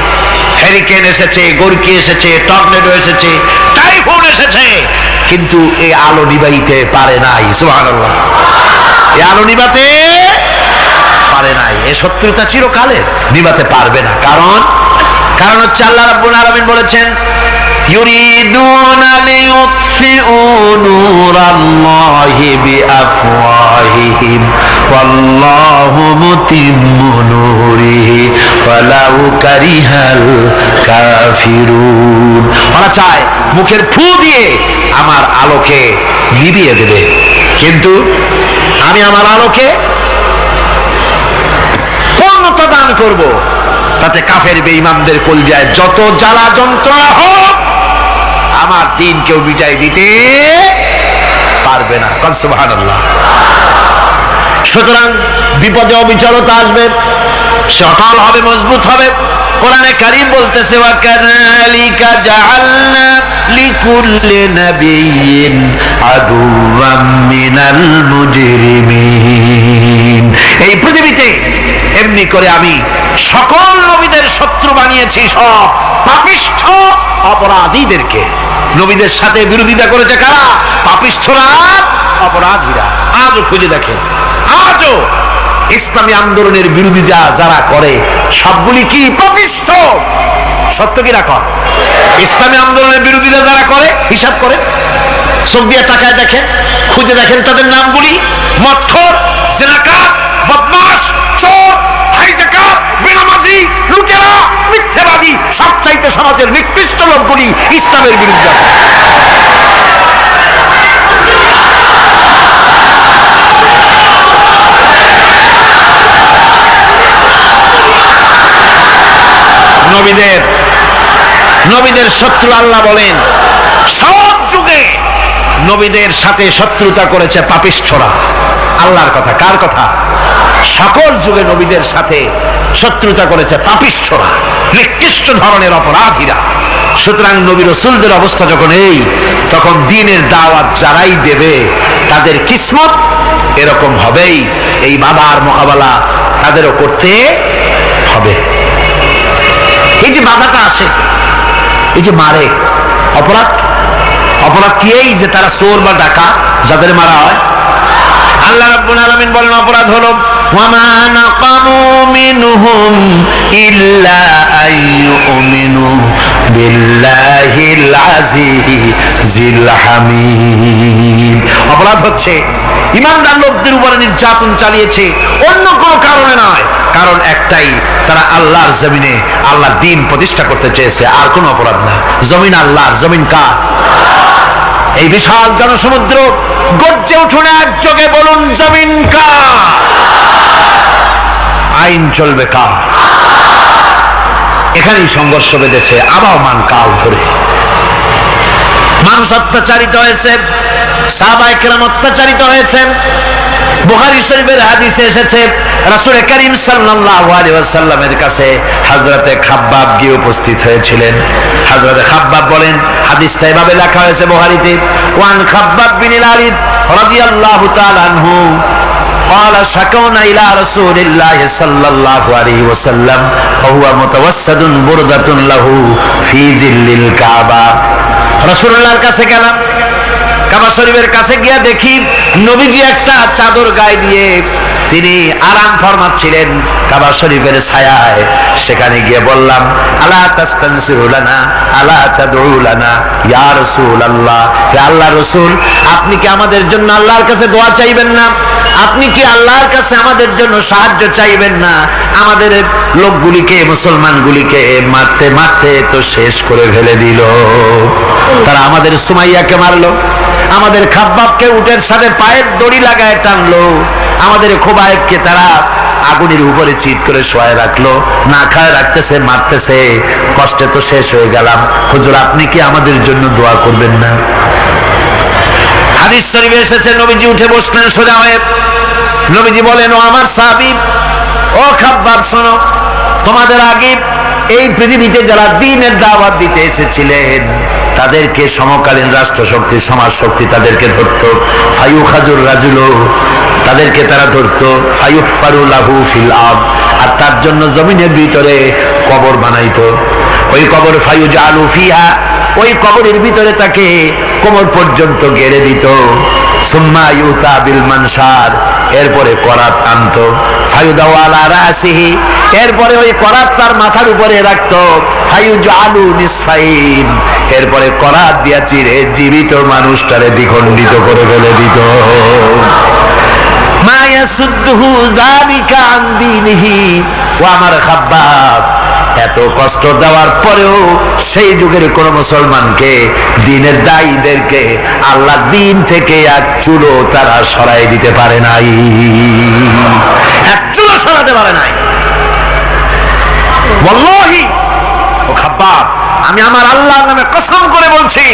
হ্যারিকেন এসেছে, গোরকি এসেছে, টর্নেডো এসেছে, টাইফুন এসেছে, কিন্তু এই আলো নিবাইতে পারে নাই। সুবহানাল্লাহ। এই আলো নিবাতে পারে নাই। এই শত্রুতা চিরকালের, নিবাতে পারবে না। কারণ হচ্ছে আল্লাহ রাব্বুল আলামিন বলেছেন, ইউরিদুনা লিইউতফিউ নূরাল্লাহি বিআফওয়াহিহিম ওয়াল্লাহু মুতিম্মু নূরিহি ওয়ালাউ কারিহাল কাফিরুন। ওরা চায় মুখের ফু দিয়ে আমার আলোকে নিভিয়ে দেবে, কিন্তু আমি আমার আলোকে পূর্ণতা দান করব। তাতে কাফের বেঈমানদের কলজায় যত জ্বালা যন্ত্রণা হোক, আমার দ্বীন কেউ মিটাই দিতে পারবে না। সুবহানাল্লাহ। সুতরাং বিপদে অবিচলতা আসবে, সে অটল হবে, মজবুত হবে। কোরআনে কারীম বলতেছে, ওয়া কাযালিকা জাআলনা লিকুল্লি নাবিয়্যিন আদুওয়াম মিনাল মুজরিমিন। এই পৃথিবীতে এমনি করে আমি সকল নবীদের শত্রু বানিয়েছি, সব পাপিষ্ঠ অপরাধীদেরকে। নবীদের সাথে বিরোধিতা করেছে কারা? পাপিষ্ঠরা, অপরাধীরা। আজও খুঁজে দেখেন, আজও ইসলামী আন্দোলনের বিরোধিতা যারা করে সবগুলি কি? পাপিষ্ঠ। সত্য কি রাখ? ইসলামী আন্দোলনের বিরোধিতা যারা করে হিসাব করে চোখ দিয়ে তাকায় দেখেন, খুঁজে দেখেন তাদের নামগুলি। মদখোর, জিনাকার, বদমাশ, চোর, হাইজাকার, বেনামাজি, লুটেরা, মিথ্যাবাদী, সবচাইতে সমাজের নিকৃষ্ট লোকগুলি ইসলামের বিরুদ্ধে। নবীদের শত্রু আল্লাহ বলেন, সব যুগে নবীদের সাথে শত্রুতা করেছে পাপিষ্ঠরা। আল্লাহর কথা। কার কথা? সকল যুগে নবীদের সাথে শত্রুতা করেছে পাপিষ্ঠরা, নিকৃষ্ট ধরনের অপরাধীরা। সুতরাং নবী রাসূলদের অবস্থা যখন এই, তখন দ্বীনের দাওয়াত যারাই দেবে তাদের কিসমত এরকম হবেই। এই বাধার মোকাবেলা তাদেরও করতে হবে। এই যে বাধাটা আসে, এই যে মারে, অপরাধ কি? এই যে তারা চোর বা ডাকাত, যাদের মারা হয়। আল্লাহ রাব্বুল আলামিন বলেন, অপরাধ হলো ওয়ামা নাকামু মিনহুম ইল্লা আইয়ুমিনু বিল্লাহিল আজিজিল হামিদ। অপরাধ হচ্ছে ঈমানদার লোকদের উপরে নির্যাতন চালিয়েছে, অন্য কোনো কারণে নয়। কারণ একটাই, তারা আল্লাহর জমিনে আল্লাহর দ্বীন প্রতিষ্ঠা করতে চেয়েছে, আর কোনো অপরাধ না। জমিন আল্লাহর, জমিন কার? এই বিশাল জনসমুদ্র গর্জে উঠুন একযোগে, বলুন জমিন কার? আইন চলবে কার? এখানেই সংঘর্ষ বেঁধেছে আবহমান কাল ধরে। মানুষ অত্যাচারিত হয়েছে, সাহাবায়ে কেরাম অত্যাচারিত হয়েছেন। বুখারী শরীফের হাদিসে এসেছে রাসূল করিম সাল্লাল্লাহু আলাইহি ওয়াসাল্লামের কাছে হযরতে খাব্বাব গিয়ে উপস্থিত হয়েছিলেন। হযরতে খাব্বাব বলেন, হাদিসটা এভাবে লেখা হয়েছে বুখারীতে, ওয়ান খাব্বাব বিন আল-আরিদ রাদিয়াল্লাহু তাআলা আনহু قال شكونا إلى رسول الله صلى الله عليه وسلم وهو متوسد بردة له في ظل الكعبة। রাসূলুল্লাহর কাছে গেলাম, কাবা শরীফের কাছে গিয়ে দেখি নবীজি একটা চাদর গায়ে দিয়ে তিনি আরাম ফরমাচ্ছিলেন কাবা শরীফের ছায়ায়। সেখানে গিয়ে বললাম, আলা তাস্তানসিরু লানা আলা তাদউ লানা ইয়া রাসূলুল্লাহ, হে আল্লাহর রাসূল, আপনি কি আমাদের জন্য আল্লাহর কাছে দোয়া চাইবেন না? আপনি কি আল্লাহর কাছে আমাদের জন্য সাহায্য চাইবেন না? আমাদের লোকগুলিকে, মুসলমানগুলিকে মারতে মারতে তো শেষ করে ফেলে দিল। তারা আমাদের সুমাইয়াকে মারলো, আমাদের খাব্বাবকে উটের সাথে পায়ের দড়ি লাগায় টানলো, আমাদের খোবায়েবকে তারা আগুনের উপরে চিৎ করে শোয়ায় রাখলো, না খায় রাখতেছে, মারতেছে, কষ্টে তো শেষ হয়ে গেলাম। হুজুর, আপনি কি আমাদের জন্য দোয়া করবেন না? হাদিস শরীফে এসেছে নবীজি উঠে বসলেন সোজা হয়ে। নবীজি বলেন, ও আমার সাহাবী, ও খাব্বাব, শোনো, তোমাদের আগে এই পৃথিবীতে যারা দ্বীনের দাওয়াত দিতে এসেছিলেন তাদেরকে সমকালীন রাষ্ট্রশক্তি, সমাজ শক্তি তাদেরকে ধরতো। ফায়ুখাজুর রাজুলু, তাদেরকে তারা ধরতো। ফায়ুহফারু লাহু ফিল আরদ, আর তার জন্য জমিনের ভিতরে কবর বানাইতো। ওই কবর ফায়ুজালু ফিহা, ওই কবরের ভিতরে তাকে কোমর পর্যন্ত গেড়ে দিত। সুম্মা ইউতা বিল মানশার, এরপরে করাত আনতো। ফায়ুদাউ আলা রাসিহি, এরপরে ওই করাত তার মাথার উপরে রাখতো। ফায়ুজালু নিসফাইন, এরপরে করাত দিয়া চিরে জীবিত মানুষটারে দ্বিখণ্ডিত করে ফেলে দিত। মা ইয়াসুদ্দুহু যালিকা আন দীনিহি, ও আমার খাব্বাব, এত কষ্ট দেওয়ার পরেও সেই যুগের কোন মুসলমানকে, দ্বীনের দায়ীদেরকে আল্লাহ দ্বীন থেকে এক চুলো তারা সরাই দিতে পারে নাই, এক চুলো সরাতে পারে নাই। ওয়াল্লাহি, ও খাব্বাব, আমি আমার আল্লাহর নামে কসম করে বলছি,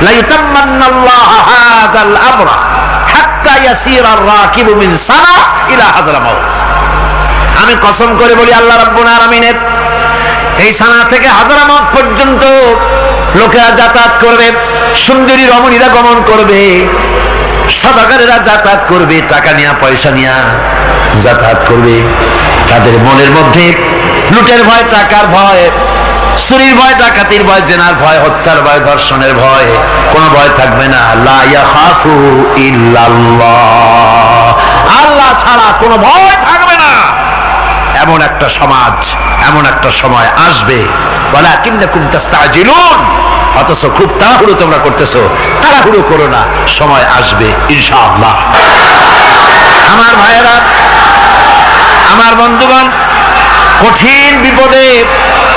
লা ইউতাম্মান্নাল্লাহু হাযাল আমরা হাত্তা ইয়াসিরা আর-রাকিবু মিন সানা ইলা হাযরামাউত। আমি কসম করে বলি, আল্লাহ রাব্বুল আলামিনের এই সানা থেকে হাযরামাউত পর্যন্ত লোকেরা যাতায়াত করবে, সুন্দরী রমণীরা গমন করবে, সদাগরেরা যাতায়াত করবে, টাকা নিয়া পয়সা নিয়া যাতায়াত করবে। তাদের মনের মধ্যে লুটের ভয়, টাকার ভয়, চুরির ভয়, ডাকাতির ভয়, জেনার ভয়, হত্যার ভয়, ধর্ষণের ভয়, কোনো ভয় থাকবে না। লা ইয়াখাফু ইল্লাল্লাহ, আল্লাহ ছাড়া কোনো ভয় থাকবে না। এমন একটা সমাজ, এমন একটা সময় আসবে, ওয়ালাকিন্নাকুম তাস্তাজিলুন, অথচ খুব তাড়াহুড়ো তোমরা করতেছো। তাড়াহুড়ো করো না, সময় আসবে ইনশাআল্লাহ। আমার ভাইয়েরা, আমার বন্ধুগণ, কঠিন বিপদে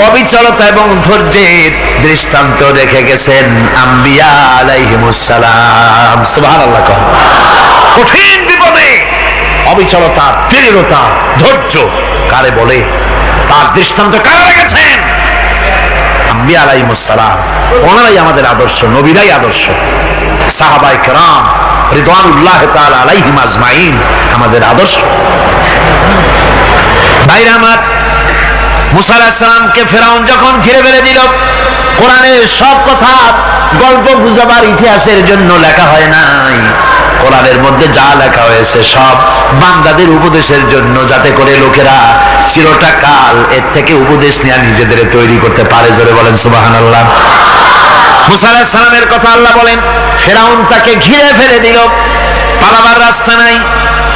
অবিচলতা এবং ধৈর্যের দৃষ্টান্ত রেখে গেছেন আম্বিয়া আলাইহিমুস সালাম। সুবহানাল্লাহ। কঠিন বিপদে অবিচলতা, দৃঢ়তা, ধৈর্য কারে বলে, তার দৃষ্টান্ত কারা রেখেছেন? আম্বিয়া আলাইহিমুস সালাম। ওনারাই আমাদের আদর্শ, নবীরাই আদর্শ। সাহাবায়ে কেরাম রিদওয়ানুল্লাহ তাআলা আলাইহিম আজমাইন আমাদের আদর্শ। ভাইরা আমার, মুসা আলাইহিস সালামকে ফেরাউন যখন ঘিরে ফেলে দিল, কোরআনের সব কথা গল্প গুজবার ইতিহাসের জন্য লেখা হয় নাই। কোরআনের মধ্যে যা লেখা হয়েছে সব বান্দাদের উপদেশের জন্য, যাতে করে লোকেরা চিরটা কাল এর থেকে উপদেশ নিয়ে নিজেদের তৈরি করতে পারে। জোরে বলেন সুবহানাল্লাহ। মুসা আলাইহিস সালামের কথা আল্লাহ বলেন, ফেরাউন তাকে ঘিরে ফেলে দিল, পালাবার রাস্তা নাই।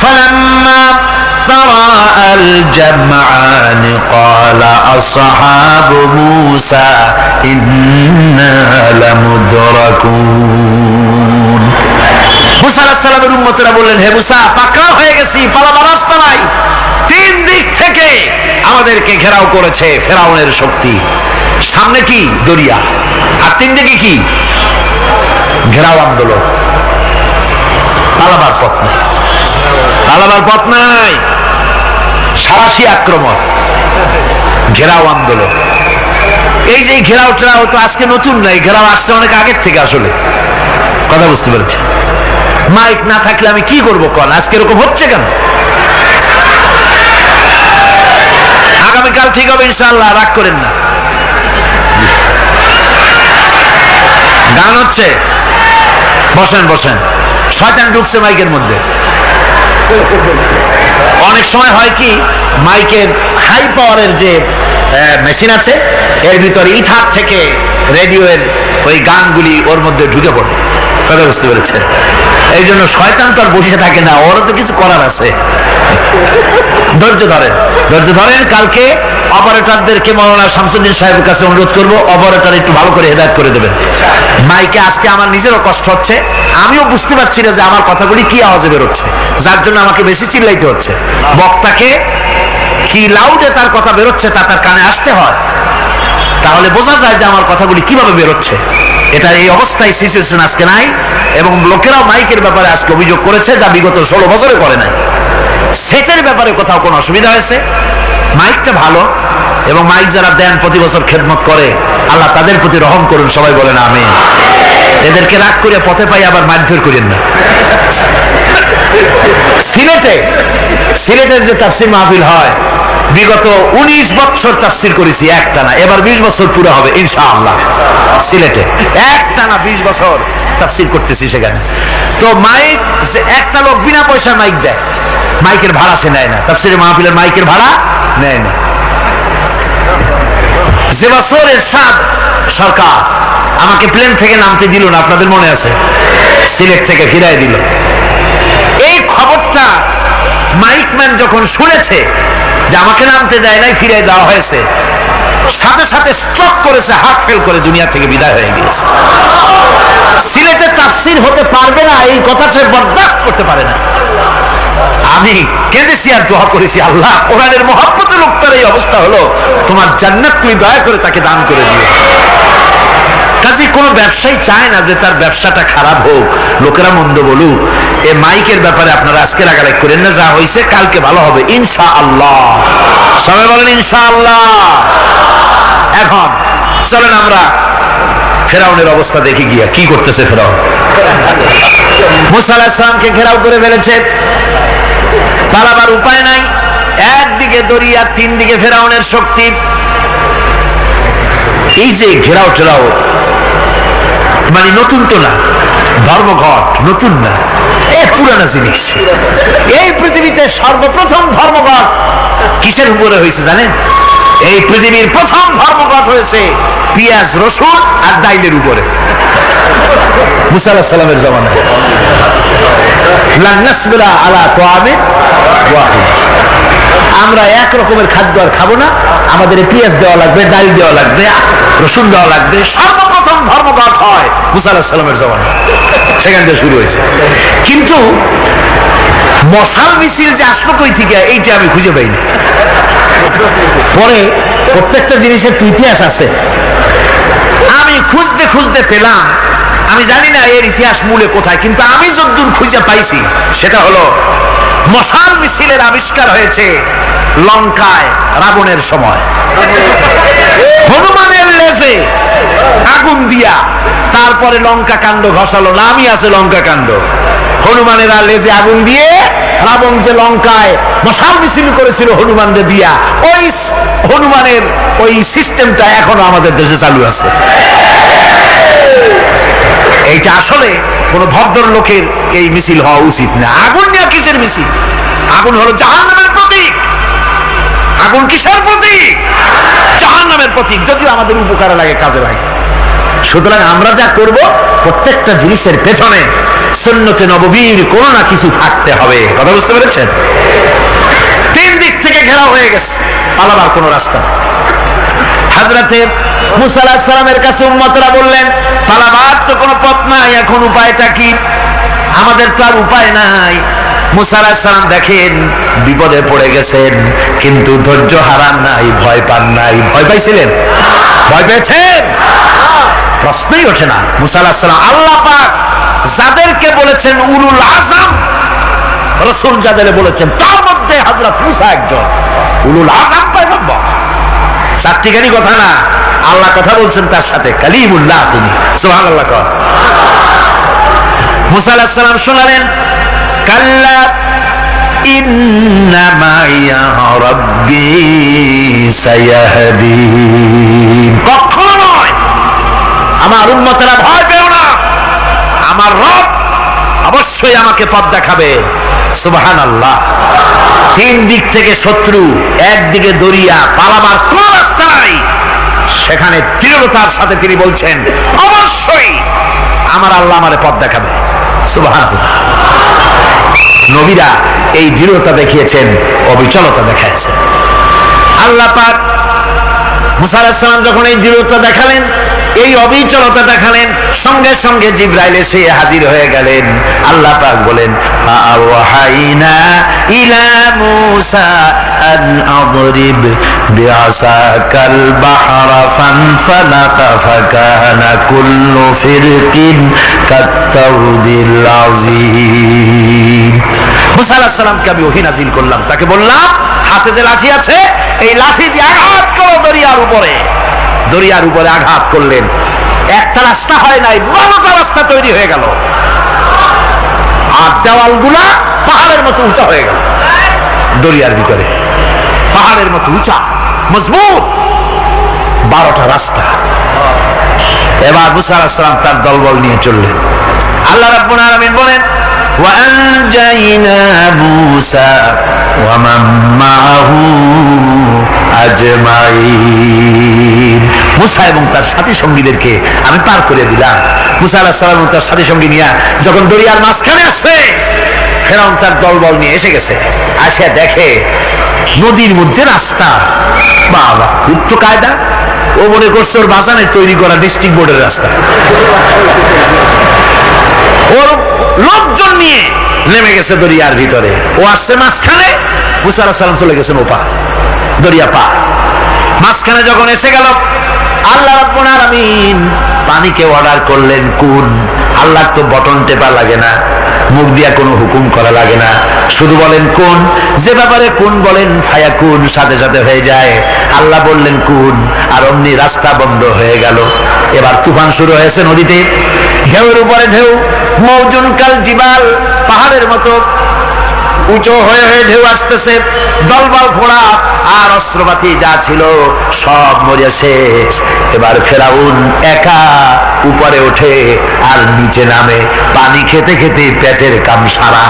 ফালাম্মা تراءى الجمعان قال أصحاب موسى إنا لمدركون। মুসা আলাইহিস সালামের উম্মতেরা বললেন, হে মুসা, পাকড়াও হয়ে গেছি, পালাবার রাস্তা নাই। তিন দিক থেকে আমাদেরকে ঘেরাও করেছে ফেরাউনের শক্তি। সামনে কি? দরিয়া, আর তিন দিকে কি? ঘেরাও আন্দোলন। পালাবার পথ নাই, পালাবার পথ নাই। সারাশি আক্রমণ, ঘেরাও আন্দোলন। এই যে ঘেরাও টেরাও তো আজকে নতুন নাই, ঘেরাও আসছে অনেক আগের থেকে। আসলে কথা বুঝতে পেরেছে? মাইক না থাকলে আমি কি করবো কোন? আজকে এরকম হচ্ছে কেন? আগামীকাল ঠিক হবে ইনশাআল্লাহ, রাগ করেন না। গান হচ্ছে, বসেন বসেন। শয়তান ঢুকছে মাইকের মধ্যে। অনেক সময় হয় কি, মাইকের হাই পাওয়ারের যে মেশিন আছে এর ভিতরে ইথার থেকে রেডিওর ওই গানগুলি ওর মধ্যে ঢুকে পড়ে। কথা বুঝতে পেরেছেন? এই জন্য শয়তান তো আর বসে থাকে না, ওরও তো কিছু করার আছে। ধৈর্য ধরেন, ধৈর্য ধরেন। কালকে অপারেটরদেরকে মাওলানা শামসুদ্দিন সাহেবের কাছে অনুরোধ করবো, অপারেটর একটু ভালো করে হেদায়েত করে দেবেন মাইকে। আজকে আমার নিজেরও কষ্ট হচ্ছে, আমিও বুঝতে পারছি না যে আমার কথাগুলি কি আওয়াজে বেরোচ্ছে, যার জন্য আমাকে বেশি চিল্লাইতে হচ্ছে। বক্তাকে কি লাউডে তার কথা বেরোচ্ছে তা তার কানে আসতে হয়, তাহলে বোঝা যায় যে আমার কথাগুলি কিভাবে বেরোচ্ছে। এটা এই অবস্থায় সিচুয়েশন আজকে নাই, এবং লোকেরাও মাইকের ব্যাপারে আজকে অভিযোগ করেছে যা বিগত 16 বছরে করে নাই। সেটার ব্যাপারে কোথাও কোনো অসুবিধা হয়েছে? মাইকটা ভালো, এবং মাইক যারা দেন প্রতি বছর খেদমত করে, আল্লাহ তাদের প্রতি রহম করুন। সবাই বলেন আমিন। এদেরকে রাগ করে পথে পাই আবার মারধর করেন না। সিলেটের যে তাফসীর মাহফিল হয়, বিগত 19 বছর তাফসীর করেছি একটানা, এবার 20 বছর পুরো হবে ইনশাআল্লাহ। সিলেটে একটানা 20 বছর তাফসীর করতেছি সেখানে। তো মাইক, একটা লোক বিনা পয়সা মাইক দেয়, মাইকের ভাড়া সে নেয় না। তাফসীরের মাহফিলের মাইকের ভাড়া নেয় না। যে বছর এরশাদ সরকার আমাকে প্লেন থেকে নামতে দিল না, আপনাদের মনে আছে? সিলেট থেকে ফিরাই দিল। এই খবরটা মাইকম্যান যখন শুনেছে যে আমাকে নামতে দেয় নাই, ফিরাই দেওয়া হয়েছে, সাথে সাথে স্ট্রোক করেছে, হার্ট ফেল করে দুনিয়া থেকে বিদায় হয়ে গিয়েছে। সিলেটে তাফসীর হতে পারবে না এই কথাটা বরদাস্ত করতে পারে না। আমি কেঁদেছি আর দোয়া করেছি, আল্লাহ কোরআনের মহব্বতের লোকটার এই অবস্থা হলো, তোমার জান্নাত তুমি দয়া করে তাকে দান করে দিও। কাজে কোনো ব্যবসায়ী চায় না যে তার ব্যবসাটা খারাপ হোক, লোকেরা মন্দ বলুক। এই মাইকের ব্যাপারে আপনারা আজকে রাগারাগ করেন না, যা হয়েছে কালকে ভালো হবে ইনশাআল্লাহ। সবাই বলেন ইনশাআল্লাহ। এখন চলেন আমরা ফেরাউনের অবস্থা দেখি গিয়া কি করতেছে ফেরাউন। মুসা আলাইহিস সালামকে ঘেরাও করে ফেলেছে, পালাবার উপায় নাই। একদিকে দরিয়া, তিন দিকে ফেরাউনের শক্তি। এই যে ঘেরাও টেরাও মানে নতুন তো না, ধর্মঘট নতুন না, পুরানা জিনিস। এই পৃথিবীতে সর্বপ্রথম ধর্মঘট কিসের উপরে হয়েছে জানেন? এই পৃথিবীর প্রথম ধর্মঘট হয়েছে পেঁয়াজ, রসুন আর ডাইলের উপরে। মুসা আলাইহিস সালামের জামানায় লান নাসবিরা আলা তাআমিন ওয়াহিদ, আমরা এক রকমের খাদ্য আর খাবো না, আমাদের পেঁয়াজ দেওয়া লাগবে, ডাল দেওয়া লাগবে, রসুন দেওয়া লাগবে। সর্বপ্রথম ধর্মঘট হয় মুসা আলাইহিস সালামের জামানায়, সেখান থেকে শুরু হয়েছে। কিন্তু মশাল মিছিল যে আসলো কই থেকে, এইটা আমি খুঁজে পাইনি। পরে প্রত্যেকটা জিনিসের ইতিহাস আছে, আমি খুঁজতে খুঁজতে পেলাম। আমি জানি না এর ইতিহাস মূলে কোথায়, কিন্তু আমি যতদূর খুঁজে পাইছি সেটা হলো মশাল মিছিলের আবিষ্কার হয়েছে লঙ্কায় রাবণের সময়। হনুমানের লেজে আগুন দিয়া তারপরে লঙ্কা কাণ্ড ঘষালো, নামই আছে লঙ্কা কাণ্ড। হনুমানের লেজে আগুন দিয়ে রাবণ যে লঙ্কায় মশাল মিছিল করেছিল হনুমানদের দিয়া, ওই হনুমানের ওই সিস্টেমটা এখনো আমাদের দেশে চালু আছে। এইটা আসলে কোন ভদ্রলোকের এই মিছিল হওয়া উচিত না। আগুন নিয়ে কিসের মিছিল? আগুন হলো জাহান্নামের প্রতীক। আগুন কিসের প্রতীক? জাহান্নামের প্রতীক। যদিও আমাদের উপকারে লাগে, কাজে লাগে। সুতরাং আমরা যা করব, প্রত্যেকটা জিনিসের পেছনে সুন্নতে নববীর কোনো না কিছু থাকতে হবে। কথা বুঝতে পেরেছেন? তিন দিক থেকে ঘেরাও হয়ে গেছে, পালাবার কোনো রাস্তা। হযরতে মুসা আলাইহিস সালামের কাছে উম্মতরা বললেন, পালাবার তো কোনো পথ নাই, এখন উপায়টা কি? আমাদের তো আর উপায় নাই। মুসা আলাইহিস সালাম দেখেন বিপদে পড়ে গেছেন, কিন্তু ধৈর্য হারান নাই, ভয় পান নাই। ভয় পাইছিলেন? ভয় পেয়েছেন? প্রশ্নই ওঠে না। মুসা আলাইহিস সালাম, আল্লাহ পাক যাদেরকে বলেছেন উলুল আযম, রাসূল যাদের বলেছেন তার মধ্যে হযরত মুসা একজন উলুল আযম পয়গম্বর। চারটিখানি কথা না, আল্লাহ কথা বলছেন তার সাথে, কালিমুল্লাহ তিনি। সুবহানাল্লাহ। মুসা আলাইহিস সালাম শোনালেন, কাল্লা ইন্না মাইয়া রাব্বি সায়াহদিন। কখনো নয়, আমার উম্মতেরা ভয় পেও না, আমার রব অবশ্যই আমাকে পথ দেখাবে। সুবহানাল্লাহ। তিন দিক থেকে শত্রু, একদিকে দরিয়া, পালাবার কোন রাস্তা নাই, সেখানে দৃঢ়তার সাথে তিনি বলছেন অবশ্যই আমার আল্লাহ আমারে পথ দেখাবে। সুবহানাল্লাহ। নবীরা এই দৃঢ়তা দেখিয়েছেন, অবিচলতা দেখাইছেন। আল্লাহ পাক মুসা আলাইহিস সালাম যখন এই দৃঢ়তা দেখালেন, এই অবিচলতা দেখালেন, সঙ্গে সঙ্গে জিবরাইল এসে হাজির হয়ে গেলেন। আল্লাহ পাক বলেন, ফাআওহাইনা ইলা মূসা আন আদরিব বিআসাকাল বাহরা ফানফালাকা ফাকানা কুল্লু ফিরকিন কাত্তাউদিল আযীম। মুসা আলাইহিস সালামকে আমি ওহী নাযিল করলাম, তাকে বললাম হাতে যে লাঠি আছে, এই লাঠি দিয়ে আঘাত করো দরিয়ার উপরে। দরিয়ার উপরে আঘাত করলেন, একটা রাস্তা হয় নাই, 12টা রাস্তা তৈরি হয়ে গেল, আর দেওয়ালগুলা পাহাড়ের মতো উঁচা হয়ে গেল। দরিয়ার ভিতরে পাহাড়ের মতো উঁচা মজবুত 12টা রাস্তা। এবার মুসা আলাইহিস সালাম তার দলবল নিয়ে চললেন। আল্লাহ রাব্বুল আলামিন বলেন, وأنجينا موسى ومن معه أجمعين। মুসা এবং তার সাথী সঙ্গীদেরকে আমি পার করে দিলাম। মুসা আলাইহিস সালাম এবং তার সাথী সঙ্গী নিয়ে যখন দরিয়ার মাঝখানে আসছে, ফেরাউন তার দলবল নিয়ে এসে গেছে। আসে দেখে নদীর মধ্যে রাস্তা। বাবা, খুব তো কায়দা। ও মনে করছে ওর বাজানের তৈরি করা ডিস্ট্রিক্ট বোর্ডের রাস্তা। ওর লোকজন নিয়ে নেমে গেছে দরিয়ার ভিতরে, ও আসছে মাঝখানে, মুসা আলাইহিস সালাম চলে গেছেন ও পার, দরিয়া পার। মাঝখানে যখন এসে গেল, আল্লাহ রাব্বুল আলামিন পানিকে অর্ডার করলেন কুন। আল্লাহর তো বটন টেপা লাগে না, মুখ দিয়া কোনো হুকুম করা লাগে না, শুধু বলেন কুন। যে ব্যাপারে কুন বলেন ফায়াকুন, সাথে সাথে হয়ে যায়। আল্লাহ বললেন কুন, আর অমনি রাস্তা বন্ধ হয়ে গেল। এবার তুফান শুরু হয়েছে নদীতে, ঢেউয়ের উপরে ঢেউ, মৌজুন কাল জিবাল, পাহাড়ের মতো উঁচু হয়ে হয়ে ঢেউ আসতেছে। দলবল ঘোড়া আর অস্ত্রপাতি যা ছিল সব মরে শেষ। এবার ফেরাউন একা উপরে ওঠে আর নিচে নামে, পানি খেতে খেতে পেটের কাম সারা।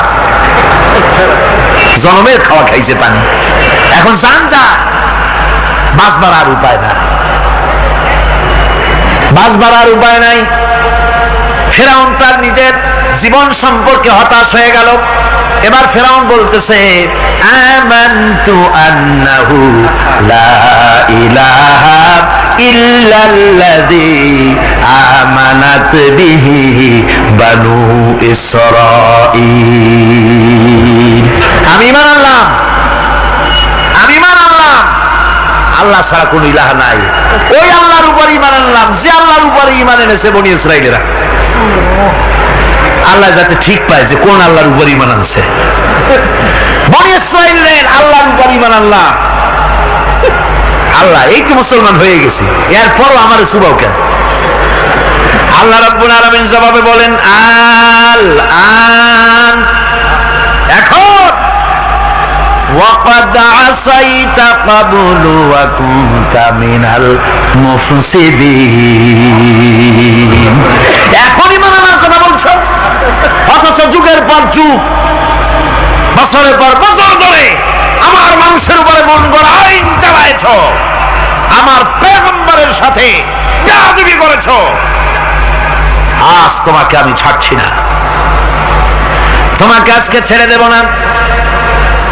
জনমের খাওয়া খাইছে পানি, এখন জান যা, বাঁচবার আর উপায় না, বাঁচবার আর উপায় নাই। ফেরাউন তার নিজের জীবন সম্পর্কে হতাশ হয়ে গেল। এবার ফেরাউন বলতেছে, আমানতু আন্নাহু লা ইলাহা ইল্লাল্লাযী আমানাত বিহি বানু ইসরাঈল। আমি ঈমান আনলাম, আমি ঈমান আনলাম আল্লাহ ছাড়া কোনো ইলাহ নাই। ওই আল্লাহর উপর ঈমান আনলাম যে আল্লাহর উপরে ঈমান এনেছে বনি ইসরাঈলেরা। আল্লাহ যাতে ঠিক পায় যে কোন আল্লাহর উপর ঈমান আনছে। বনি ইসরাঈলের আল্লাহর উপর ঈমান আনলাম। আল্লাহ এই তো মুসলমান হয়ে গেছি, এরপরও আমার সুবাও কেন? আল্লাহ রাব্বুল আলামিন জবাবে বলেন, আল আন, এখন ওয়াকাদ আসাইতা ক্বাবলু ওয়া কুনতা মিনাল মুফসিদিন। এখনই ঈমান আনার কথা বলছো, অথচ যুগের পর যুগ, বছরের পর বছর ধরে আমার মানুষের উপরে মন গড়া আইন চালায়েছ, আমার পয়গম্বরের সাথে বেয়াদবি করেছ। আজ তোমাকে আমি ছাড়ছি না, তোমাকে আজকে ছেড়ে দেব না,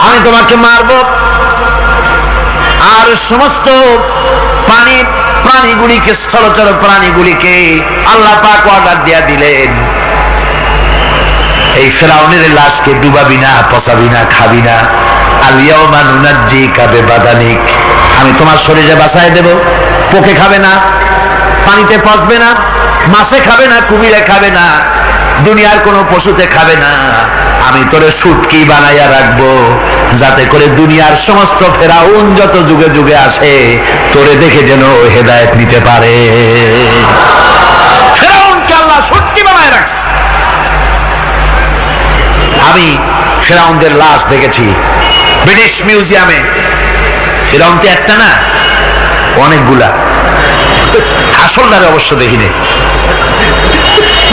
আমি তোমাকে মারব। আর সমস্ত প্রাণীগুলিকে, স্থলচর প্রাণীগুলিকে আল্লাহ পাক অর্ডার দিয়া দিলেন, এই ফেরাউনের লাশকে ডুবাবি না, পচাবি না, খাবি না। আল ইয়াউমা নুনাজ্জিকা বিবাদানিক, আমি তোমার শরীরে বাঁচায় দেব। পোকে খাবে না, পানিতে পচবে না, মাছে খাবে না, কুমিরে খাবে না, দুনিয়ার কোনো পশুতে খাবে না। আমি তোরে শুটকি বানাইয়া রাখবো, যাতে করে দুনিয়ার সমস্ত ফেরাউন যত যুগে যুগে আসে তোরে দেখে যেন হেদায়েত নিতে পারে। ফেরাউনকে আল্লাহ শুটকি বানায় রাখছে। আমি ফেরাউনদের লাশ দেখেছি ব্রিটিশ মিউজিয়ামে। ফেরাউন তো একটা না, অনেকগুলা। আসলটারে অবশ্য দেখিনি।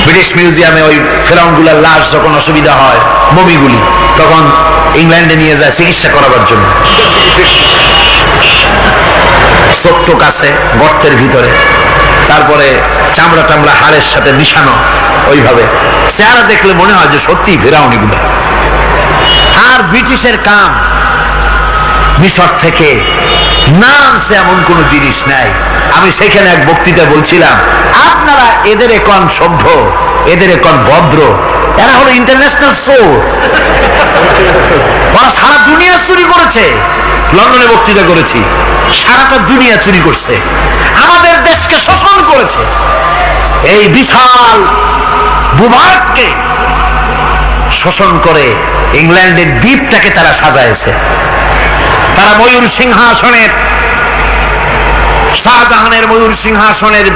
ব্রিটিশ মিউজিয়ামে ওই ফেরাউনগুলার লাশ যখন অসুবিধা হয়, মমিগুলি, তখন ইংল্যান্ডে নিয়ে যায় চিকিৎসা করাবার জন্য। ছোট্ট কাছে গর্তের ভিতরে, তারপরে চামড়া টামড়া হাড়ের সাথে মিশানো, ওইভাবে চেহারা দেখলে মনে হয় যে সত্যি ফেরাউনিগুলা। আর ব্রিটিশের কাম মিশর থেকে না আনছে এমন কোন জিনিস নাই। আমি সেখানে এক বক্তৃতা বলছিলাম, আপনারা এদের এখন সভ্য, এদের এখন ভদ্র, এরা হলো ইন্টারন্যাশনাল চোর। ওরা সারা দুনিয়া চুরি করেছে। লন্ডনে বক্তৃতা করেছি, সারাটা দুনিয়া চুরি করছে, আমাদের দেশকে শোষণ করেছে। এই বিশাল ভূভাগকে শোষণ করে ইংল্যান্ডের দ্বীপটাকে তারা সাজাইছে। তারা ময়ূর সিংহাসনের, শাহজাহানের ময়ূর সিংহাসনের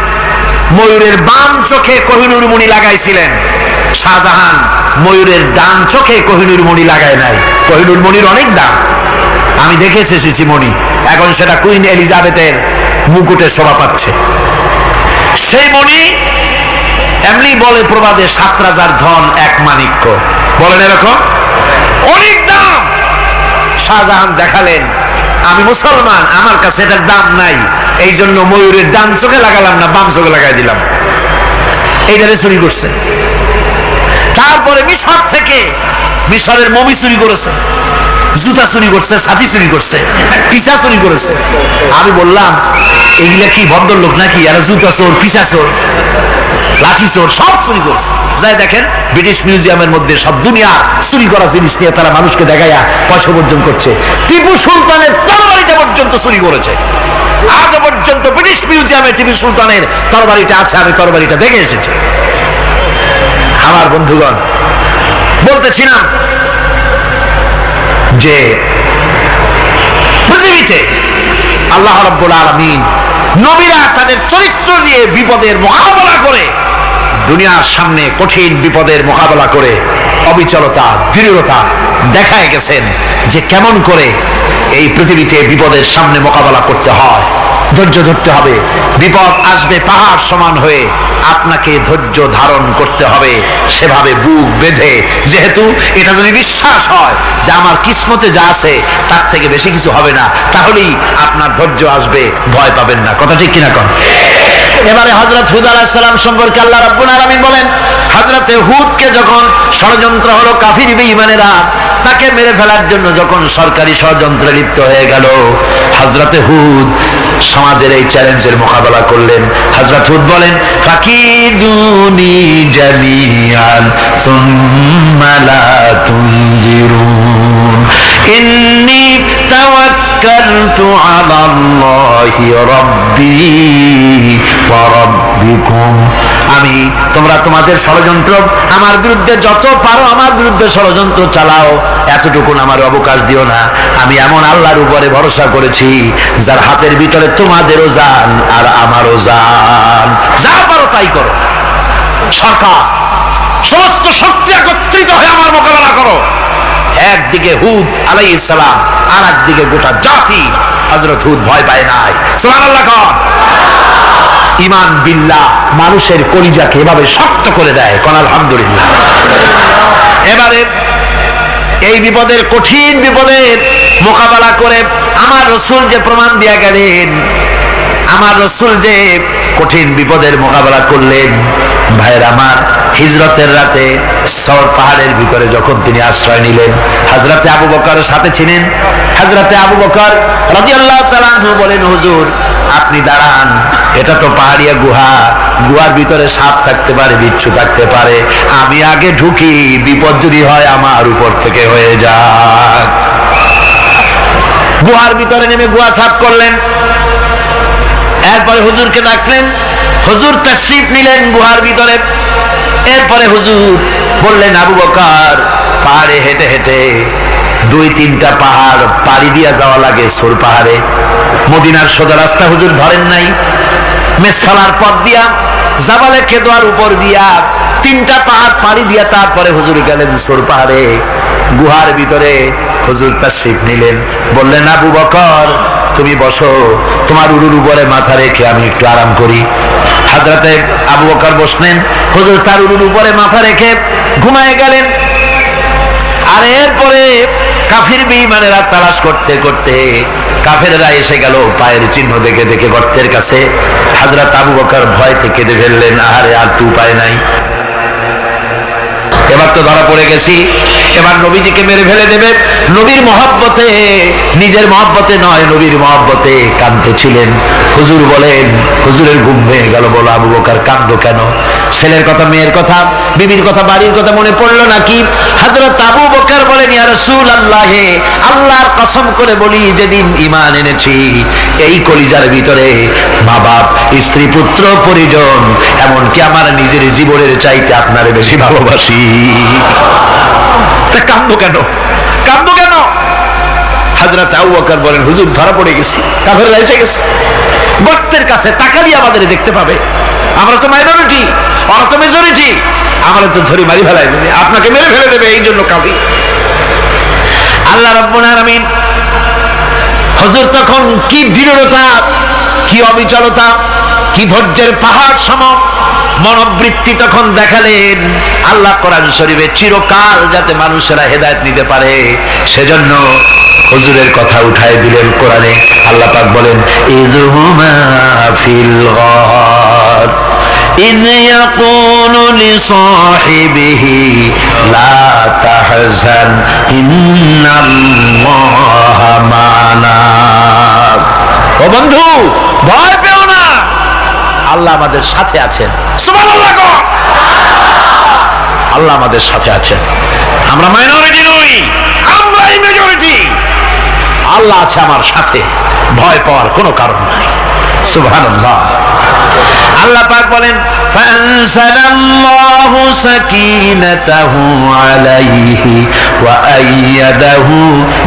ময়ূরের বাম চোখে কোহিনূর মণি লাগাইছিলেন। শাহজাহান ময়ূরের ডান চোখে কোহিনূর মণি লাগায় নাই। কোহিনূর মণির অনেক দাম, আমি দেখে এসেছি মণি। এখন সেটা কুইন এলিজাবেথের মুকুটে শোভা পাচ্ছে। সেই মণি এমনি বলে প্রবাদে 7 রাজার ধন 1 মাণিক্য, বলেন এরকম, অনেক দাম। শাহজাহান দেখালেন, আমি মুসলমান, আমার কাছে এটার দাম নাই, এই জন্য ময়ূরের ডান চোখে লাগালাম না, বাম চোখে লাগাই দিলাম। এইটারে চুরি করছে। তারপরে মিশর থেকে, মিশরের মমি চুরি করেছে, জুতা চুরি করছে, ছাতি চুরি করছে, পিসা চুরি করেছে। আমি বললাম, এগুলা কি ভদ্রলোক নাকি? এরা জুতা চোর, পিসা চোর, লাঠি চোর, সব চুরি করছে। যাই দেখেন ব্রিটিশ মিউজিয়ামের মধ্যে সব দুনিয়ার চুরি করা জিনিস নিয়ে তারা মানুষকে দেখাইয়া পয়সা উপার্জন করছে। টিপু সুলতানের তরবারিটা পর্যন্ত চুরি করেছে। আজ পর্যন্ত ব্রিটিশ মিউজিয়ামে টিপু সুলতানের তরবারিটা আছে, আমি তরবারিটা দেখে এসেছি। আমার বন্ধুগণ, বলতেছিলাম যে পৃথিবীতে আল্লাহ রাব্বুল আলামিন নবীরা তাদের চরিত্র দিয়ে বিপদের মোকাবেলা করে, দুনিয়ার সামনে কঠিন বিপদের মোকাবেলা করে অবিচলতা, দৃঢ়তা দেখায় গেছেন যে কেমন করে এই পৃথিবীতে বিপদের সামনে মোকাবেলা করতে হয়। ধৈর্য ধরতে হবে। বিপদ আসবে পাহাড় সমান হয়ে, আপনাকে ধৈর্য ধারণ করতে হবে সেভাবে বুক বেঁধে। যেহেতু এটা যদি বিশ্বাস হয় যে আমার কিসমতে যা আছে তার থেকে বেশি কিছু হবে না, তাহলেই আপনার ধৈর্য আসবে, ভয় পাবেন না। কথা ঠিক কিনা কোন? এবারে হযরত হুদ আলাইহিস সালাম সম্পর্কে আল্লাহ রাব্বুল আলামিন বলেন, হযরতে হুদকে যখন ষড়যন্ত্র হলো কাফির বেঈমানেরা তাকে মেরে ফেলার জন্য, যখন সরকারি ষড়যন্ত্রে লিপ্ত হয়ে গেল, হযরতে হুদ সমাজের এই চ্যালেঞ্জের মোকাবেলা করলেন। হযরত হুদ বলেন, ফাকিদুনি জামিআন সুম্মা লা তুনজিরুন ইন্নী তাওয়াক্কালতু আলাল্লাহি রাব্বি ওয়া রাব্বিকুম। আমি, তোমরা তোমাদের ষড়যন্ত্র আমার বিরুদ্ধে যত পারো আমার বিরুদ্ধে ষড়যন্ত্র চালাও, এতটুকুন আমার অবকাশ দিও না। আমি এমন আল্লাহর উপরে ভরসা করেছি যার হাতের ভিতরে তোমাদেরও জান আর আমারও জান। যা পারো তাই করো। সরকার, সমস্ত শক্তি একত্রিত হয়ে আমার মোকাবেলা করো। একদিকে হুদ আলাইহিস সালাম, আর একদিকে গোটা জাতি। হযরত হুদ ভয় পায় নাই। সুবহানাল্লাহ। ঈমান বিল্লাহ মানুষের কলিজাকে এভাবে শক্ত করে দেয়। কোন আলহামদুলিল্লাহ। এবারে এই বিপদের, কঠিন বিপদের মোকাবেলা করে আমার রাসূল যে প্রমাণ দিয়া গেলেন, আমার রাসূল যে কঠিন বিপদের মোকাবেলা করলেন, ভাইয়ের আমার, হিজরতের রাতে সওর পাহাড়ের ভিতরে যখন তিনি আশ্রয় নিলেন, হযরতে আবু বকরের সাথে ছিলেন। হযরতে আবু বকর রাদিয়াল্লাহু তাআলা আনহু বলেন, হুজুর আপনি দাঁড়ান, এটা তো পাহাড়িয়া গুহা, গুহার ভিতরে সাপ থাকতে পারে, বিচ্ছু থাকতে পারে, আমি আগে ঢুকি, বিপদ যদি হয় আমার উপর থেকে হয়ে যাক। গুহার ভিতরে নেমে গুহা সাফ করলেন। এরপরে হুজুরকে ডাকলেন, হুজুর তাশরীফ নিলেন গুহার ভিতরে। এরপরে হুজুর বললেন, আবু বকর, পাহাড়ে হেঁটে হেঁটে 2-3টা পাহাড় পাড়ি দিয়া যাওয়া লাগে সূর পাহাড়ে। মদিনার সোজা রাস্তা হুজুর ধরেন নাই, মেসফালার পথ দিয়া, জাবালে কেদোয়ার উপর দিয়া 3টা পাহাড় পাড়ি দিয়া তারপরে হুজুর গেলেন সোর পাহাড়ে। গুহার ভিতরে হুজুর তাশরিফ নিলেন। বললেন, আবু বকর তুমি বসো, তোমার উরুর উপরে মাথা রেখে আমি একটু আরাম করি। হযরতে আবু বকর বসলেন, হুজুর তার উরুর উপরে মাথা রেখে ঘুমায় গেলেন। আর এরপরে কাফির বেঈমানেরা তালাশ করতে করতে কাফেররা এসে গেল পায়ের চিহ্ন দেখে দেখে গর্তের কাছে। হযরত আবু বকর ভয়তে কেঁদে ফেললেন, আহারে আর তো উপায় নাই, এবার তো ধরা পড়ে গেছি, এবার নবীজিকে মেরে ফেলে দেবে। নবীর মহব্বতে, নিজের মহব্বতে নয়, নবীর মহব্বতে কাঁদতেছিলেন। হুজুর বলেন, হুজুরের ঘুম ভেঙে গেল। বলো, আবু বকর কাঁদো কেন? ছেলের কথা, মেয়ের কথা, বিবির কথা, বাড়ির কথা মনে পড়লো নাকি? হযরত আবু বকর বলেন, ইয়া রাসূলুল্লাহ, আল্লাহর কসম করে বলি, যেদিন ঈমান এনেছি এই কলিজার ভিতরে মা বাপ, স্ত্রী, পুত্র, পরিজন, এমনকি আমার নিজের জীবনের চাইতে আপনারে বেশি ভালোবাসি। কাঁদো কেন? কাঁদো কেন? হযরত আবু বকর বলেন, হুজুর ধরা পড়ে গেছি, কাফেররা এসে গেছে গর্তের কাছে, তাকালি আমাদের দেখতে পাবে, আমরা তো মাইনরিটি, ওরা তো মেজরিটি, আমরা তো ধরে মারি ফেলাই দেবে, আপনাকে মেরে ফেলে দেবে, এই জন্য কাঁদি। আল্লাহ রাব্বুল আলামিন, হুজুর তখন কি দৃঢ়তা, কি অবিচলতা, কি ধৈর্যের পাহাড় সম মনোবৃত্তি তখন দেখালেন। আল্লাহ কোরআন শরীফে চিরকাল যাতে মানুষেরা হেদায়েত নিতে পারে সেজন্য হুজুরের কথা উঠায় দিলেন কোরআনে। আল্লাহ পাক বলেন, ইযহুমা ফিল গার ইয ইয়াকুলু লিসাহিবিহি লা তাহজান ইন্নাল্লাহা মা'ানা। ও বন্ধু, ভয় পেও না, আল্লাহ আমাদের সাথে আছেন। সুবহানাল্লাহ, আল্লাহ আমাদের সাথে আছেন। আমরা মাইনরিটি নই, আমরাই মেজরিটি। আল্লাহ আছে আমার সাথে, ভয় পাওয়ার কোনো কারণ নাই। সুবহানাল্লাহ। আল্লাহ পাক বলেন, ফাআনজালাল্লাহু সাকিনাতাহু আলাইহি ওয়া আইয়াদাহু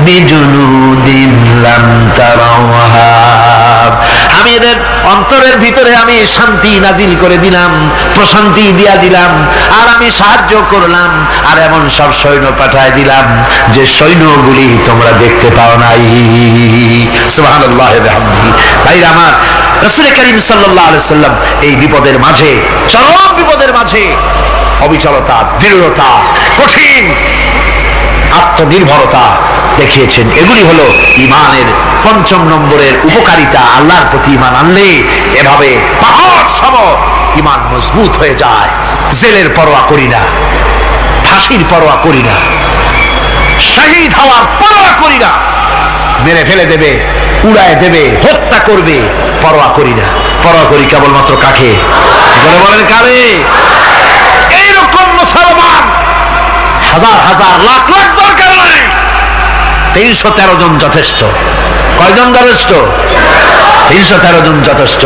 বিজুনুদিন লাম তারাওহা। আমি এদের অন্তরের ভিতরে আমি শান্তি নাজিল করে দিলাম, প্রশান্তি দিয়া দিলাম, আর আমি সাহায্য করলাম, আর এমন সব সৈন্য পাঠায় দিলাম যে সৈন্যগুলি তোমরা দেখতে পাও নাই। সুবহানাল্লাহ ওয়া বিহামদিহি। ভাইরা আমার, রাসূল করিম সাল্লাল্লাহু আলাইহি সাল্লাম এই বিপদের মাঝে, চরম বিপদের মাঝে অবিচলতা, দৃঢ়তা, কঠিন আত্মনির্ভরতা দেখিয়েছেন। এগুলি হলো ঈমানের ৫ম নম্বরের উপকারিতা। আল্লাহর প্রতি ঈমান আনলে এভাবে পাহাড় সম ঈমান মজবুত হয়ে যায়। জেলের পরোয়া করি না, ফাঁসির পরোয়া করি না, শহীদ হওয়ার পরোয়া করি না, মেরে ফেলে দেবে, উড়ায় দেবে, হত্যা করবে, পরোয়া করি না। পরোয়া করি কেবলমাত্র কাকে? বলে বলেন কারে? এইরকম মুসলমান হাজার হাজার লাখ লাখ দরকার নাই, ৩১৩ জন যথেষ্ট। কয়জন যথেষ্ট? ৩১৩ জন যথেষ্ট।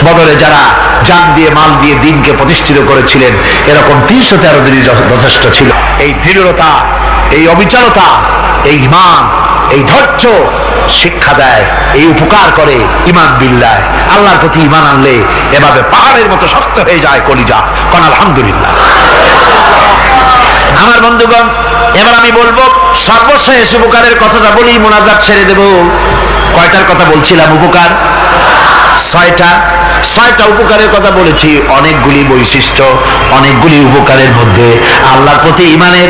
বদরে যারা জান দিয়ে, মাল দিয়ে দিনকে প্রতিষ্ঠিত করেছিলেন, এরকম ৩১৩ জনই যথেষ্ট ছিল। এই দৃঢ়তা, এই অবিচলতা, এই ঈমান, এই ধৈর্য শিক্ষা দেয়, এই উপকার করে ঈমান বিল্লাহ। আল্লাহর প্রতি ঈমান আনলে এভাবে পাহাড়ের মতো শক্ত হয়ে যায় কলিজা। কোন আলহামদুলিল্লাহ। আমার বন্ধুগণ, এবার আমি বলবো সর্বশেষ উপকারের কথাটা বলি, মোনাজাত ছেড়ে দেব। কয়টার কথা বলছিলাম? উপকার ৬টা। ৬টা উপকারের কথা বলেছি। অনেকগুলি বৈশিষ্ট্য, অনেকগুলি উপকারের মধ্যে আল্লাহর প্রতি ঈমানের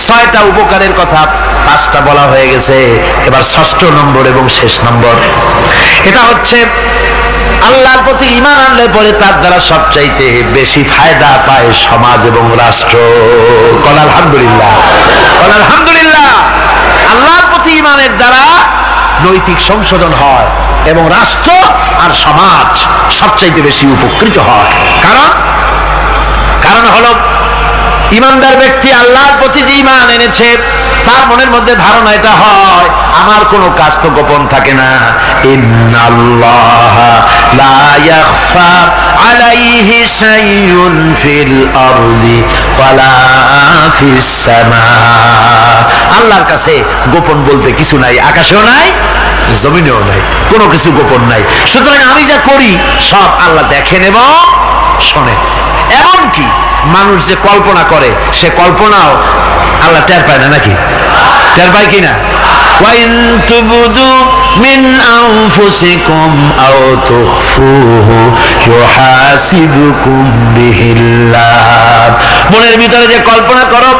৬টা উপকারের কথা ৫টা বলা হয়ে গেছে। এবার ৬ষ্ঠ নম্বর এবং শেষ নম্বর, এটা হচ্ছে আল্লাহর প্রতি ঈমান আনলে পরে তার দ্বারা সবচাইতে বেশি ফায়দা পায় সমাজ এবং রাষ্ট্র। কোন আলহামদুলিল্লাহ, কোন আলহামদুলিল্লাহ। আল্লাহর প্রতি ঈমানের দ্বারা নৈতিক সংশোধন হয় এবং রাষ্ট্র আর সমাজ সবচাইতে বেশি উপকৃত হয়। কারণ হলো ঈমানদার ব্যক্তি আল্লাহর প্রতি যে ঈমান এনেছে তার মনের মধ্যে ধারণা এটা হয়, আমার কোনো কাজ তো গোপন থাকে না। ইন্নাল্লাহা লা ইয়াখফা আলাইহি শাইউন ফিল আরদি ওয়ালা ফিস সামা। আল্লাহর কাছে গোপন বলতে কিছু নাই, আকাশেও নাই, জমিনেও নাই, কোনো কিছু গোপন নাই। সুতরাং আমি যা করি সব আল্লাহ দেখেন এবং শোনে। এমনকি মানুষ যে কল্পনা করে সে কল্পনাও আল্লাহ টের পায় না, নাকি টের পায় কিনা? وَإِن تُبْدُوا مِنْ أَنفُسِكُمْ أَوْ تُخْفُوهُ يُحَاسِبْكُم بِهِ اللَّهُ। মনের ভিতরে যে কল্পনা করো,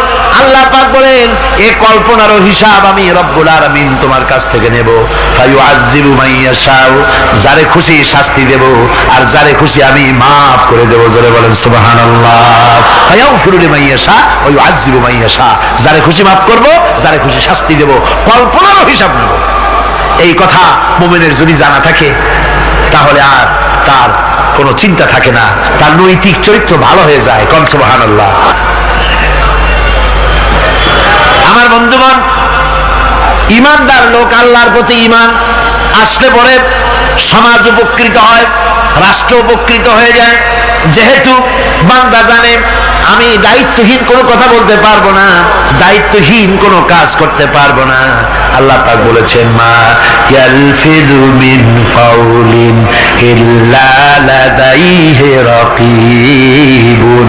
আল্লাহ পাক বলেন এই কল্পনারও হিসাব আমি রব্বুল আলামিন তোমার কাছ থেকে নেব। ফায়ুআযযিবু মান ইয়াশাউ, যারে খুশি শাস্তি দেব আর যারে খুশি আমি maaf করে দেব। জোরে বলেন সুবহানাল্লাহ। ফায়াগফিরু লিমান ইয়াশা ওয়া ইউআযযিবু মান ইয়াশা, যারে খুশি maaf করব, যারে খুশি শাস্তি দেব, কল্পনারও হিসাব নেব। এই কথা মুমিনের যদি জানা থাকে তাহলে আর তার কোনো চিন্তা থাকে না, তার নৈতিক চরিত্র ভালো হয়ে যায়। কোন সুবহানাল্লাহ। আমার বন্ধুগণ, ইমানদার লোক, আল্লাহর প্রতি ঈমান আসলে পরে সমাজ উপকৃত হয়, রাষ্ট্র উপকৃত হয়ে যায়। যেহেতু বান্দা জানে আমি দায়িত্বহীন কোনো কথা বলতে পারবো না, দায়িত্বহীন কোনো কাজ করতে পারবো না। আল্লাহ পাক বলেছেন মা ইয়ালফিযু মিন কাউলিন ইল্লা লাদাইহি রাকীবুন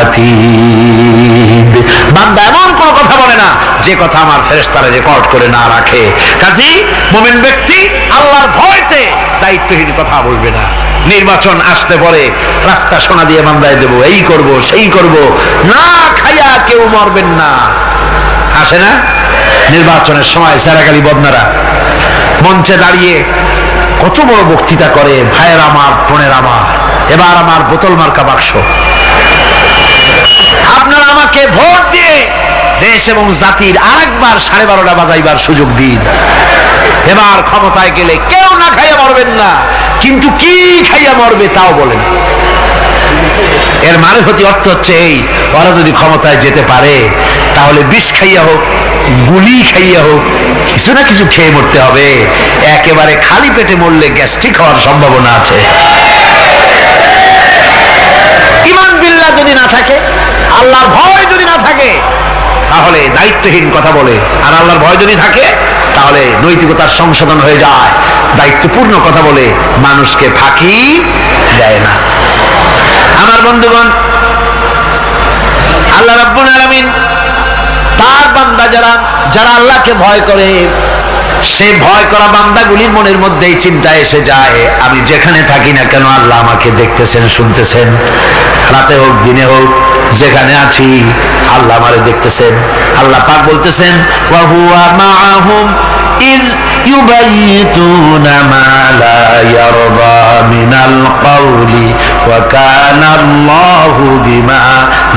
আতীদ। বান্দা এমন কোনো কথা বলে না যে কথা আমার ফেরেশতারা রেকর্ড করে না রাখে। কাজী মুমিন ব্যক্তি আল্লাহর ভয়তে দায়িত্বহীন কথা বলবে না। নির্বাচন আসতে পরে রাস্তা সোনা দিয়ে মামলায় দেব, এই করব সেই করব, না খাইয়া কেউ মরবেন না। আসে না নির্বাচনের সময় সেরাগালি বদনারা মঞ্চে দাঁড়িয়ে কত বড় বক্তৃতা করে, ভাইয়ের আমার, বোনের আমার, এবার আমার বোতল মার্কা বাক্স, আপনারা আমাকে ভোট দিয়ে দেশ এবং জাতির আরেকবার 12:30 বাজাইবার সুযোগ দিন। এবার ক্ষমতায় গেলে কেউ না খাইয়া মরবেন না, কিন্তু কি খাইয়া মরবে তাও বলেন। এর মানে প্রতি অর্থ হচ্ছে এই, ওরা যদি ক্ষমতায় যেতে পারে তাহলে বিষ খাইয়া হোক, গুলি খাইয়া হোক, কিছু না কিছু খেয়ে মরতে হবে। একেবারে খালি পেটে মরলে গ্যাস্ট্রিক হওয়ার সম্ভাবনা আছে। ঈমান বিল্লাহ যদি না থাকে, আল্লাহর ভয় যদি না থাকে, তাহলে দায়িত্বহীন কথা বলে। আর আল্লাহর ভয় যদি থাকে তাহলে নৈতিকতার সংশোধন হয়ে যায়, দায়িত্বপূর্ণ কথা বলে, মানুষকে ফাঁকি দেয় না। আমার বন্ধুগণ, আল্লাহ রাব্বুল আলামিন তার বান্দা যারা আল্লাহকে ভয় করে, সে ভয় করা বান্দাগুলির মনের মধ্যে চিন্তা এসে যায় আমি যেখানে থাকি না কেন আল্লাহ আমাকে দেখতেছেন, শুনতেছেন। রাতে হোক দিনে হোক যেখানে আছি আল্লাহ আমারে দেখতেছেন। আল্লাহ পাক বলতেছেন ওয়া হুয়া মাআহুম ইয ইউবাইতুনা মা লা ইয়ারদা মিনাল কওলি ওয়া কানা আল্লাহু বিমা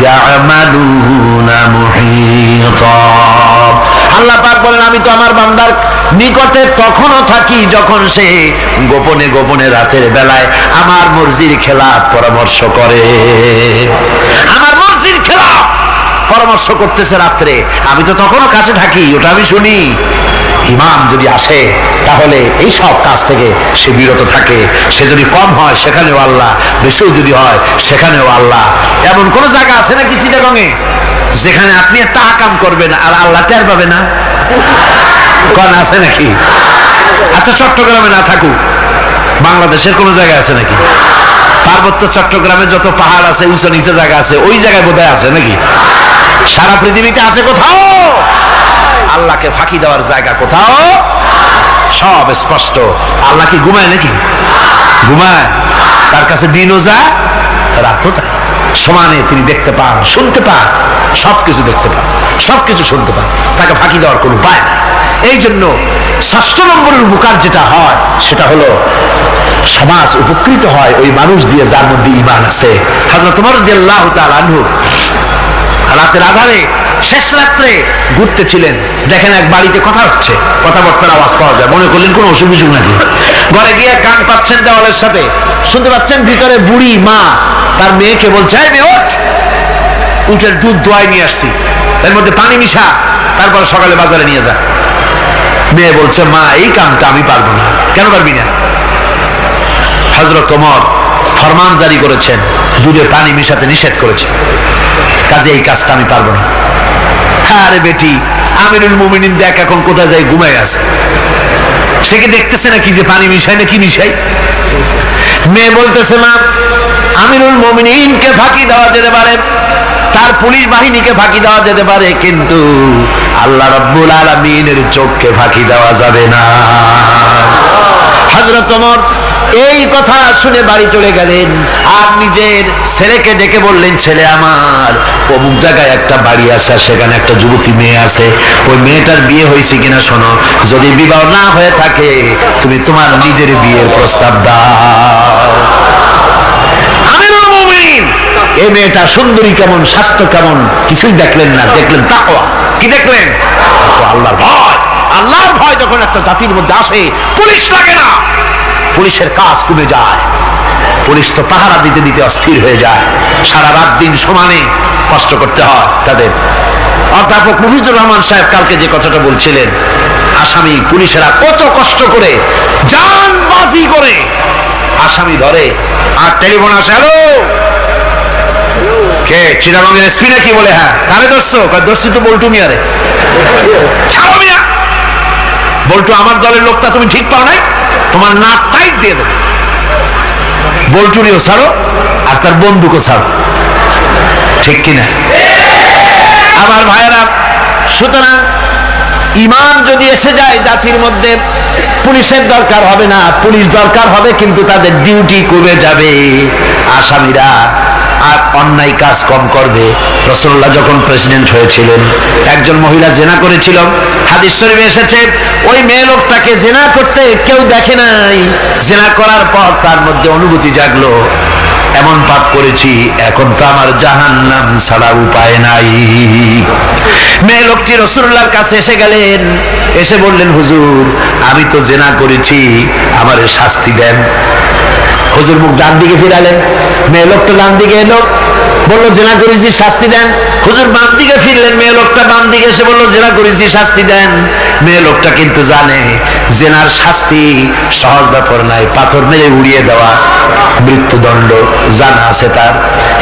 ইয়ামালুনা মুহীতা। আল্লাহ পাক বলেন আমি তো আমার বান্দার নিকটে তখনও থাকি যখন সে গোপনে গোপনে রাতের বেলায় আমার মর্জির খেলাফ পরামর্শ করে। আমার মর্জির খেলাফ পরামর্শ করতেছে রাত্রে, আমি তো তখনও কাছে থাকি, ওটা আমি শুনি। ইমাম যদি আসে তাহলে এই সব কাজ থেকে সে বিরত থাকে। সে যদি কম হয় সেখানেও আল্লাহ, বেশিও যদি হয় সেখানেও আল্লাহ। এমন কোন জায়গা আছে নাকি চিটাগংয়ে যেখানে আপনি একটা আকাম করবেন আর আল্লাহ টের পাবে না? কোন আছে নাকি? আচ্ছা চট্টগ্রামে না থাকুক, বাংলাদেশের কোন জায়গায় আছে নাকি? পার্বত্য চট্টগ্রামে যত পাহাড় আছে, উঁচু নিচে জায়গা আছে, ওই জায়গায় বোধহয় আছে নাকি? সারা পৃথিবীতে আছে কোথাও? আল্লাহকে ফাঁকি দেওয়ার জায়গা কোথাও? সব স্পষ্ট। আল্লাহ কি ঘুমায় নাকি? ঘুমায়? তার কাছে দিনও যায় রাতও তাই, সমানে তিনি দেখতে পান, শুনতে পান, সবকিছু দেখতে পান, সবকিছু শুনতে পান। তাকে ফাঁকি দেওয়ার কোনো উপায় নেই। এই জন্য ৬ষ্ঠ নম্বরের উপকার যেটা হয় সেটা হলো সমাজ উপকৃত হয় ওই মানুষ দিয়ে যার মধ্যে ঈমান আছে। হযরত ওমর রাদিয়াল্লাহু তাআলা আনহু রাতের আধারে শেষ রাত্রে ঘুরতেছিলেন, দেখেন এক বাড়িতে কথা হচ্ছে, কথাবার্তার আওয়াজ পাওয়া যায়, মনে করলেন কোনো অসুখ বিসুখ নাকি। ঘরে গিয়ে কান পাচ্ছেন দেওয়ালের সাথে, শুনতে পাচ্ছেন ভিতরে বুড়ি মা তার মেয়েকে বলছে এই মেয়ে ওঠ, উটের দুধ দোয়াই নিয়ে আসছি, এর মধ্যে পানি মিশা, তারপর সকালে বাজারে নিয়ে যা। মেয়ে বলছে মা এই কামটা আমি পারবো না। কেন পারবি না? হযরত ওমর ফরমান জারি করেছেন, দুধে পানি মিশাতে নিষেধ করেছেন, কাজে এই কাজটা আমি পারবো না। আরে বেটি, আমিরুল মুমিনিন দেখ এখন কোথায় যায়, ঘুমায় আছে, সে কি দেখতেছে নাকি যে পানি মিশাই না কি মিশাই? মেয়ে বলতেছে মা আমিরুল মুমিনিনকে ফাঁকি দেওয়া যেতে পারে, তার পুলিশ বাহিনীকে ফাঁকি দেওয়া যেতে পারে, কিন্তু আল্লাহ রাব্বুল আলামিনের চোখকে ফাঁকি দেওয়া যাবে না। হযরত ওমর এই কথা শুনে বাড়ি চলে গেলেন, আর নিজের ছেলেকে ডেকে বললেন, ছেলে আমার, অমুক জায়গায় একটা বাড়ি আছে, সেখানে একটা যুবতী মেয়ে আছে, ওই মেয়েটার বিয়ে হয়েছে কিনা শোনো, যদি বিবাহ না হয়ে থাকে তুমি তোমার নিজের বিয়ের প্রস্তাব দাও। আমিরুল মুমিনিন এই মেয়েটা সুন্দরী কেমন, স্বাস্থ্য কেমন কিছুই দেখলেন না, দেখলেন তাকওয়া। কি দেখলেন? আল্লাহর ভয়। আল্লাহর ভয় যখন একটা জাতির মধ্যে আসে, পুলিশ লাগে না, পুলিশের কাজ কমে যায়। পুলিশ তো পাহারা দিতে দিতে অস্থির হয়ে যায়, সারা রাত দিন সমানে কষ্ট করতে হয় তাদের। অধ্যাপক মুফিজুর রহমান সাহেব কালকে যে কথাটা বলছিলেন, আসামি পুলিশেরা কত কষ্ট করে জানবাজি করে আসামি ধরে, আর টেলিফোন আসে, হ্যালো কে, চিটাগংয়ের এসপি নাকি? বলে হ্যাঁ। কারে ধরছো? ধরছি তো বল্টু মিয়ারে। ছাড়ো মিয়া, বল্টু আমার দলের লোকটা, তুমি ঠিক পাও নাই, তোমার নাক টাইট দিয়ে দেবে। বল্টুরিও ছাড়ো, আর তার বন্দুকও ছাড়ো, ঠিক কিনা? আমার ভাইয়েরা, সুতরাং ঈমান যদি এসে যায় জাতির মধ্যে, পুলিশের দরকার হবে না, পুলিশ দরকার হবে, কিন্তু তাদের ডিউটি কমে যাবে। আসামিরা আর অন্যায় কাজ কম করবে। রাসূলুল্লাহ যখন প্রেসিডেন্ট হয়েছিলেন, একজন মহিলা জেনা করেছিল, হাদিস শরীফে এসেছে, ওই মেয়ে লোকটাকে জেনা করতে কেউ দেখে নাই, জেনা করার পর তার মধ্যে অনুভূতি জাগলো, এমন পাপ করেছি, এখন তো আমার জাহান্নাম ছাড়া উপায় নাই। মেয়ে লোকটি রাসূলুল্লাহর কাছে এসে গেলেন, এসে বললেন, হুজুর আমি তো জেনা করেছি, আমারে শাস্তি দেন। হুজুর মুখ ডান দিকে ফিরালেন, মেয়ে লোকটা ডান দিকে এলো, বললো জেনা করেছি, শাস্তি দেন। হুজুর বাম দিকে ফিরলেন, মেয়ে লোকটা বাম দিকে এসে বললো জেনা করেছি, শাস্তি দেন। মেয়ে লোকটা কিন্তু জানে জেনার শাস্তি সহজ ব্যাপার নাই, পাথর মেরে উড়িয়ে দেওয়া, মৃত্যুদণ্ড জানা আছে তার।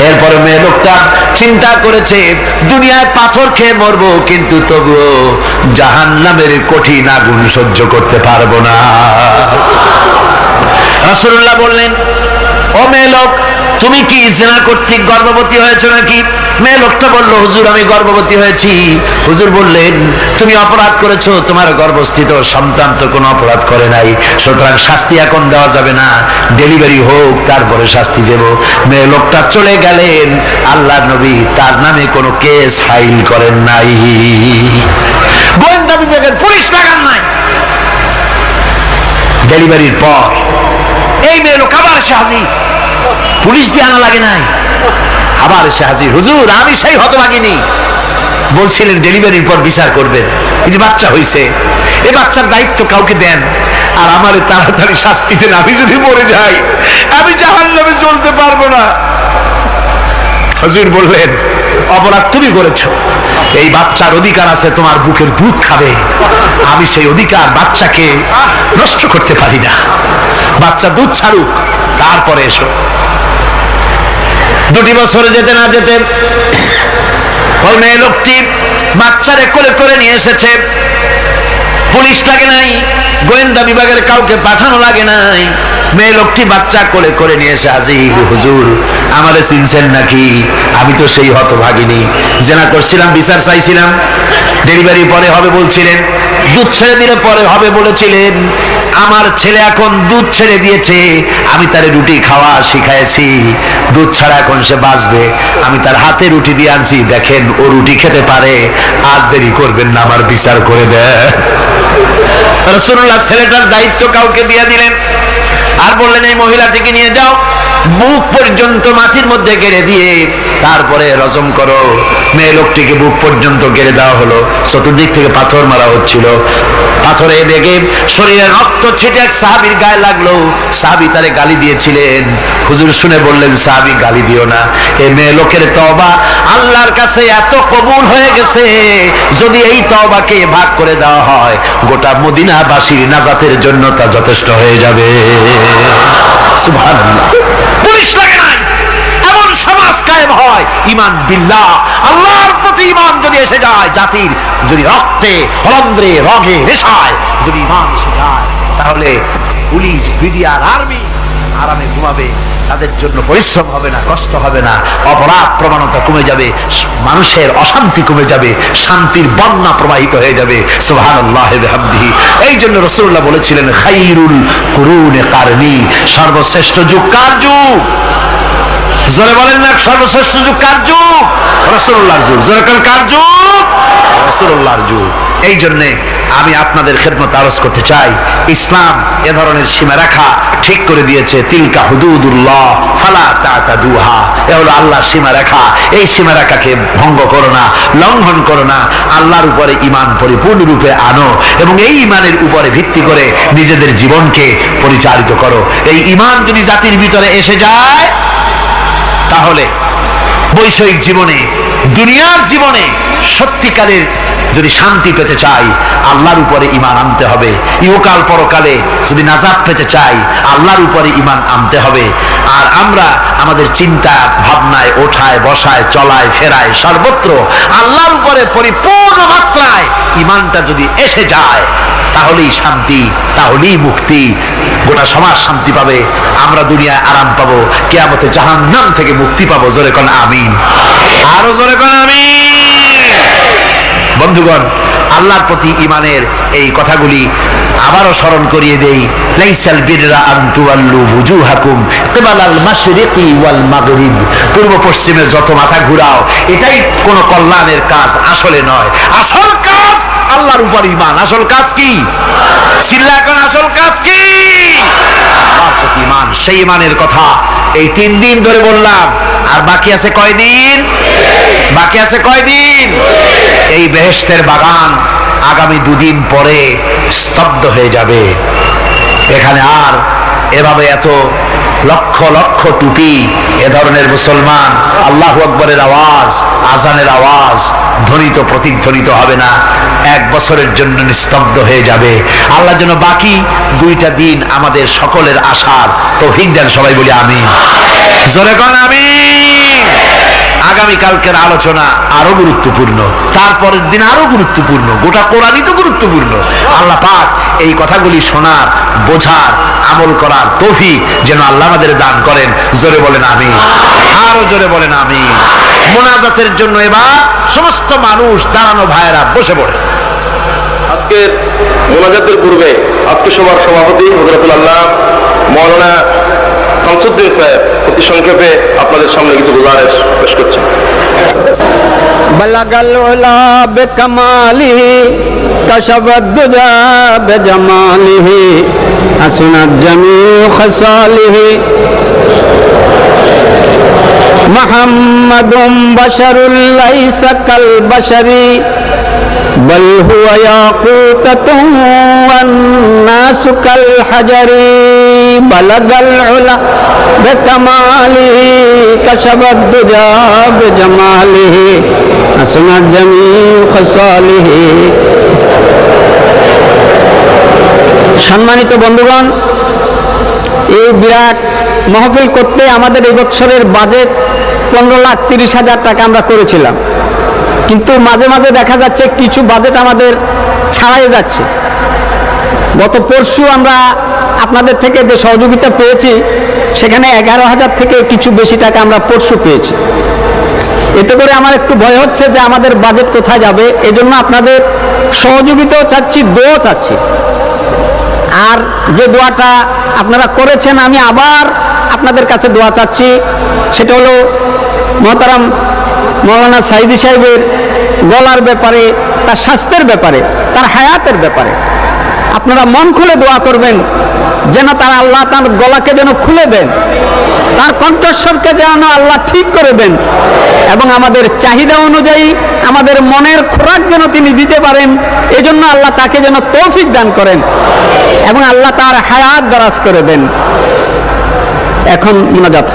এরপরে মেয়ে লোকটা চিন্তা করেছে, দুনিয়ায় পাথর খেয়ে মরবো, কিন্তু তবুও জাহান্নামের কঠিন আগুন সহ্য করতে পারবো না। রাসূলুল্লাহ বললেন, ও মেয়ে লোক, তুমি কি জিনা কর্তৃক গর্ভবতী হয়েছো নাকি? মেয়ে লোকটা বলল, হুজুর আমি গর্ভবতী হয়েছি। হুজুর বললেন, তুমি অপরাধ করেছো, তোমার গর্ভস্থিত সন্তান তো কোনো অপরাধ করে নাই, সুতরাং শাস্তি এখন দেওয়া যাবে না, ডেলিভারি হোক তারপরে শাস্তি দেব। মেয়ে লোকটা চলে গেলেন। আল্লাহর নবী তার নামে কোনো কেস ফাইল করেন নাই, গোয়েন্দা বিভাগের পুলিশ লাগান নাই। ডেলিভারির পর এই মেয়ে লোক আবার এসে হাজির, পুলিশ দিয়ে আনা লাগে নাই, আবার এসে হাজির, হুজুর আমি সেই হতভাগিনী, বলছিলেন ডেলিভারির পর বিচার করবেন, এই যে বাচ্চা হয়েছে, এই বাচ্চার দায়িত্ব কাউকে দেন, আর আমারে তাড়াতাড়ি শাস্তি দেন, আমি যদি মরে যাই আমি জাহান্নামে চলতে পারবো না। হুজুর বললেন, অপরাধ তুমি করেছো, এই বাচ্চার অধিকার আছে তোমার বুকের দুধ খাবে, আমি সেই অধিকার বাচ্চাকে নষ্ট করতে পারি না, বাচ্চা দুধ ছাড়ুক তারপরে এসো। 2 বছরে যেতে না যেতে ওই মেয়ে লোকটি বাচ্চারে কোলে করে নিয়ে এসেছে, পুলিশ লাগে নাই, গোয়েন্দা বিভাগের কাউকে পাঠানো লাগে নাই, মেয়ে লোকটি বাচ্চা কোলে করে নিয়ে এসে হাজির, হুজুর আমারে চিনছেন নাকি? আমি তো সেই হতভাগিনী, জেনা করছিলাম, বিচার চাইছিলাম, ডেলিভারি পরে হবে বলছিলেন, দুধ ছেড়ে দিলে পরে হবে বলেছিলেন, আমার ছেলে এখন দুধ ছেড়ে দিয়েছে, আমি তারে রুটি খাওয়া শিখাইছি, দুধ ছাড়া এখন সে বাঁচবে, আমি তার হাতে রুটি দিয়ে আনছি, দেখেন ও রুটি খেতে পারে, আর দেরি করবেন না, আমার বিচার করে দেন। রাসূলুল্লাহ ছেলেটার দায়িত্ব কাউকে দিয়ে দিলেন, আর বললেন এই মহিলাটিকে নিয়ে যাও, বুক পর্যন্ত মাটির মধ্যে গেড়ে দিয়ে তারপরে রজম করো। মেয়ে লোকটিকে বুক পর্যন্ত গেড়ে দেওয়া হলো, চতুর্দিক থেকে পাথর মারা হচ্ছিল, পাথরে লেগে শরীরে রক্ত ছিটে এক সাহাবীর গায়ে লাগলো, সাহাবী তারে গালি দিয়েছিলেন, হুজুর শুনে বললেন সাহাবী গালি দিও না, এই মেয়ে লোকের তওবা আল্লাহর কাছে এত কবুল হয়ে গেছে, যদি এই তওবাকে ভাগ করে দেওয়া হয় গোটা মদিনাবাসীর নাজাতের জন্য তা যথেষ্ট হয়ে যাবে। সুবহানাল্লাহ, পুলিশ লাগে নাই, এমন সমাজ কায়েম হয়, ঈমান বিল্লাহ, আল্লাহর প্রতি ঈমান যদি এসে যায়, জাতির যদি রক্তে রন্ধ্রে রগে রেশায় যদি ঈমান এসে যায়, তাহলে পুলিশ বিডিআর আর্মি আরামে ঘুমাবে। তাদের জন্য পরিশ্রম হবে না, কষ্ট হবে না, অপরাধ প্রবণতা কমে যাবে, মানুষের অশান্তি কমে যাবে, শান্তির বন্যা প্রবাহিত হয়ে যাবে। সুবহানাল্লাহি ওয়া বিহামদিহি। এই জন্য রাসূলুল্লাহ বলেছিলেন, খায়রুল কুরুনে কারনি, সর্বশ্রেষ্ঠ যুগ কার যুগ? জোরে বলেন না, সর্বশ্রেষ্ঠ যুগ কার যুগ? রাসূলুল্লাহর যুগ। জোরে বলেন, কার যুগ? রাসূলুল্লাহর যুগ। এই জন্য আমি আপনাদের খেদমত আরজ করতে চাই, ইসলাম এ ধরনের সীমারেখা ঠিক করে দিয়েছে। তিলকা হুদুদুল্লাহ ফালা তাতাদুহা, এ হলো আল্লাহর সীমারেখা। এই সীমারেখাকে ভঙ্গ করো না, লঙ্ঘন করো না। আল্লাহর উপরে ঈমান পরিপূর্ণরূপে আনো এবং এই ঈমানের উপরে ভিত্তি করে নিজেদের জীবনকে পরিচালিত করো। এই ঈমান যদি জাতির ভিতরে এসে যায়, তাহলে বৈষয়িক জীবনে, দুনিয়ার জীবনে সত্যিকারের যদি শান্তি পেতে চাই, আল্লাহর উপরে ঈমান আনতে হবে। ইহকাল পরকালে যদি নাজাত পেতে চাই, আল্লাহর উপরে ঈমান আনতে হবে। আর আমরা আমাদের চিন্তা ভাবনায়, ওঠায় বসায়, চলায় ফেরায়, সর্বত্র আল্লাহর উপরে পরিপূর্ণ মাত্রায় ঈমানটা যদি এসে যায়, তাহলেই শান্তি, তাহলেই মুক্তি। গোটা সমাজ শান্তি পাবে, আমরা দুনিয়ায় আরাম পাবো, কিয়ামতে জাহান্নাম থেকে মুক্তি পাবো। জোরে কোন আমিন, আরো জোরে কোন আমিন। বন্ধুগণ, আল্লাহর প্রতি ঈমানের এই কথাগুলি আবারও স্মরণ করিয়ে দেই। লাইসাল বিররা আন তুওয়াল্লু বুজুহাকুম কিবালাল মাশরিকি ওয়াল মাগরিব, পূর্ব পশ্চিমের যত মাথা ঘুরাও, এটাই কোনো কল্যাণের কাজ আসলে নয়। আসল কাজ আল্লাহর উপর ঈমান। আসল কাজ কি? চিল্লা এখন, আসল কাজ কি? আল্লাহর প্রতি ঈমান। সেই ঈমানের কথা এই 3 দিন ধরে বললাম। আর বাকি আছে কয়দিন? বাকি আছে কয়দিন? এই বেহেশতের বাগান আগামী 2 দিন পরে স্তব্ধ হয়ে যাবে। এখানে আর এভাবে এত লক্ষ লক্ষ টুপি, এ ধরনের মুসলমান আল্লাহু আকবরের আওয়াজ, আজানের আওয়াজ ধ্বনিত প্রতিধ্বনিত হবে না। 1 বছরের জন্য নিস্তব্ধ হয়ে যাবে। আল্লাহ যেন বাকি 2টা দিন আমাদের সকলের আশার তৌফিক দেন। সবাই বলি আমিন, জোরে কোন আমিন। আগামীকালকের আলোচনা আরো গুরুত্বপূর্ণ, তারপরের দিন আরো গুরুত্বপূর্ণ, গোটা কোরআনই তো গুরুত্বপূর্ণ। আল্লাহ পাক এই কথাগুলি শোনার, বোঝার, আমল করার তৌফিক যেন আল্লাহ আমাদের দান করেন। জোরে বলেন আমিন, আরো জোরে বলেন আমিন। মোনাজাতের জন্য এবার সমস্ত মানুষ দাঁড়ানো, ভাইয়েরা বসে পড়ে। আজকের মোনাজাতের পূর্বে আজকে সবার সভাপতি হযরতুল আল্লাহ মাওলানা শামসুদ্দিন সাহেব অতি সংক্ষেপে আপনাদের সামনে কিছু গুজারিশ পেশ করছেন। বলাগাল উলা বিকামালিহি কাশাবাদ দুজা বিজামালিহি হাসনাত জামিউ খাসালিহি মুহাম্মাদুম বাশারুল লাইসা কাল বাশারি বল হুয়া ইয়াকুতাতুন ওয়ান নাসু কাল হাজারি বলাগাল উলা বিকামালিহি কাশাবাদ দুজা বিজামালিহি হাসনাত জামিউ খাসালিহি। সম্মানিত বন্ধুগণ, এই বিরাট মাহফিল করতে আমাদের এই বছরের বাজেট 15,30,000 টাকা আমরা করেছিলাম, কিন্তু মাঝে মাঝে দেখা যাচ্ছে কিছু বাজেট আমাদের ছাড়াই যাচ্ছে। গত পরশু আমরা আপনাদের থেকে যে সহযোগিতা পেয়েছি, সেখানে 11,000 থেকে কিছু বেশি টাকা আমরা পরশু পেয়েছি। এতে করে আমার একটু ভয় হচ্ছে যে আমাদের বাজেট কোথায় যাবে। এজন্য আপনাদের সহযোগিতাও চাচ্ছি, দোয়া চাচ্ছি। আর যে দোয়াটা আপনারা করেছেন, আমি আবার আপনাদের কাছে দোয়া চাচ্ছি। সেটা হলো মহতারাম মাওলানা সাইদি সাহেবের গলার ব্যাপারে, তার স্বাস্থ্যের ব্যাপারে, তার হায়াতের ব্যাপারে আপনারা মন খুলে দোয়া করবেন, যেন তার আল্লাহ তার গলাকে যেন খুলে দেন, তার কণ্ঠস্বরকে যেন আল্লাহ ঠিক করে দেন, এবং আমাদের চাহিদা অনুযায়ী আমাদের মনের খোরাক যেন তিনি দিতে পারেন। এজন্য আল্লাহ তাকে যেন তৌফিক দান করেন এবং আল্লাহ তার হায়াত দারাজ করে দেন। এখন মুনাজাত।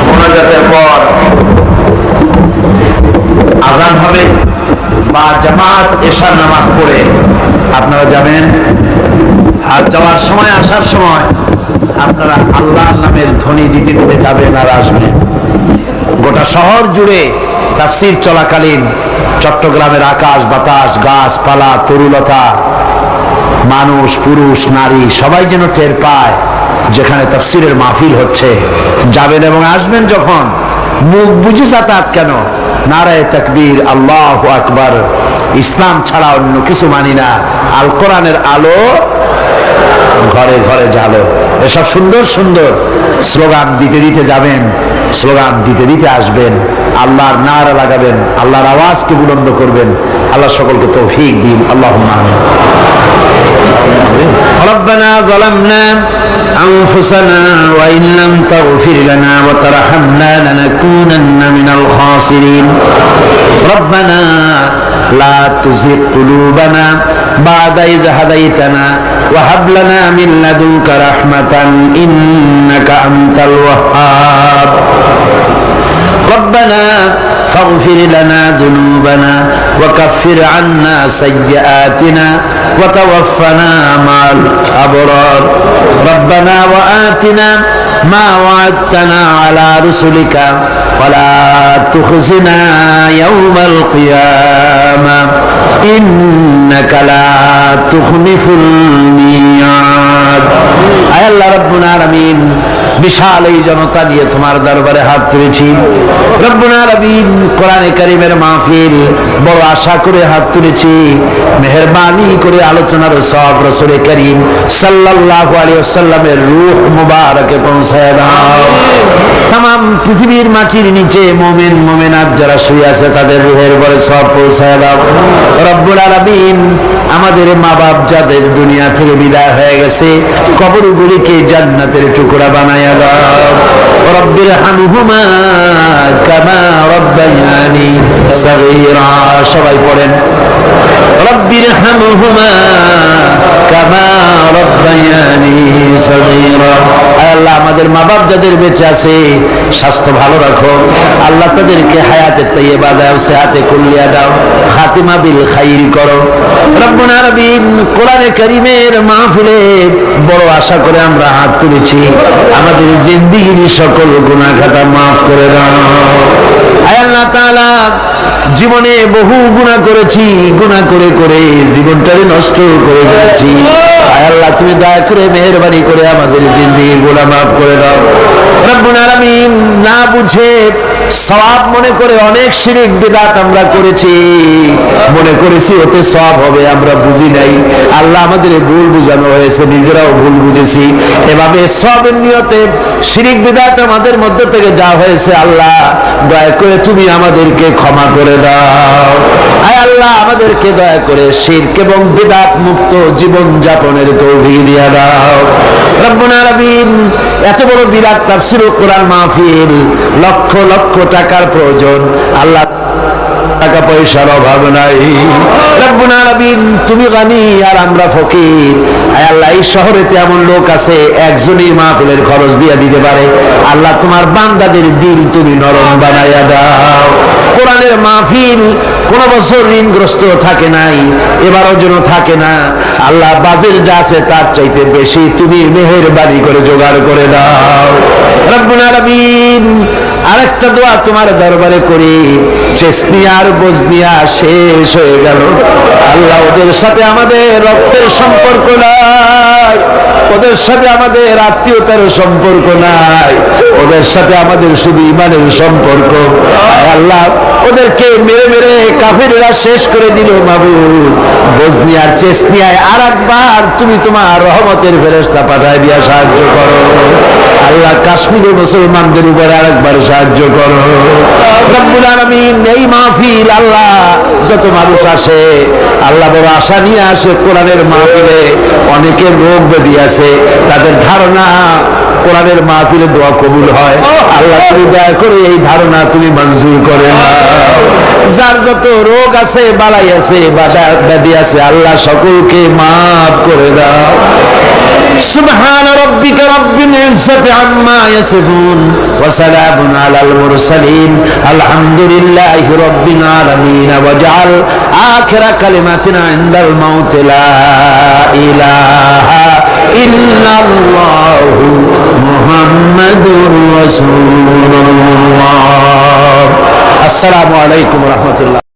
মোনাজাতের পর আজান হবে বা জামাত এশার নামাজ পড়ে আপনারা যাবেন। আর যাওয়ার সময়, আসার সময় আপনারা আল্লাহর নামের ধ্বনি দিতে দিতে যাবেন আর আসবেন। গোটা শহর জুড়ে তাফসীর চলাকালীন চট্টগ্রামের আকাশ বাতাস, গাছপালা, তরুলতা, মানুষ, পুরুষ, নারী সবাই যেন টের পায় যেখানে তাফসীরের মাহফিল হচ্ছে। যাবেন এবং আসবেন যখন, মুখ বুঝে যাতায়াত কেন, নারায়ে তাকবীর, আল্লাহু আকবার, ইসলাম ছাড়া অন্য কিছু মানি না, আল কোরআনের আলো ঘরে ঘরে জ্বালো, এসব সুন্দর সুন্দর স্লোগান দিতে দিতে যাবেন, স্লোগান দিতে দিতে আসবেন, আল্লাহর নারা লাগাবেন, আল্লাহর আওয়াজকে বুলন্দ করবেন। আল্লাহ সকলকে তৌফিক দিন, আল্লাহুম্মা আমিন। ربنا ظلمنا أنفسنا وإن لم تغفر لنا وترحمنا لنكونن من الخاسرين ربنا لا تزغ قلوبنا بعد إذ هديتنا وهب لنا من لدنك رحمة إنك أنت الوهاب ربنا فاغفر لنا ذنوبنا وكفر عنا سيئاتنا وتوفنا مع الأبرار ربنا وآتنا ما وعدتنا على رسلك ولا تخزنا يوم القيامة إنك لا تخلف الميعاد আয় আল্লাহ রব্বুল আলামিন, বিশাল এই জনতা নিয়ে তোমার দরবারে হাত তুলেছি রব্বুল আলামিন। কোরআনে কারীমের মাহফিল বড় আশা করে হাত তুলেছি, মেহেরবানি করে আলোচনার সওয়াব রাসূল করিম সাল্লাল্লাহু আলাইহি ওয়াসাল্লামের রূহ মুবারকে পৌঁছায় দাও। तमाम পৃথিবীর মাটির নিচে মুমিন মুমিনাত যারা শুয়ে আছে তাদের রূহের উপরে সওয়াব পৌঁছায় দাও রব্বুল আলামিন। আমাদের মা বাপ যাদের দুনিয়া থেকে বিদায় হয়ে গেছে, কবরগুলিকে জান্নাতের টুকরা বানায়া দাও। রব্বির হামহুমা কামা রব্বায়ানি সগীরা, সবাই পড়েন রব্বির হামহুমা কামা রব্বায়ানি সগীরা। আল্লাহ আমাদের মা বাপ যাদের বেঁচে আছে স্বাস্থ্য ভালো রাখো আল্লাহ, তাদেরকে হায়াতে তাইয়্যিবা দাও, সেহাতে কুল্লিয়া দাও, খাতিমা বিল খাইর করো রব্বুল আলামিন। কোরআনে কারীমের মাহফিলে বড় আশা করে আমরা হাত তুলেছি, আমাদের জিন্দেগির সকল গুনাহ খাতা মাফ করে দাও। আয় আল্লাহ তাআলা, জীবনে বহু গুনাহ করেছি, গুনাহ করে করে জীবনটাকে নষ্ট করে ফেলেছি। আয় আল্লাহ, তুমি দয়া করে মেহেরবানি করে আমাদের জিন্দেগির গুনাহ মাফ করে দাও রব্বুল আলামিন। না বুঝে সওয়াব মনে করে অনেক শিরক বিদআত আমরা করেছি, মনে করেছি ওতে সওয়াব হবে, আমরা বুঝি নাই। আল্লাহ আমাদের ভুল বুঝানো হয়েছে, নিজেরাও ভুল বুঝেছি। এভাবে সওয়াবের নিয়তে শিরক বিদআত আমাদের মধ্য থেকে যা হয়েছে আল্লাহ দয়া করে তুমি আমাদেরকে ক্ষমা করে দাও। আয় আল্লাহ, আমাদেরকে দয়া করে শিরক এবং বিদআত মুক্ত জীবন যাপনের তৌফিক দিয়ে দাও রব্বুল আলামিন। এত বড় বিরাট তাফসীরুল কোরআন মাহফিল, লক্ষ লক্ষ টাকার প্রয়োজন আল্লাহ, টাকা পয়সার অভাব নাই রব্বুল আলামিন। তুমি গানি আর আমরা ফকির। আয় আল্লাহ, এই শহরেতে এমন লোক আছে একজনই মাহফিলের খরচ দিয়ে দিতে পারে। আল্লাহ, তোমার বান্দাদের দিল তুমি নরম বানায়া দাও। কোরআনের মাহফিল কোন বছর ঋণগ্রস্ত থাকে নাই, এবারও যেন থাকে না। আল্লাহ, বাজেট যা আছে তার চাইতে বেশি তুমি মেহেরবানি করে জোগাড় করে দাও রব্বুল আলামিন। আরেকটা দোয়া তোমার দরবারে করি, চেস্তিয়া আর বজনিয়া শেষ হয়ে গেল আল্লাহ, ওদের সাথে আমাদের রক্তের সম্পর্ক নাই, ওদের সাথে আমাদের আত্মীয়তার সম্পর্ক নাই, ওদের সাথে আমাদের শুধু ইমানের সম্পর্ক। আল্লাহ, ওদেরকে মেরে মেরে কাফিররা শেষ করে দিল মাবুদ। বজনিয়ার চেস্তিয়ায় আর একবার তুমি তোমার রহমতের ফেরেশতা পাঠায় দিয়া সাহায্য করো আল্লাহ। কাশ্মীরের মুসলমানদের উপরে আরেকবার সাহায্য করো রব্বুল আলামিন। এই মাহফিল আল্লাহ, যত মানুষ আসে আল্লাহ বড় আশা নিয়ে আসে কোরআনের মাহফিলে, অনেকের রোগ ব্যাধি আছে, তাদের ধারণা কোরআনের মাহফিলে দোয়া কবুল হয়। আল্লাহ, তুমি দয়া করে এই ধারণা তুমি মঞ্জুর করে নাও। যার যত রোগ আছে, বালাই আছে, ব্যাধি আছে, আল্লাহ সকলকে মাফ করে দাও। সুবহান রাব্বিকা রাব্বিল ইজ্জাতি আম্মা ইয়াসিফুন ওয়া সালামুন আলাল মুরসালিন আলহামদুলিল্লাহি রাব্বিল আলামিন। ওয়াজআল আখিরা কালিমাতিনা ইনদাল মাউত লা ইলাহা ইল্লাল্লাহু মুহাম্মাদুর রাসূলুল্লাহ। আসসালামু আলাইকুম ওয়া রাহমাতুল্লাহ।